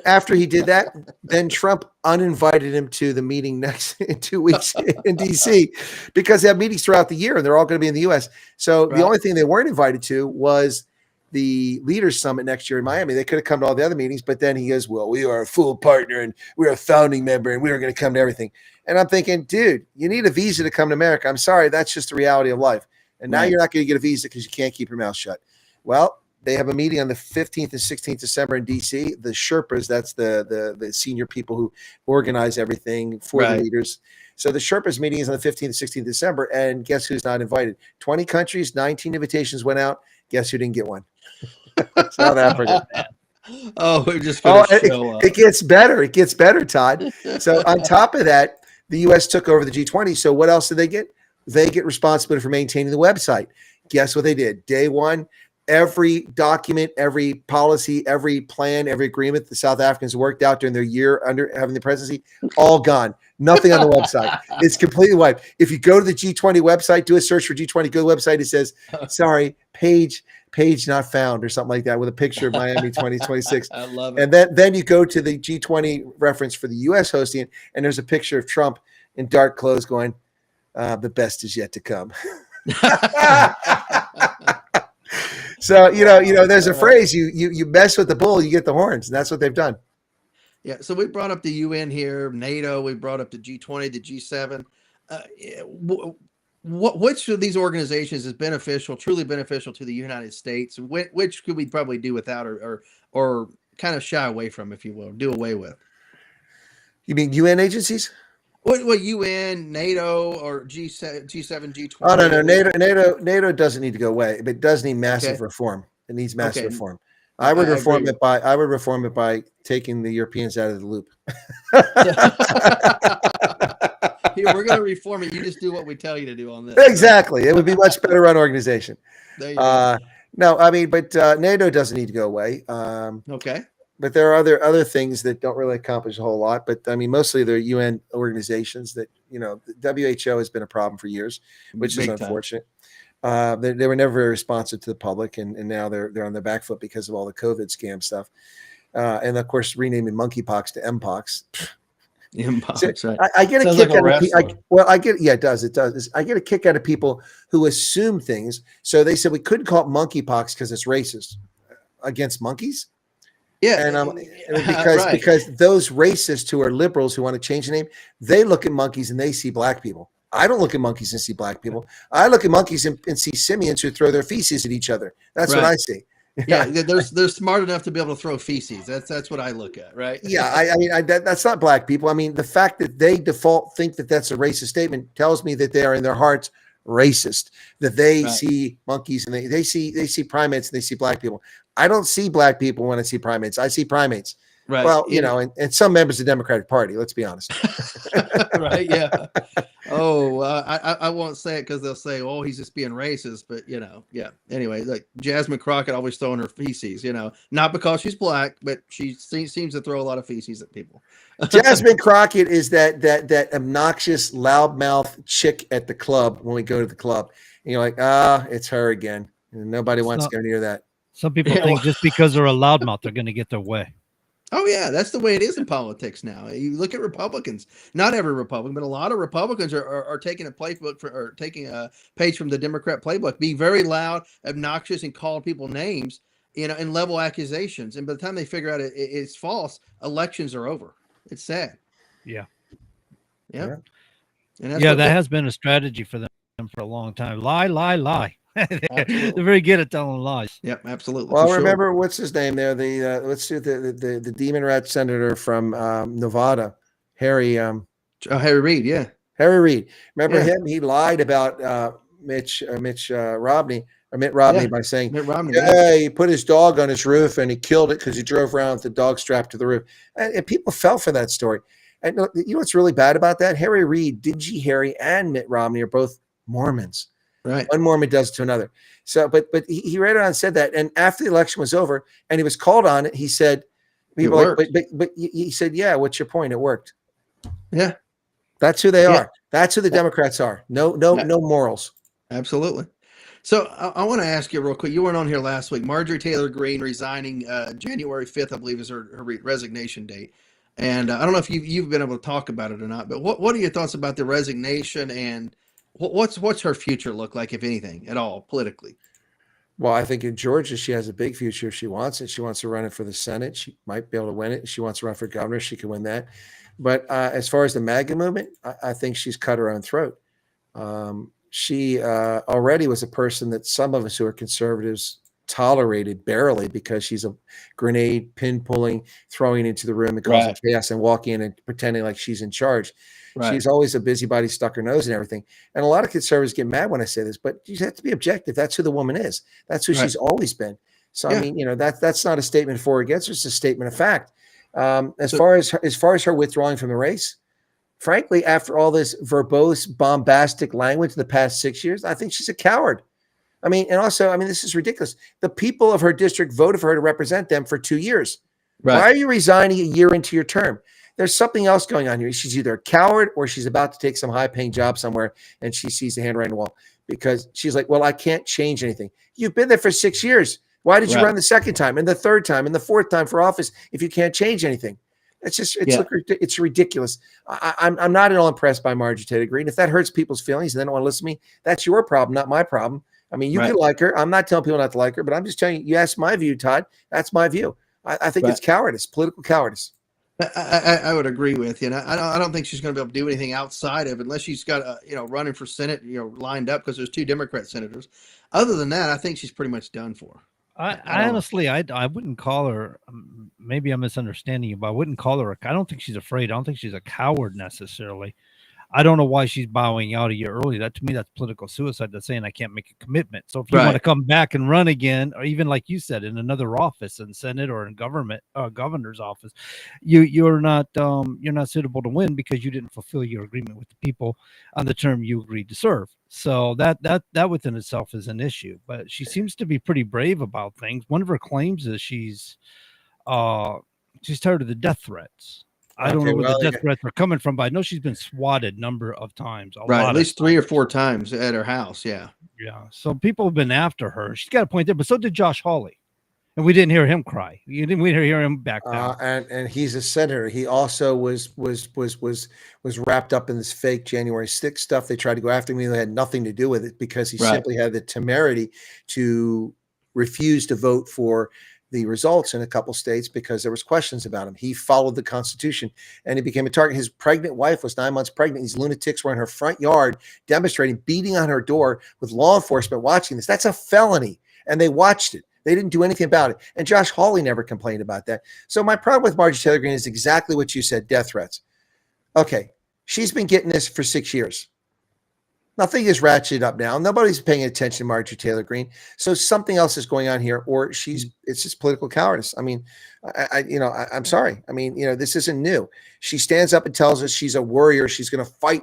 after he did that, then Trump uninvited him to the meeting in 2 weeks in DC, because they have meetings throughout the year and they're all going to be in the US. So the only thing they weren't invited to was the Leaders Summit next year in Miami. They could have come to all the other meetings, but then he goes, well, we are a full partner and we're a founding member and we are going to come to everything. And I'm thinking, dude, you need a visa to come to America. I'm sorry. That's just the reality of life. And now you're not going to get a visa because you can't keep your mouth shut. Well, they have a meeting on the 15th and 16th December in DC. The Sherpas, that's the senior people who organize everything for the leaders. So the Sherpas meeting is on the 15th and 16th December. And guess who's not invited? 20 countries, 19 invitations went out. Guess who didn't get one? South Africa. Oh, we're just it gets better. It gets better, Todd. So on top of that, the U.S. took over the G20. So what else did they get? They get responsibility for maintaining the website. Guess what they did? Day one, every document, every policy, every plan, every agreement the South Africans worked out during their year under having the presidency, all gone. Nothing on the website. It's completely wiped. If you go to the G20 website, do a search for G20, go to the website, it says, sorry, page not found or something like that with a picture of Miami 2026. I love it. And then you go to the G20 reference for the U.S. hosting it, and there's a picture of Trump in dark clothes going, the best is yet to come. So, there's a phrase, you mess with the bull, you get the horns, and that's what they've done. Yeah. So we brought up the UN here, NATO, we brought up the G20, the G7. Which of these organizations is truly beneficial to the United States? Which could we probably do without or kind of shy away from, if you will, do away with? You mean UN agencies? What UN, NATO, or G7, G20? Oh no, NATO doesn't need to go away, but it does need massive reform. It needs massive reform. I would reform it by taking the Europeans out of the loop. Here, we're going to reform it. You just do what we tell you to do on this. Exactly. It would be much better run organization. There you go. No, I mean, but NATO doesn't need to go away. Okay. But there are other things that don't really accomplish a whole lot. But I mean, mostly they're UN organizations that, the WHO has been a problem for years, which is unfortunate. They were never very responsive to the public, and now they're on their back foot because of all the COVID scam stuff. And of course, renaming monkeypox to Mpox. Mpox, right. I get a kick out of it does. I get a kick out of people who assume things. So they said we couldn't call it monkeypox because it's racist against monkeys. Yeah, and because those racists who are liberals who want to change the name, they look at monkeys and they see black people. I don't look at monkeys and see black people. I look at monkeys and see simians who throw their feces at each other. That's what I see. Yeah, they're smart enough to be able to throw feces. That's what I look at, right? Yeah, I mean that's not black people. I mean, the fact that they default think that that's a racist statement tells me that they are in their hearts racist. That they see monkeys and they see primates and they see black people. I don't see black people when I see primates. I see primates. Right. Well, and some members of the Democratic Party. Let's be honest. Right. Yeah. I won't say it because they'll say, "Oh, he's just being racist." But yeah. Anyway, like Jasmine Crockett always throwing her feces. Not because she's black, but she seems to throw a lot of feces at people. Jasmine Crockett is that obnoxious, loudmouth chick at the club when we go to the club. And you're like, it's her again. And nobody wants to go near that. Some people think just because they're a loudmouth, they're going to get their way. Oh yeah, that's the way it is in politics now. You look at Republicans. Not every Republican, but a lot of Republicans are taking a playbook or taking a page from the Democrat playbook. Be very loud, obnoxious, and call people names, and level accusations. And by the time they figure out it's false, elections are over. It's sad. Yeah. Yeah. And that has been a strategy for them for a long time. Lie. They're very good at telling lies. Yep, absolutely. Well, remember what's his name there? Let's see the demon rat senator from Nevada, Harry. Harry Reid. Yeah, Harry Reid. Remember him? He lied about Mitt Romney by saying, he put his dog on his roof and he killed it because he drove around with the dog strapped to the roof. And people fell for that story. And you know what's really bad about that? Harry Reid, Dingy Harry, and Mitt Romney are both Mormons. Right. One Mormon does to another. So, but he read it on and said that. And after the election was over and he was called on it, he said, but he said, yeah, what's your point? It worked. Yeah. That's who they are. That's who the Democrats are. No morals. Absolutely. So I want to ask you real quick. You weren't on here last week. Marjorie Taylor Greene resigning January 5th, I believe, is her resignation date. And I don't know if you've been able to talk about it or not, but what are your thoughts about the resignation and what's her future look like, if anything, at all, politically? Well, I think in Georgia, she has a big future if she wants it. She wants to run it for the Senate. She might be able to win it. If she wants to run for governor, she can win that. But as far as the MAGA movement, I think she's cut her own throat. She already was a person that some of us who are conservatives tolerated barely because she's a grenade pin pulling, throwing into the room and causing chaos and walking in and pretending like she's in charge. Right. She's always a busybody, stuck her nose and everything. And a lot of conservatives get mad when I say this, but you have to be objective. That's who the woman is. That's who she's always been. So I mean, that's not a statement for or against her. It's a statement of fact. As far as her withdrawing from the race, frankly, after all this verbose, bombastic language the past 6 years, I think she's a coward. I mean, and also, I mean, this is ridiculous. The people of her district voted for her to represent them for 2 years. Right. Why are you resigning a year into your term? There's something else going on here. She's either a coward or she's about to take some high-paying job somewhere and she sees the handwriting on the wall because she's like, well, I can't change anything. You've been there for 6 years. Why did you run the second time and the third time and the fourth time for office if you can't change anything? It's ridiculous. I'm not at all impressed by Marjorie Taylor Greene. If that hurts people's feelings and they don't want to listen to me, that's your problem, not my problem. I mean, you can like her. I'm not telling people not to like her, but I'm just telling you, you asked my view, Todd. That's my view. I think it's cowardice, political cowardice. I would agree with you. And I don't think she's going to be able to do anything outside of, unless she's got running for Senate, lined up, because there's 2 Democrat senators. Other than that, I think she's pretty much done for. I honestly, I wouldn't call her. Maybe I'm misunderstanding you, but I wouldn't call her. I don't think she's afraid. I don't think she's a coward necessarily. I don't know why she's bowing out a year early. That to me, that's political suicide. That's saying I can't make a commitment. So if you want to come back and run again, or even like you said, in another office, in Senate or in government, governor's office, you're not suitable to win because you didn't fulfill your agreement with the people on the term you agreed to serve. So that within itself is an issue. But she seems to be pretty brave about things. One of her claims is she's tired of the death threats. I don't know where the death threats are coming from, but I know she's been swatted a number of times. At least 3 or 4 times at her house. Yeah. Yeah. So people have been after her. She's got a point there, but so did Josh Hawley. And we didn't hear him cry. We didn't hear him back down. And he's a senator. He also was wrapped up in this fake January 6th stuff. They tried to go after him. He had nothing to do with it because he simply had the temerity to refuse to vote for the results in a couple states because there was questions about him. He followed the Constitution and he became a target. His pregnant wife was 9 months pregnant. These lunatics were in her front yard demonstrating, beating on her door with law enforcement watching this. That's a felony. And they watched it. They didn't do anything about it. And Josh Hawley never complained about that. So my problem with Marjorie Taylor Greene is exactly what you said, death threats. Okay, she's been getting this for 6 years. Nothing is ratcheted up now. Nobody's paying attention to Marjorie Taylor Greene. So something else is going on here, or it's just political cowardice. I mean, I'm sorry. I mean, this isn't new. She stands up and tells us she's a warrior. She's going to fight,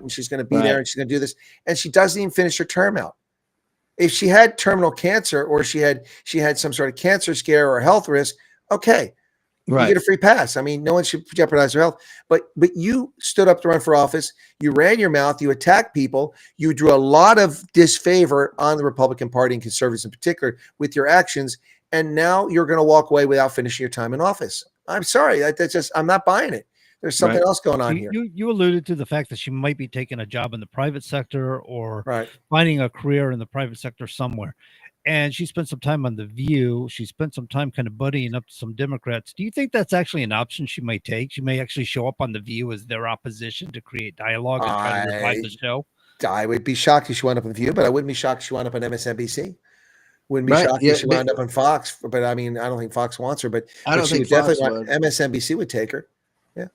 and she's going to be there and she's going to do this. And she doesn't even finish her term out. If she had terminal cancer or she had some sort of cancer scare or health risk, okay. You get a free pass. I mean, no one should jeopardize their health. But you stood up to run for office. You ran your mouth. You attacked people. You drew a lot of disfavor on the Republican Party and conservatives in particular with your actions. And now you're going to walk away without finishing your time in office. I'm sorry. That's just, I'm not buying it. There's something else going on here. You alluded to the fact that she might be taking a job in the private sector or finding a career in the private sector somewhere. And she spent some time on The View. She spent some time kind of buddying up to some Democrats. Do you think that's actually an option she might take? She may actually show up on The View as their opposition to create dialogue and try to revive the show. I would be shocked if she wound up on The View, but I wouldn't be shocked if she wound up on MSNBC. Wouldn't be shocked if she wound up on Fox. But I mean, I don't think Fox wants her. But I don't think definitely Fox would. MSNBC would take her.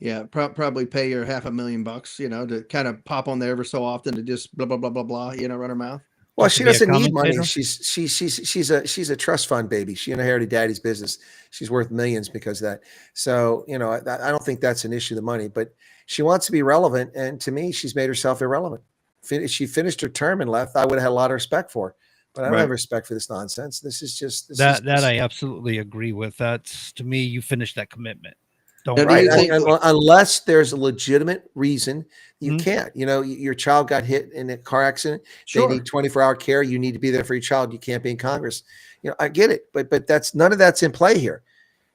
Yeah. Probably pay her $500,000, to kind of pop on there every so often to just blah blah blah blah blah, run her mouth. Well, she doesn't need money. She's a trust fund baby. She inherited daddy's business. She's worth millions because of that. So, I don't think that's an issue, the money, but she wants to be relevant. And to me, she's made herself irrelevant. If she finished her term and left, I would have had a lot of respect for her. But I don't have respect for this nonsense. This is just that I absolutely agree with. That's, to me, you finished that commitment. Unless there's a legitimate reason, you can't. Your child got hit in a car accident. They need 24-hour care. You need to be there for your child. You can't be in Congress. I get it, but that's none of that's in play here.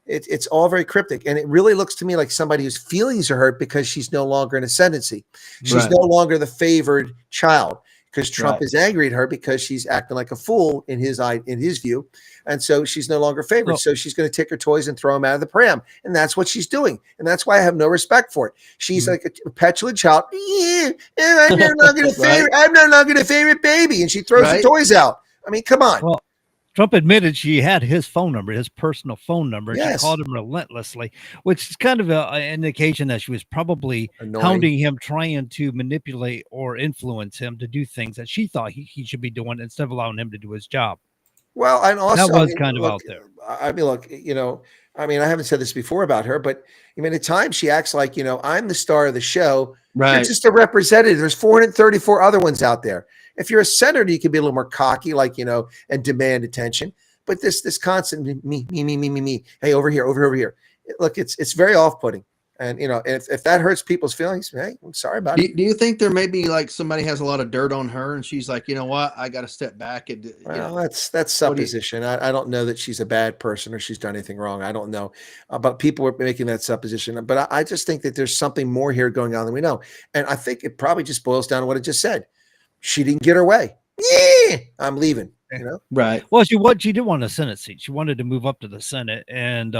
It's all very cryptic, and it really looks to me like somebody whose feelings are hurt because she's no longer in ascendancy. She's no longer the favored child because Trump is angry at her because she's acting like a fool in his view. And so she's no longer favored. So she's going to take her toys and throw them out of the pram. And that's what she's doing. And that's why I have no respect for it. She's like a petulant child. I'm no longer the favorite baby. And she throws the toys out. I mean, come on. Well, Trump admitted she had his phone number, his personal phone number. Yes. She called him relentlessly, which is kind of an indication that she was probably hounding him, trying to manipulate or influence him to do things that she thought he should be doing instead of allowing him to do his job. Well, and also that was kind of out there. I mean, look, I haven't said this before about her, but at times she acts like, I'm the star of the show. Right. You're just a representative. There's 434 other ones out there. If you're a senator, you can be a little more cocky, and demand attention. But this constant me. Hey, over here. Look, it's very off-putting. And if that hurts people's feelings, hey, I'm sorry about it. Do you think there may be somebody has a lot of dirt on her and she's like, you know what, I got to step back and that's supposition. I don't know that she's a bad person or she's done anything wrong. I don't know, but people are making that supposition. But I just think that there's something more here going on than we know, and I think it probably just boils down to what it just said. She didn't get her way. Yeah, I'm leaving. Right. Well, she did want a Senate seat. She wanted to move up to the Senate, and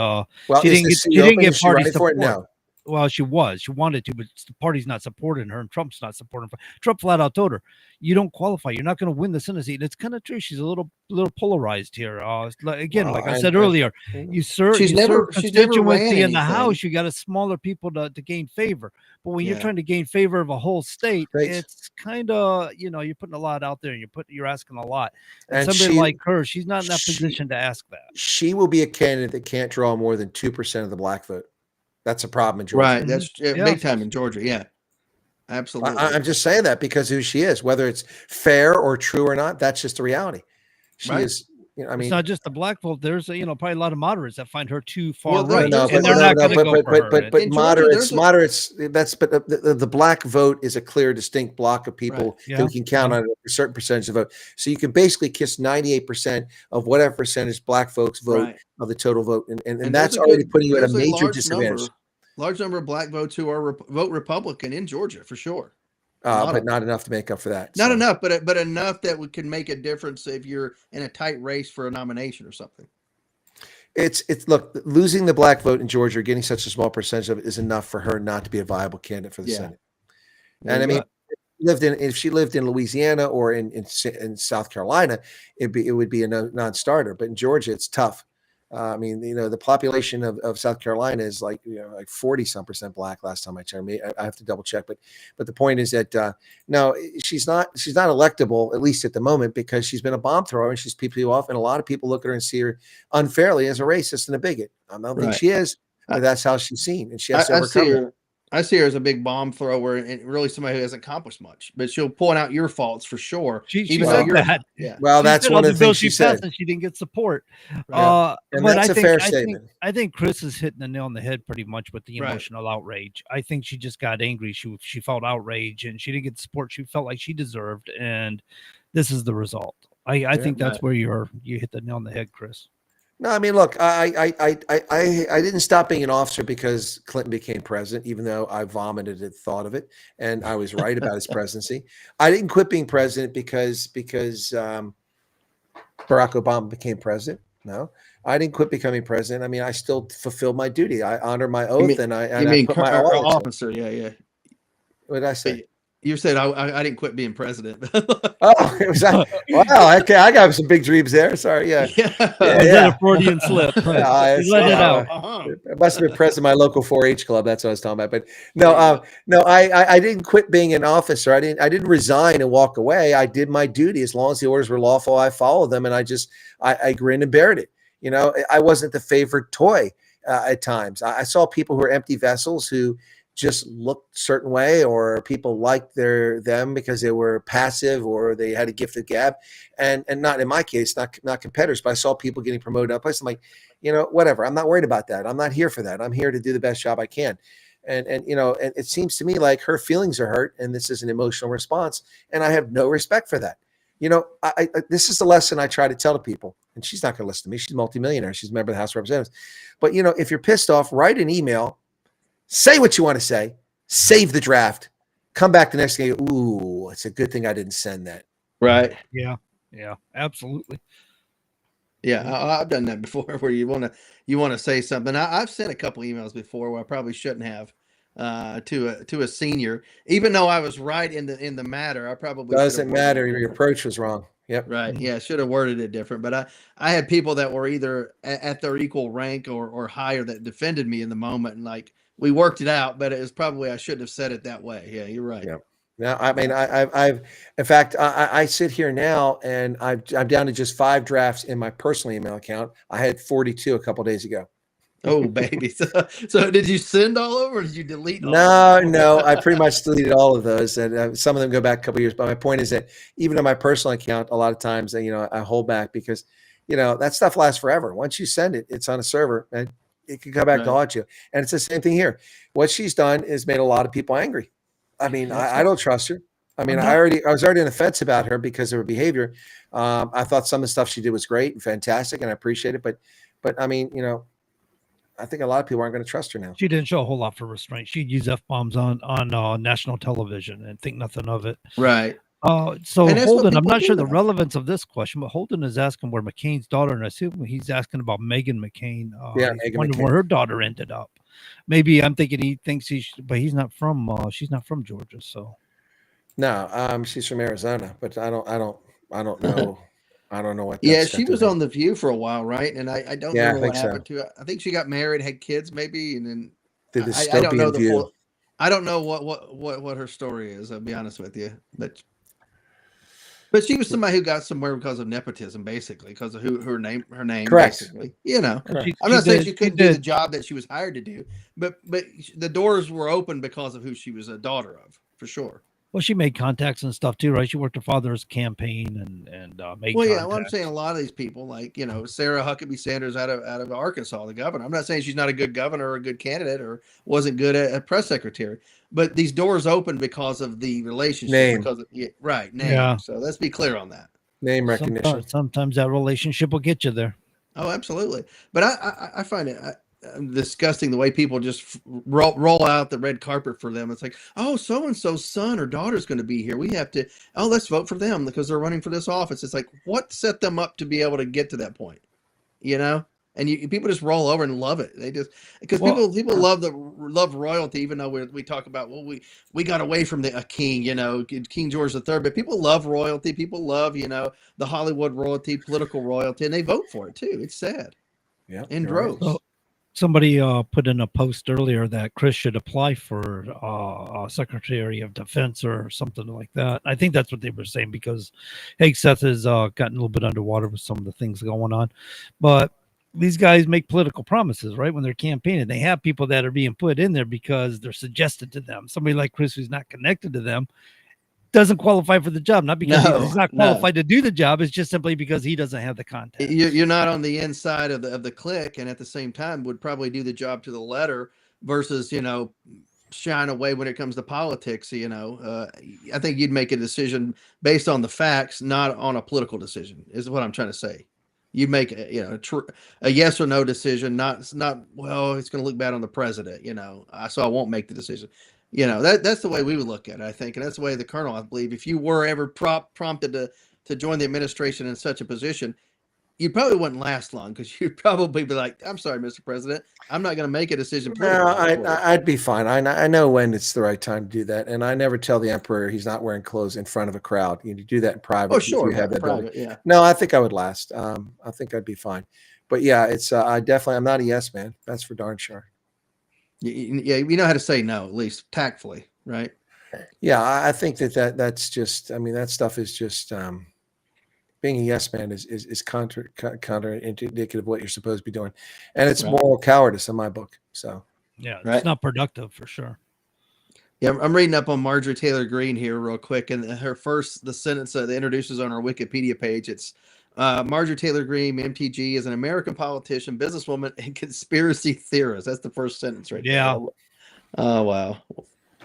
she didn't get party support. No. Well, she wanted to, but the party's not supporting her, and Trump's not supporting her. Trump flat out told her, "You don't qualify. You're not going to win the Senate seat." And it's kind of true. She's a little polarized here. Again, like I said earlier, she's never constituency in the House. You got a smaller people to gain favor, but when you're trying to gain favor of a whole state, it's kind of you're putting a lot out there, and you're asking a lot. And somebody like her, she's not in that position to ask that. She will be a candidate that can't draw more than 2% of the black vote. That's a problem in Georgia. Right. That's big time in Georgia. Yeah, absolutely. I'm just saying that because of who she is, whether it's fair or true or not, that's just the reality. She is, it's not just the black vote. There's probably a lot of moderates that find her too far right. But moderates, the black vote is a clear, distinct block of people who can count on a certain percentage of vote. So you can basically kiss 98% of whatever percentage black folks vote of the total vote. And that's already putting you at a major disadvantage. Large number of black votes who are vote Republican in Georgia for sure. But not enough to make up for that. Not enough, but enough that can make a difference if you're in a tight race for a nomination or something. It's look, losing the black vote in Georgia, getting such a small percentage of it is enough for her not to be a viable candidate for the Senate. And I mean, if she lived in Louisiana or in South Carolina, it would be a non-starter. But in Georgia, it's tough. I mean, the population of South Carolina is like 40-some% black. Last time I checked, I have to double check, but the point is that no, she's not electable, at least at the moment, because she's been a bomb thrower and she's pissed people off, and a lot of people look at her and see her unfairly as a racist and a bigot. I don't think she is, but that's how she's seen, and she has to overcome it. I see her as a big bomb thrower and really somebody who hasn't accomplished much, but she'll point out your faults for sure. She said that. Yeah. Well, that's one of the things she said. And she didn't get support. And but that's a fair statement. I think Chris is hitting the nail on the head pretty much with the emotional outrage. I think she just got angry. She felt outrage and she didn't get the support she felt like she deserved. And this is the result. I think that's where you hit the nail on the head, Chris. No, I mean, look, I didn't stop being an officer because Clinton became president, even though I vomited at the thought of it, and I was right about his presidency. I didn't quit being president because Barack Obama became president. No, I didn't quit becoming president. I mean, I still fulfilled my duty. I honor my oath, I put my officer. Yeah. What did I say? You said I didn't quit being president. Oh, it was that? Wow. Okay, I got some big dreams there. Sorry. Yeah. Was that a Freudian slip? Let it out. It must have been president of my local 4-H club. That's what I was talking about. But no, I didn't quit being an officer. I didn't resign and walk away. I did my duty. As long as the orders were lawful, I followed them, and I grinned and bared it. I wasn't the favorite toy at times. I saw people who were empty vessels who just looked a certain way, or people liked them because they were passive or they had a gift of gab, and not in my case, not competitors, but I saw people getting promoted up place. I'm like, whatever. I'm not worried about that. I'm not here for that. I'm here to do the best job I can. And it seems to me like her feelings are hurt, and this is an emotional response, and I have no respect for that. This is the lesson I try to tell to people, and she's not going to listen to me. She's a multimillionaire. She's a member of the House of Representatives. But if you're pissed off, write an email. Say what you want to say, save the draft, come back the next day. Ooh, it's a good thing I didn't send that. Right. Yeah, absolutely. Yeah, I've done that before where you want to say something. I've sent a couple emails before where I probably shouldn't have to a senior, even though I was right in the matter. I probably doesn't matter. Your approach was wrong. Yep. Right. Yeah. Should have worded it different. But I had people that were either at their equal rank or higher that defended me in the moment, and we worked it out, but it was probably I shouldn't have said it that way. Yeah, you're right. Yeah. Now, I mean, I've in fact, I sit here now and I'm down to just 5 drafts in my personal email account. I had 42 a couple of days ago. Oh, baby. So did you send all over or did you delete all No, I pretty much deleted all of those. And some of them go back a couple of years. But my point is that even on my personal account, a lot of times, I hold back because, that stuff lasts forever. Once you send it, it's on a server and it can come back to haunt you. And it's the same thing here. What she's done is made a lot of people angry. I mean, I don't trust her. I mean, I was already on the fence about her because of her behavior. I thought some of the stuff she did was great and fantastic, and I appreciate it. But I mean, I think a lot of people aren't going to trust her now. She didn't show a whole lot for restraint. She'd use F-bombs on national television and think nothing of it. Right. So Holden, I'm not sure the relevance of this question, but Holden is asking where McCain's daughter, and I assume he's asking about Meghan McCain. Meghan wondering McCain. Where her daughter ended up. Maybe I'm thinking he thinks but he's not from. She's not from Georgia, so. No, she's from Arizona, but I don't know. I don't know what. Yeah, she was on The View for a while, right? And I don't Yeah, I remember think what so. happened to her. I think she got married, had kids, maybe, and then The I don't know dystopian view. I don't know what her story is. I'll be honest with you, but she was somebody who got somewhere because of nepotism, basically, because of her name, Correct. basically. Correct. I'm not saying she couldn't do the job that she was hired to do, but the doors were open because of who she was a daughter of, for sure. Well, she made contacts and stuff too, right? She worked her father's campaign and made. Well, yeah, contacts. well, I'm saying a lot of these people, like Sarah Huckabee Sanders out of Arkansas, the governor. I'm not saying she's not a good governor or a good candidate or wasn't good at press secretary, but these doors opened because of the relationship. Name. Because of, name. Yeah. So let's be clear on that. Name recognition. Sometimes that relationship will get you there. Oh, absolutely. But I find it disgusting the way people just roll out the red carpet for them. It's like, oh, so-and-so's son or daughter's going to be here. We have to, let's vote for them because they're running for this office. It's like, what set them up to be able to get to that point? And people just roll over and love it. They just, because people love royalty, even though we talk about, we got away from a king, King George III, but people love royalty. People love, the Hollywood royalty, political royalty, and they vote for it too. It's sad. Yeah, in you're right. droves. So somebody put in a post earlier that Chris should apply for Secretary of Defense or something like that. I think that's what they were saying because Hegseth has gotten a little bit underwater with some of the things going on. But these guys make political promises, right? When they're campaigning, they have people that are being put in there because they're suggested to them. Somebody like Chris, who's not connected to them, doesn't qualify for the job, not because he's not qualified to do the job. It's just simply because he doesn't have the contact. You're not on the inside of the clique, and at the same time would probably do the job to the letter versus shying away when it comes to politics. I think you'd make a decision based on the facts, not on a political decision. Is what I'm trying to say. You make a yes or no decision, not well, it's going to look bad on the president. So I won't make the decision. That's the way we would look at it, I think, and that's the way the colonel, I believe, if you were ever prompted to join the administration in such a position, you probably wouldn't last long because you'd probably be like, "I'm sorry, Mr. President, I'm not going to make a decision." No, I'd be fine. I know when it's the right time to do that, and I never tell the emperor he's not wearing clothes in front of a crowd. You do that in private. Oh, sure, if you have that private, ability. yeah. No, I think I would last. I think I'd be fine. But yeah, it's I'm not a yes man. That's for darn sure. Yeah, you know how to say no, at least tactfully, right? Yeah, I think that's just. I mean, that stuff is just. Being a yes man is counterindicative of what you're supposed to be doing, and it's moral cowardice in my book. So yeah, it's not productive for sure. Yeah, I'm reading up on Marjorie Taylor Greene here real quick, and the sentence that introduces on our Wikipedia page. It's Marjorie Taylor Greene, MTG, is an American politician, businesswoman, and conspiracy theorist. That's the first sentence right there. Oh wow,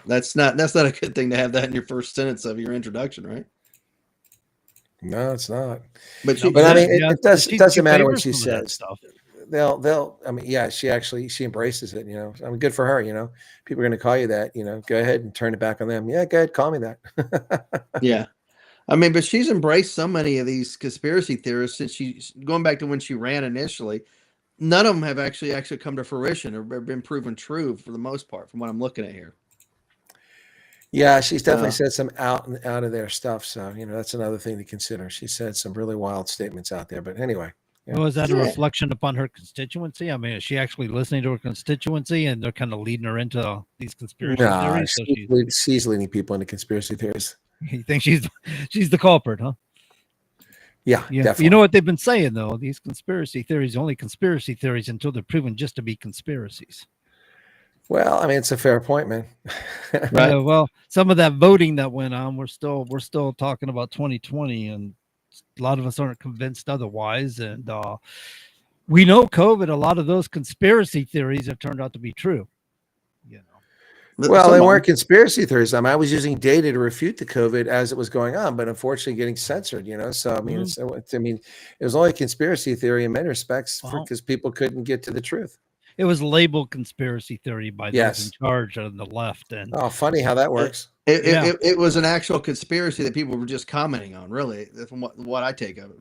that's not a good thing to have that in your first sentence of your introduction, right? No, it's not. But I mean, it doesn't matter what she says. They'll. I mean, yeah, she embraces it. I mean, good for her. People are going to call you that. Go ahead and turn it back on them. Yeah, go ahead, call me that. Yeah, I mean, but she's embraced so many of these conspiracy theorists since she's going back to when she ran initially. None of them have actually come to fruition or been proven true for the most part, from what I'm looking at here. Yeah, she's definitely said some out of there stuff. So, that's another thing to consider. She said some really wild statements out there. But anyway. Well, is that a reflection upon her constituency? I mean, is she actually listening to her constituency and they're kind of leading her into these conspiracy theories? So she's leading people into conspiracy theories. You think she's the culprit, huh? Yeah, definitely. You know what they've been saying, though? These conspiracy theories are only conspiracy theories until they're proven just to be conspiracies. Well, I mean, it's a fair point, man. Right. Well, some of that voting that went on, we're still talking about 2020, and a lot of us aren't convinced otherwise. And we know COVID. A lot of those conspiracy theories have turned out to be true. Well, they weren't conspiracy theories. I mean, I was using data to refute the COVID as it was going on, but unfortunately, getting censored. So I mean, it was only a conspiracy theory in many respects because people couldn't get to the truth. It was labeled conspiracy theory by those in charge on the left. And funny how that works. It was an actual conspiracy that people were just commenting on, really, from what I take of it.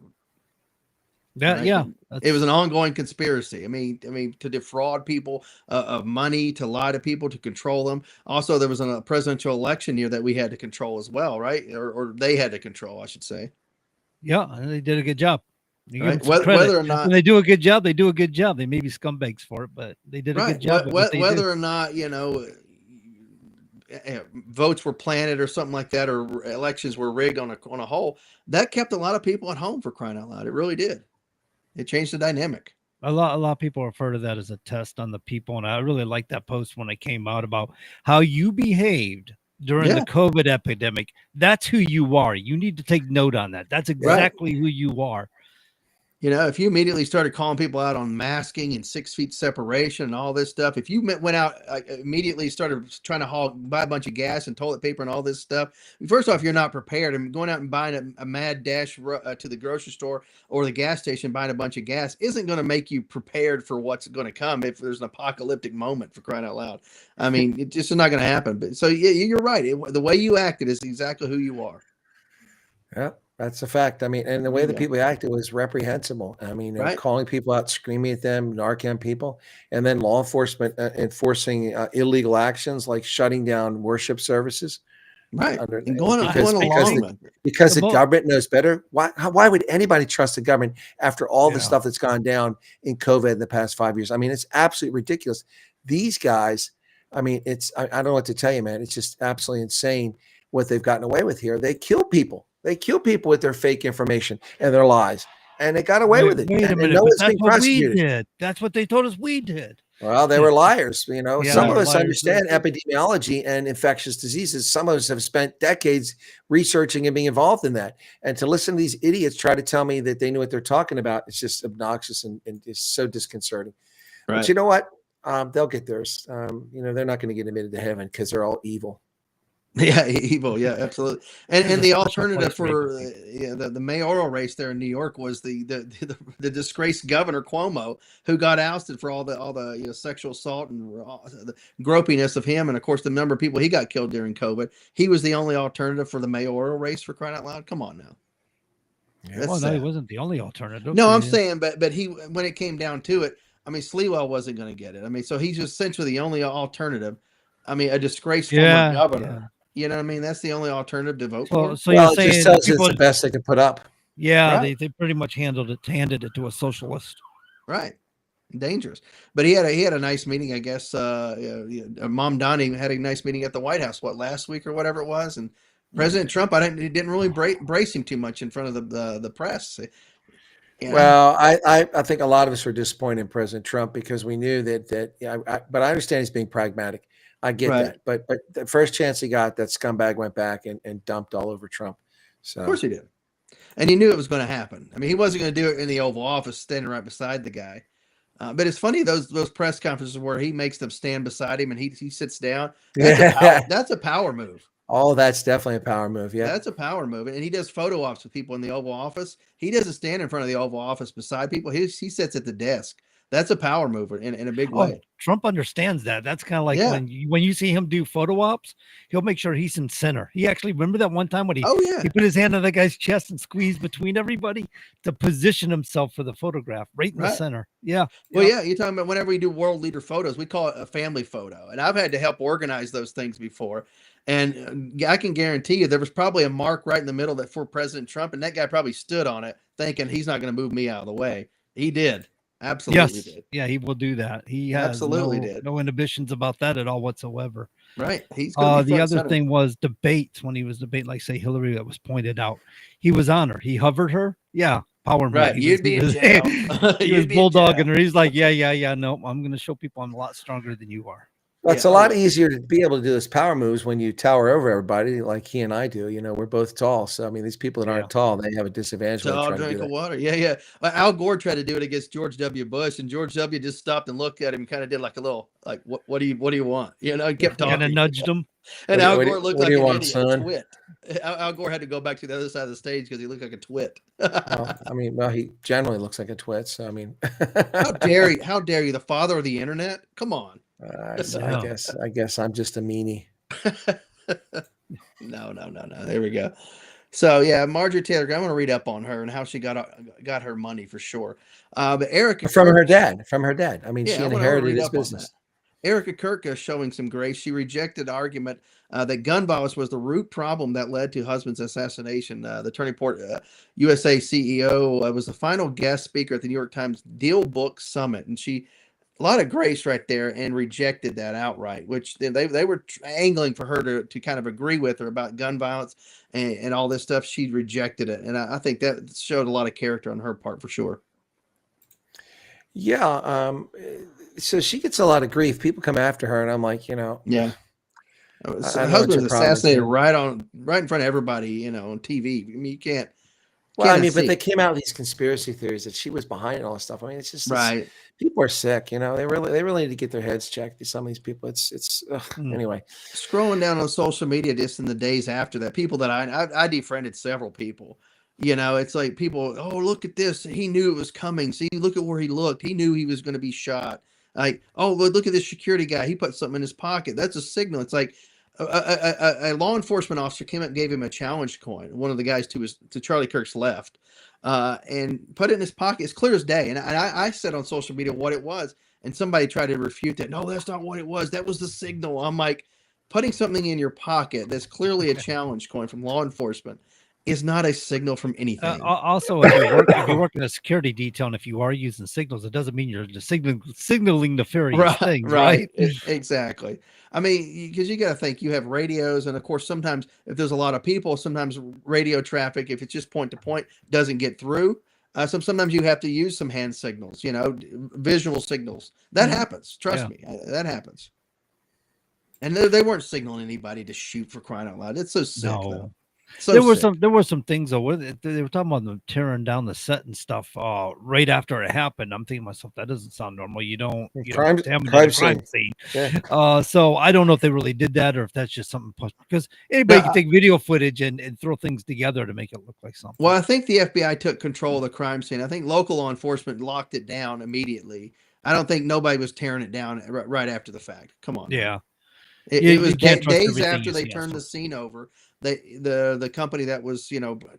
It was an ongoing conspiracy. I mean, to defraud people of money, to lie to people, to control them. Also, there was a presidential election year that we had to control as well, right? Or they had to control, I should say. Yeah, and they did a good job. Right. Whether or not when they do a good job, they do a good job. They may be scumbags for it, but they did a good job. Whether or not votes were planted or something like that, or elections were rigged on a whole, that kept a lot of people at home, for crying out loud. It really did. It changed the dynamic. A lot of people refer to that as a test on the people, and I really liked that post when it came out about how you behaved during the COVID epidemic. That's who you are. You need to take note on that. That's exactly who you are. If you immediately started calling people out on masking and 6 feet separation and all this stuff, if you went out immediately started trying to buy a bunch of gas and toilet paper and all this stuff, first off, you're not prepared. And going out and buying a mad dash to the grocery store or the gas station, buying a bunch of gas isn't going to make you prepared for what's going to come if there's an apocalyptic moment, for crying out loud. I mean, it's just not going to happen. But so you're right. The way you acted is exactly who you are. Yeah. That's a fact. I mean, and the way the people acted was reprehensible. I mean, calling people out, screaming at them, Narcan people, and then law enforcement enforcing illegal actions like shutting down worship services. Right. Under, And going because along the, because the government knows better. Why would anybody trust the government after all the stuff that's gone down in COVID in the past 5 years? I mean, it's absolutely ridiculous. These guys, I mean, I don't know what to tell you, man. It's just absolutely insane what they've gotten away with here. They kill people. They kill people with their fake information and their lies. And they got away with it. Wait a minute, no but one's that's being what prosecuted. we did. That's what they told us we did. Well, they were liars. You know, Yeah, some they of were us liars. understand epidemiology and infectious diseases. Some of us have spent decades researching and being involved in that. And to listen to these idiots try to tell me that they knew what they're talking about, it's just obnoxious and it's so disconcerting. Right. But you know what? They'll get theirs. You know, they're not going to get admitted to heaven because they're all evil. Yeah, evil. Yeah, absolutely. And the alternative for the mayoral race there in New York was the disgraced governor Cuomo, who got ousted for all the sexual assault and the gropiness of him, and of course the number of people he got killed during COVID. He was the only alternative for the mayoral race, for crying out loud. Come on now. Yeah, well, no, he wasn't the only alternative. No, I'm saying, but he, when it came down to it, I mean, Sleewell wasn't going to get it. I mean, so he's essentially the only alternative. I mean, a disgraced former governor. Yeah. You know what I mean? That's the only alternative to vote Well, for. so you're it saying just tells you people- it's the best they could put up. Yeah, Right. they pretty much handed it to a socialist. Right. Dangerous. But he had a nice meeting, I guess. Mom Donnie had a nice meeting at the White House, last week or whatever it was. And President Trump, he didn't really brace him too much in front of the press. You know? Well, I think a lot of us were disappointed in President Trump because we knew but I understand he's being pragmatic. I get that. But the first chance he got, that scumbag went back and dumped all over Trump. So Of course he did. And he knew it was going to happen. I mean, he wasn't going to do it in the Oval Office, standing right beside the guy. But it's funny, those press conferences where he makes them stand beside him and he sits down. That's a power move. Oh, that's definitely a power move. Yeah. That's a power move. And he does photo ops with people in the Oval Office. He doesn't stand in front of the Oval Office beside people. He sits at the desk. That's a power mover in a big way. Trump understands that. That's kind of like when you see him do photo ops, he'll make sure he's in center. He actually, remember that one time when he put his hand on that guy's chest and squeezed between everybody to position himself for the photograph right in the center. Yeah. Well, yeah, you're talking about whenever we do world leader photos, we call it a family photo. And I've had to help organize those things before. And I can guarantee you there was probably a mark right in the middle that for President Trump, and that guy probably stood on it thinking he's not going to move me out of the way. He did. Absolutely did. Yeah, he will do that. He has absolutely did. No inhibitions about that at all whatsoever. Right. He's the other thing was debates. When he was debating, like say Hillary, that was pointed out. He was on her. He hovered her. Yeah. Power move. Right. You'd be in jail. He was bulldogging her. He's like, yeah. No, I'm going to show people I'm a lot stronger than you are. Well, it's a lot easier to be able to do those power moves when you tower over everybody like he and I do. You know, we're both tall. So, I mean, these people that aren't tall, they have a disadvantage. So I'll drink of water. Yeah. Al Gore tried to do it against George W. Bush, and George W. just stopped and looked at him and kind of did like a little, like, what do you want? You know, he kept talking. Kind of nudged him. And Al Gore looked like an idiot, a twit. Al Gore had to go back to the other side of the stage because he looked like a twit. He generally looks like a twit. So, I mean. How dare you, the father of the internet? Come on. I guess I'm just a meanie. No. There we go. So yeah, Marjorie Taylor, I'm going to read up on her and how she got her money for sure. But Erica from her dad. I mean, she inherited his business. Erica Kirk is showing some grace. She rejected the argument that gun violence was the root problem that led to husband's assassination. The Turning Point USA CEO was the final guest speaker at the New York Times Deal Book Summit, and she. A lot of grace right there, and rejected that outright, which they were angling for her to kind of agree with her about gun violence and all this stuff. She rejected it. And I think that showed a lot of character on her part for sure. Yeah. So she gets a lot of grief. People come after her, and I'm like, yeah. Her husband was assassinated right in front of everybody, on TV. I mean, you can't. Well, but they came out with these conspiracy theories that she was behind all this stuff. I mean, it's just right. People are sick, They really need to get their heads checked. Some of these people, anyway. Scrolling down on social media just in the days after that, people that I defriended several people. It's like people. Oh, look at this. He knew it was coming. See, look at where he looked. He knew he was going to be shot. Like, oh, look at this security guy. He put something in his pocket. That's a signal. It's like. A law enforcement officer came up and gave him a challenge coin. One of the guys to Charlie Kirk's left, and put it in his pocket. It's clear as day. And I said on social media what it was, and somebody tried to refute that. No, that's not what it was. That was the signal. I'm like, putting something in your pocket that's clearly a challenge coin from law enforcement is not a signal from anything. Also, if you're working a security detail, and if you are using signals, it doesn't mean you're just signaling nefarious things, right? Exactly. I mean, because you got to think you have radios, and of course, sometimes if there's a lot of people, sometimes radio traffic, if it's just point to point, doesn't get through. Sometimes you have to use some hand signals, visual signals. That happens. Trust me, that happens. And they weren't signaling anybody to shoot, for crying out loud. It's so sick. Though. So there were some things though. They were talking about them tearing down the set and stuff right after it happened. I'm thinking to myself, that doesn't sound normal. You don't crime scene. Yeah. So I don't know if they really did that or if that's just something, because anybody can take video footage and throw things together to make it look like something. Well, I think the FBI took control of the crime scene. I think local law enforcement locked it down immediately. I don't think nobody was tearing it down right after the fact. Come on. Yeah. It was days after they turned the scene over. The company that was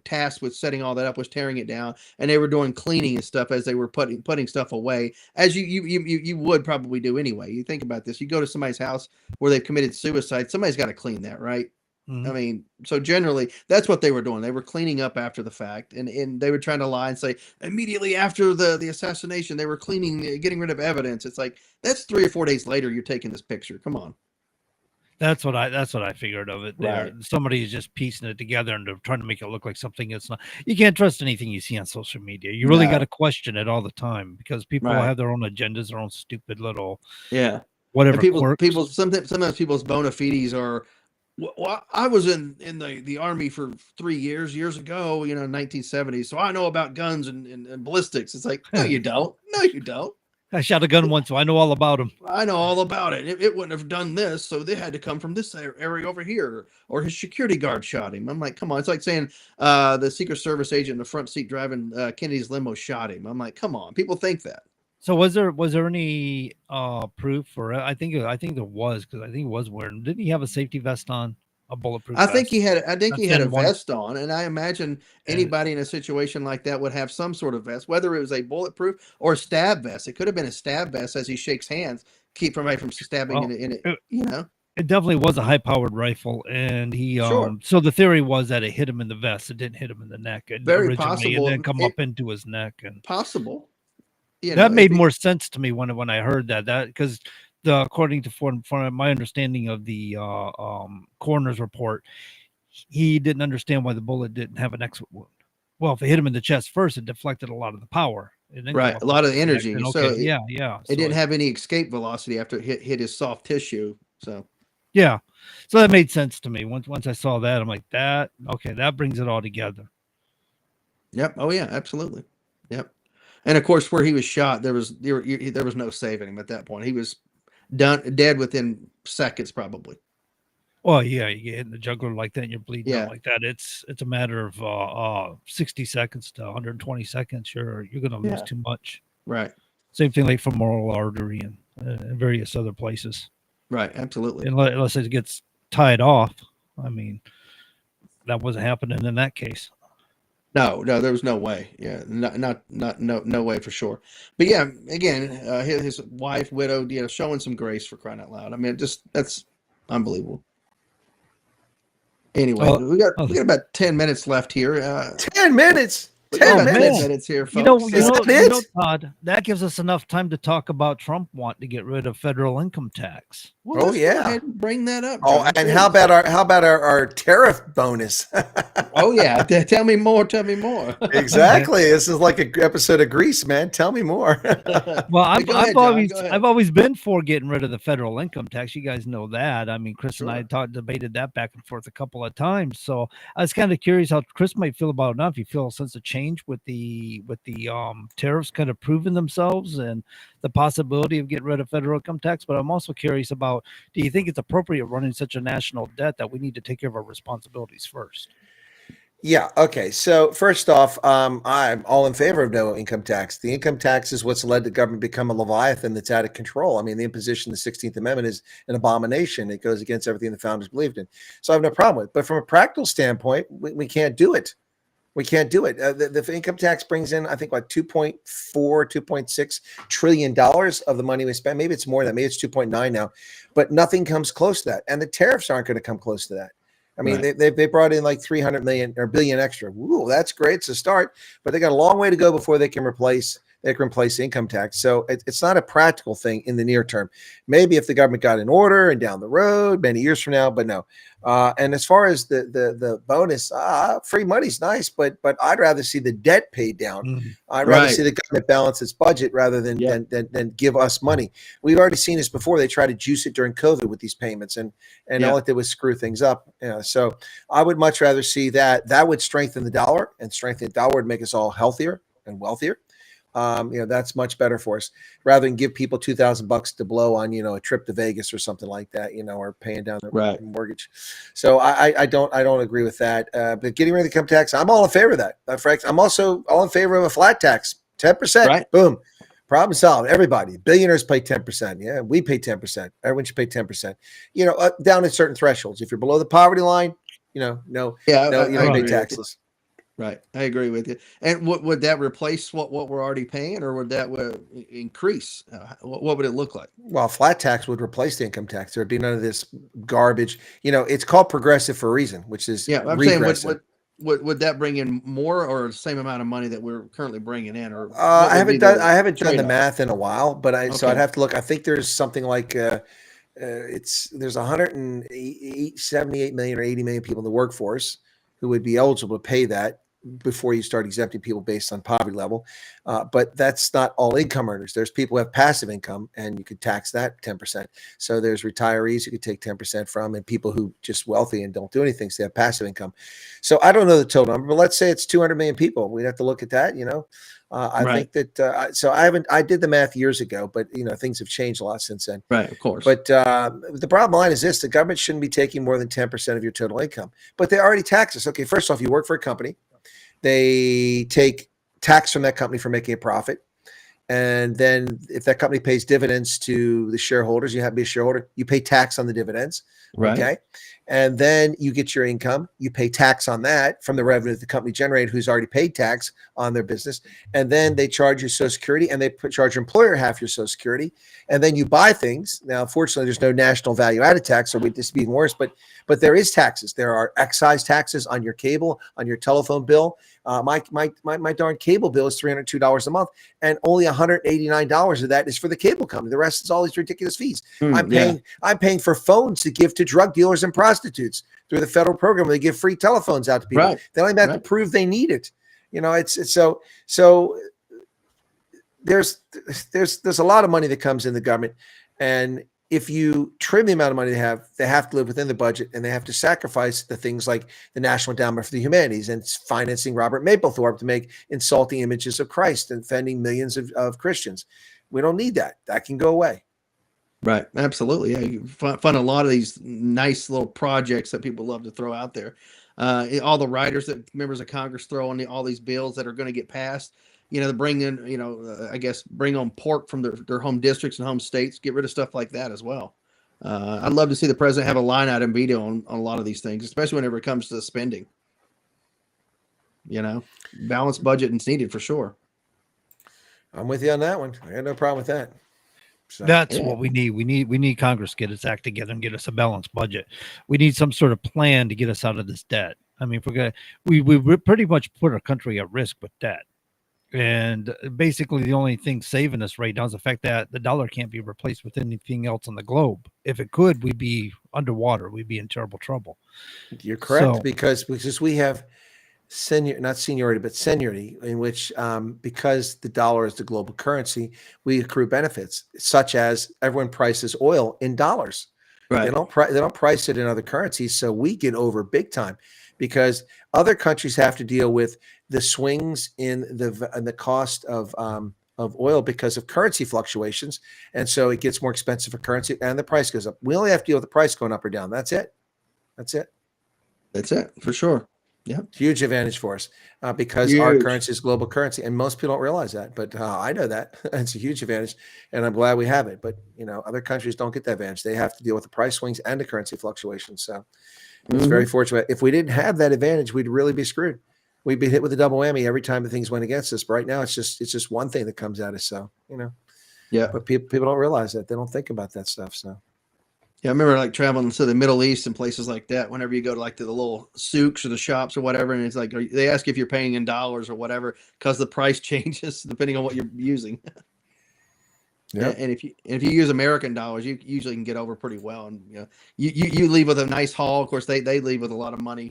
tasked with setting all that up was tearing it down, and they were doing cleaning and stuff as they were putting stuff away, as you would probably do anyway. You think about this: you go to somebody's house where they've committed suicide, somebody's got to clean that, right? I mean, so generally that's what they were doing. They were cleaning up after the fact, and they were trying to lie and say immediately after the assassination they were getting rid of evidence. It's like, that's 3 or 4 days later you're taking this picture. Come on. That's what I figured of it. Right. Somebody is just piecing it together and they're trying to make it look like something it's not. You can't trust anything you see on social media. You really got to question it all the time, because people have their own agendas, their own stupid little whatever. Sometimes people's bona fides are, well, I was in the Army for 3 years ago, 1970s, so I know about guns and ballistics. It's like, no, you don't. No, you don't. I shot a gun once, so I know all about them. I know all about it. It wouldn't have done this, so they had to come from this area over here, or his security guard shot him. I'm like, come on. It's like saying the Secret Service agent in the front seat driving Kennedy's limo shot him. I'm like, come on. People think that. So was there any proof, or I think there was, because I think he was wearing. Didn't he have a safety vest on? A bulletproof vest? I think he had a vest on, and I imagine anybody in a situation like that would have some sort of vest, whether it was a bulletproof or stab vest. It could have been a stab vest as he shakes hands, keep somebody from stabbing in it. It definitely was a high-powered rifle, and he so the theory was that it hit him in the vest. It didn't hit him in the neck. Very possible, and then come up into his neck. And possible. That made more sense to me when I heard that because. According to from my understanding of the coroner's report, he didn't understand why the bullet didn't have an exit wound. Well, if it hit him in the chest first, it deflected a lot of the power. Right, a lot of the energy. So it didn't have any escape velocity after it hit his soft tissue. So so that made sense to me. Once I saw that, I'm like, that brings it all together. Yep. Oh yeah, absolutely. Yep. And of course, where he was shot, there was no saving him at that point. He was dead within seconds, probably. Well, yeah, you get hit in the jugular like that and you're bleeding out like that. It's a matter of 60 seconds to 120 seconds. You're going to lose too much. Right. Same thing like femoral artery and various other places. Right. Absolutely. Unless it gets tied off. I mean, that wasn't happening in that case. No, there was no way. Yeah, no way for sure. But yeah, again, his wife, widowed, showing some grace, for crying out loud. I mean, that's unbelievable. Anyway, we got about 10 minutes left here. 10 minutes. 10 minutes here, folks. You know, Todd, that gives us enough time to talk about Trump wanting to get rid of federal income tax. Well, go ahead and bring that up. John. And how about our tariff bonus? Oh yeah, tell me more. Exactly. This is like an episode of Grease, man. Tell me more. Well, I've always been for getting rid of the federal income tax. You guys know that. I mean, Chris and I debated that back and forth a couple of times. So I was kind of curious how Chris might feel about it now. If you feel a sense of change with the tariffs kind of proving themselves and the possibility of getting rid of federal income tax. But I'm also curious about, do you think it's appropriate running such a national debt that we need to take care of our responsibilities first? Yeah. Okay. So first off, I'm all in favor of no income tax. The income tax is what's led the government become a leviathan that's out of control. I mean, the imposition of the 16th Amendment is an abomination. It goes against everything the founders believed in. So I have no problem with it. But from a practical standpoint, we can't do it. We can't do it. The income tax brings in, I think, like $2.6 trillion of the money we spend. Maybe it's more than that. Maybe it's 2.9 now, but nothing comes close to that. And the tariffs aren't going to come close to that. I mean, they brought in like 300 million or billion extra. Ooh, that's great. It's a start, but they got a long way to go before they can replace income tax. So it's not a practical thing in the near term. Maybe if the government got in order and down the road many years from now, but no. And as far as the bonus, free money's nice, but I'd rather see the debt paid down. I'd rather see the government balance its budget rather than give us money. We've already seen this before. They tried to juice it during COVID with these payments, and all it did was screw things up. So I would much rather see that. That would strengthen the dollar, and strengthen the dollar would make us all healthier and wealthier. That's much better for us rather than give people $2,000 to blow on, a trip to Vegas or something like that, or paying down their mortgage. So I don't agree with that. But getting rid of the income tax, I'm all in favor of that. Frank, I'm also all in favor of a flat tax, 10%. Boom. Problem solved. Everybody, billionaires pay 10%. Yeah, we pay 10%. Everyone should pay 10%. Down at certain thresholds. If you're below the poverty line, you don't pay taxes. Right. I agree with you. And would that replace what we're already paying, or would that increase? What would it look like? Well, flat tax would replace the income tax. There'd be none of this garbage. It's called progressive for a reason, which is I'm saying would that bring in more or the same amount of money that we're currently bringing in? Or I haven't done the math in a while, but so I'd have to look. I think there's something like there's 178 million or 80 million people in the workforce who would be eligible to pay that before you start exempting people based on poverty level. But that's not all income earners. There's people who have passive income, and you could tax that 10%. So there's retirees you could take 10% from, and people who just wealthy and don't do anything, so they have passive income. So I don't know the total number, but let's say it's 200 million people. We'd have to look at that, I think that, so I did the math years ago, but things have changed a lot since then. Right. Of course. But the bottom line is this: the government shouldn't be taking more than 10% of your total income, but they already tax us. Okay. First off, you work for a company. They take tax from that company for making a profit. And then if that company pays dividends to the shareholders, you have to be a shareholder, you pay tax on the dividends. Right. Okay. And then you get your income, you pay tax on that from the revenue that the company generated, who's already paid tax on their business. And then they charge you Social Security, and they charge your employer half your Social Security. And then you buy things. Now, fortunately, there's no national value added tax, so this would be even worse, but there is taxes. There are excise taxes on your cable, on your telephone bill. My darn cable bill is $302 a month, and only $189 of that is for the cable company. The rest is all these ridiculous fees. I'm paying for phones to give to drug dealers and prostitutes through the federal program where they give free telephones out to people. They don't even have to prove they need it. It's so there's a lot of money that comes in the government, and if you trim the amount of money they have to live within the budget, and they have to sacrifice the things like the National Endowment for the Humanities and financing Robert Mapplethorpe to make insulting images of Christ and offending millions of Christians. We don't need that. That can go away. Right. Absolutely. Yeah. You fund a lot of these nice little projects that people love to throw out there. All the writers that members of Congress throw on all these bills that are going to get passed, to bring in, I guess, bring on pork from their home districts and home states, get rid of stuff like that as well. I'd love to see the president have a line item veto on a lot of these things, especially whenever it comes to spending. Balanced budget is needed for sure. I'm with you on that one. I got no problem with that. So, that's what we need. We need Congress to get its act together and get us a balanced budget. We need some sort of plan to get us out of this debt. I mean, if we're gonna, we pretty much put our country at risk with debt. And basically the only thing saving us right now is the fact that the dollar can't be replaced with anything else on the globe. If it could, we'd be underwater. We'd be in terrible trouble. You're correct, because we have not seniority, but seniority, in which because the dollar is the global currency, we accrue benefits, such as everyone prices oil in dollars. Right. They don't price it in other currencies, so we get over big time, because other countries have to deal with the swings in the cost of oil because of currency fluctuations, and so it gets more expensive for currency, and the price goes up. We only have to deal with the price going up or down. That's it for sure. Yeah, huge advantage for us because our currency is global currency, and most people don't realize that. But I know that it's a huge advantage, and I'm glad we have it. But other countries don't get that advantage; they have to deal with the price swings and the currency fluctuations. So it's very fortunate. If we didn't have that advantage, we'd really be screwed. we'd be hit with a double whammy every time the things went against us. But right now, it's just one thing that comes at us. So, Yeah. But people don't realize that. They don't think about that stuff. So. Yeah, I remember like traveling to the Middle East and places like that. Whenever you go to like the little souks or the shops or whatever, and it's like they ask if you're paying in dollars or whatever because the price changes depending on what you're using. Yeah, and if you use American dollars, you usually can get over pretty well. And you leave with a nice haul. Of course, they leave with a lot of money.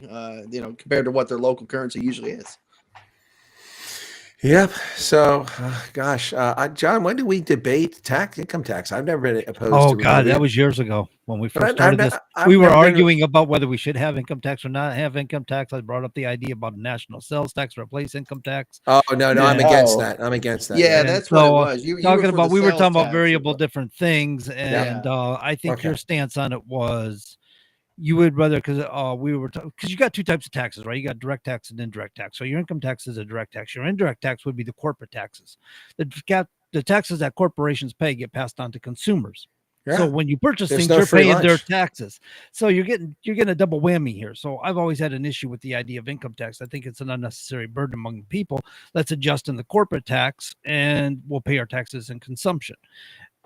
Compared to what their local currency usually is. Yep. So, gosh, John, when do we debate income tax? I've never been opposed to. Oh God, that was years ago when we first started this. I've We were never been- arguing about whether we should have income tax or not have income tax. I brought up the idea about a national sales tax to replace income tax. Oh no, I'm against that. I'm against that. Yeah, And that's what it was. You talking were for about the we were sales talking about tax, variable but- different things, and I think Okay. your stance on it was you would rather because you got two types of taxes, right? You got direct tax and indirect tax. So your income tax is a direct tax. Your indirect tax would be the corporate taxes. The taxes that corporations pay get passed on to consumers. Yeah. So when you purchase There's things, no you're free paying their lunch. taxes. So you're getting a double whammy here. So I've always had an issue with the idea of income tax. I think it's an unnecessary burden among the people. Let's adjust in the corporate tax and we'll pay our taxes in consumption.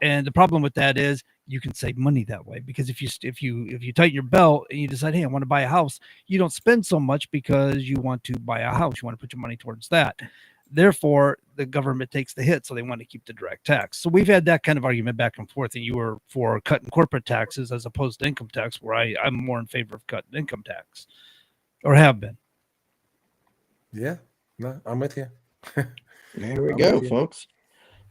And the problem with that is you can save money that way, because if you tighten your belt and you decide, hey, I want to buy a house, you don't spend so much because you want to buy a house. You want to put your money towards that. Therefore, the government takes the hit, so they want to keep the direct tax. So we've had that kind of argument back and forth, and you were for cutting corporate taxes as opposed to income tax, where I'm more in favor of cutting income tax, or have been. Yeah, no, I'm with you. There we go, folks.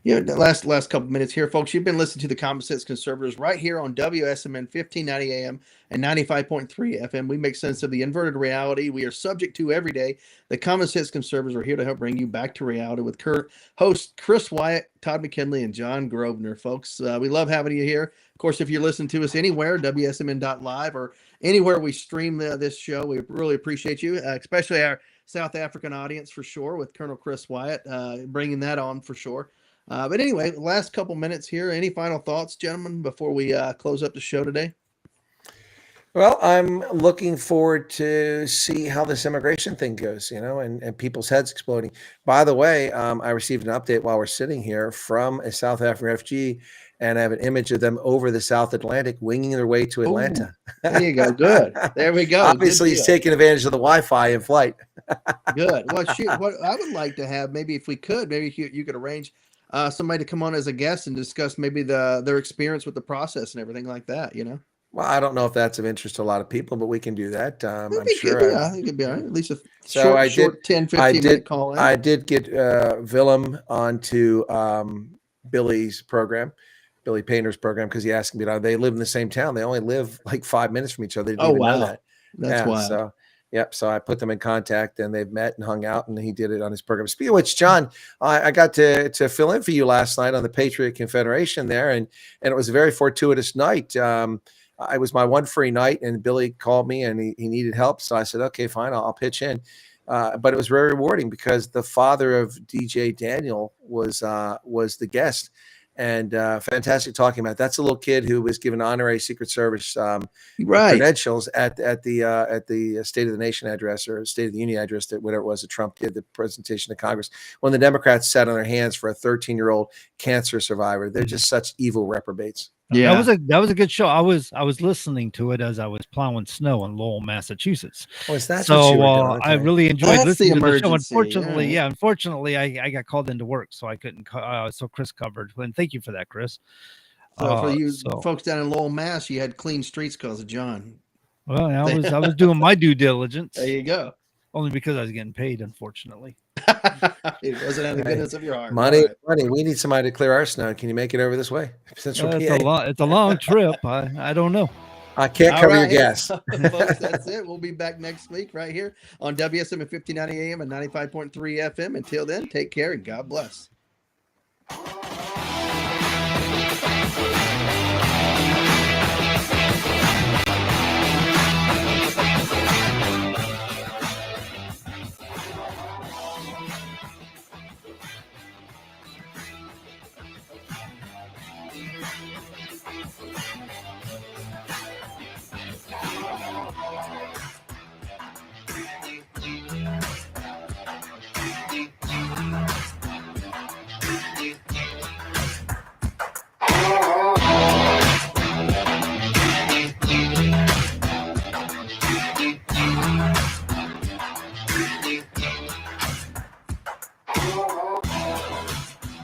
Yeah, the last couple minutes here, folks. You've been listening to the Common Sense Conservatives right here on WSMN 1590 AM and 95.3 FM. We make sense of the inverted reality we are subject to every day. The Common Sense Conservatives are here to help bring you back to reality with current hosts Chris Wyatt, Todd McKinley, and John Grosvenor, folks. We love having you here. Of course, if you're listening to us anywhere, wsmn.live or anywhere we stream this show, we really appreciate you, especially our South African audience for sure, with Colonel Chris Wyatt bringing that on for sure. But anyway, last couple minutes here. Any final thoughts, gentlemen, before we close up the show today? Well, I'm looking forward to see how this immigration thing goes, and people's heads exploding. By the way, I received an update while we're sitting here from a South African refugee, and I have an image of them over the South Atlantic winging their way to Atlanta. There you go. Good. There we go. Obviously, he's taking advantage of the Wi-Fi in flight. Good. Well, shoot, what I would like to have, maybe if we could, maybe you could arrange somebody to come on as a guest and discuss maybe their experience with the process and everything like that, Well, I don't know if that's of interest to a lot of people, but we can do that. I'm sure. Good. I think it'd be all right. At least a short 10, 15 minute call in. I did get Willem onto Billy's program, Billy Painter's program, because he asked me, they live in the same town. They only live like 5 minutes from each other. They didn't even know that. That's wild. So I put them in contact, and they've met and hung out, and he did it on his program. Speaking of which, John, I got to fill in for you last night on the Patriot Confederation there, and it was a very fortuitous night. It was my one free night, and Billy called me, and he needed help. So I said, okay, fine, I'll pitch in. But it was very rewarding because the father of DJ Daniel was the guest. And fantastic talking about it. That's a little kid who was given honorary Secret Service credentials at the State of the Nation address or State of the Union address, that whatever it was that Trump did, the presentation to Congress, when the Democrats sat on their hands for a 13-year-old cancer survivor. They're just such evil reprobates. Yeah, that was a good show. I was listening to it as I was plowing snow in Lowell, Massachusetts. Oh, is that so? What you were doing? Okay. I really enjoyed listening to the show. Emergency, Unfortunately, I got called into work, so I couldn't. So Chris covered. And thank you for that, Chris. So for you folks down in Lowell, Mass, you had clean streets because of John. Well, I was doing my due diligence. There you go. Only because I was getting paid, unfortunately. It wasn't out of the goodness of your heart. Money. We need somebody to clear our snow. Can you make it over this way? Central PA. It's a long trip. I don't know. I can't cover your gas. Folks, that's it. We'll be back next week right here on WSM at 1590 AM and 95.3 FM. Until then, take care and God bless.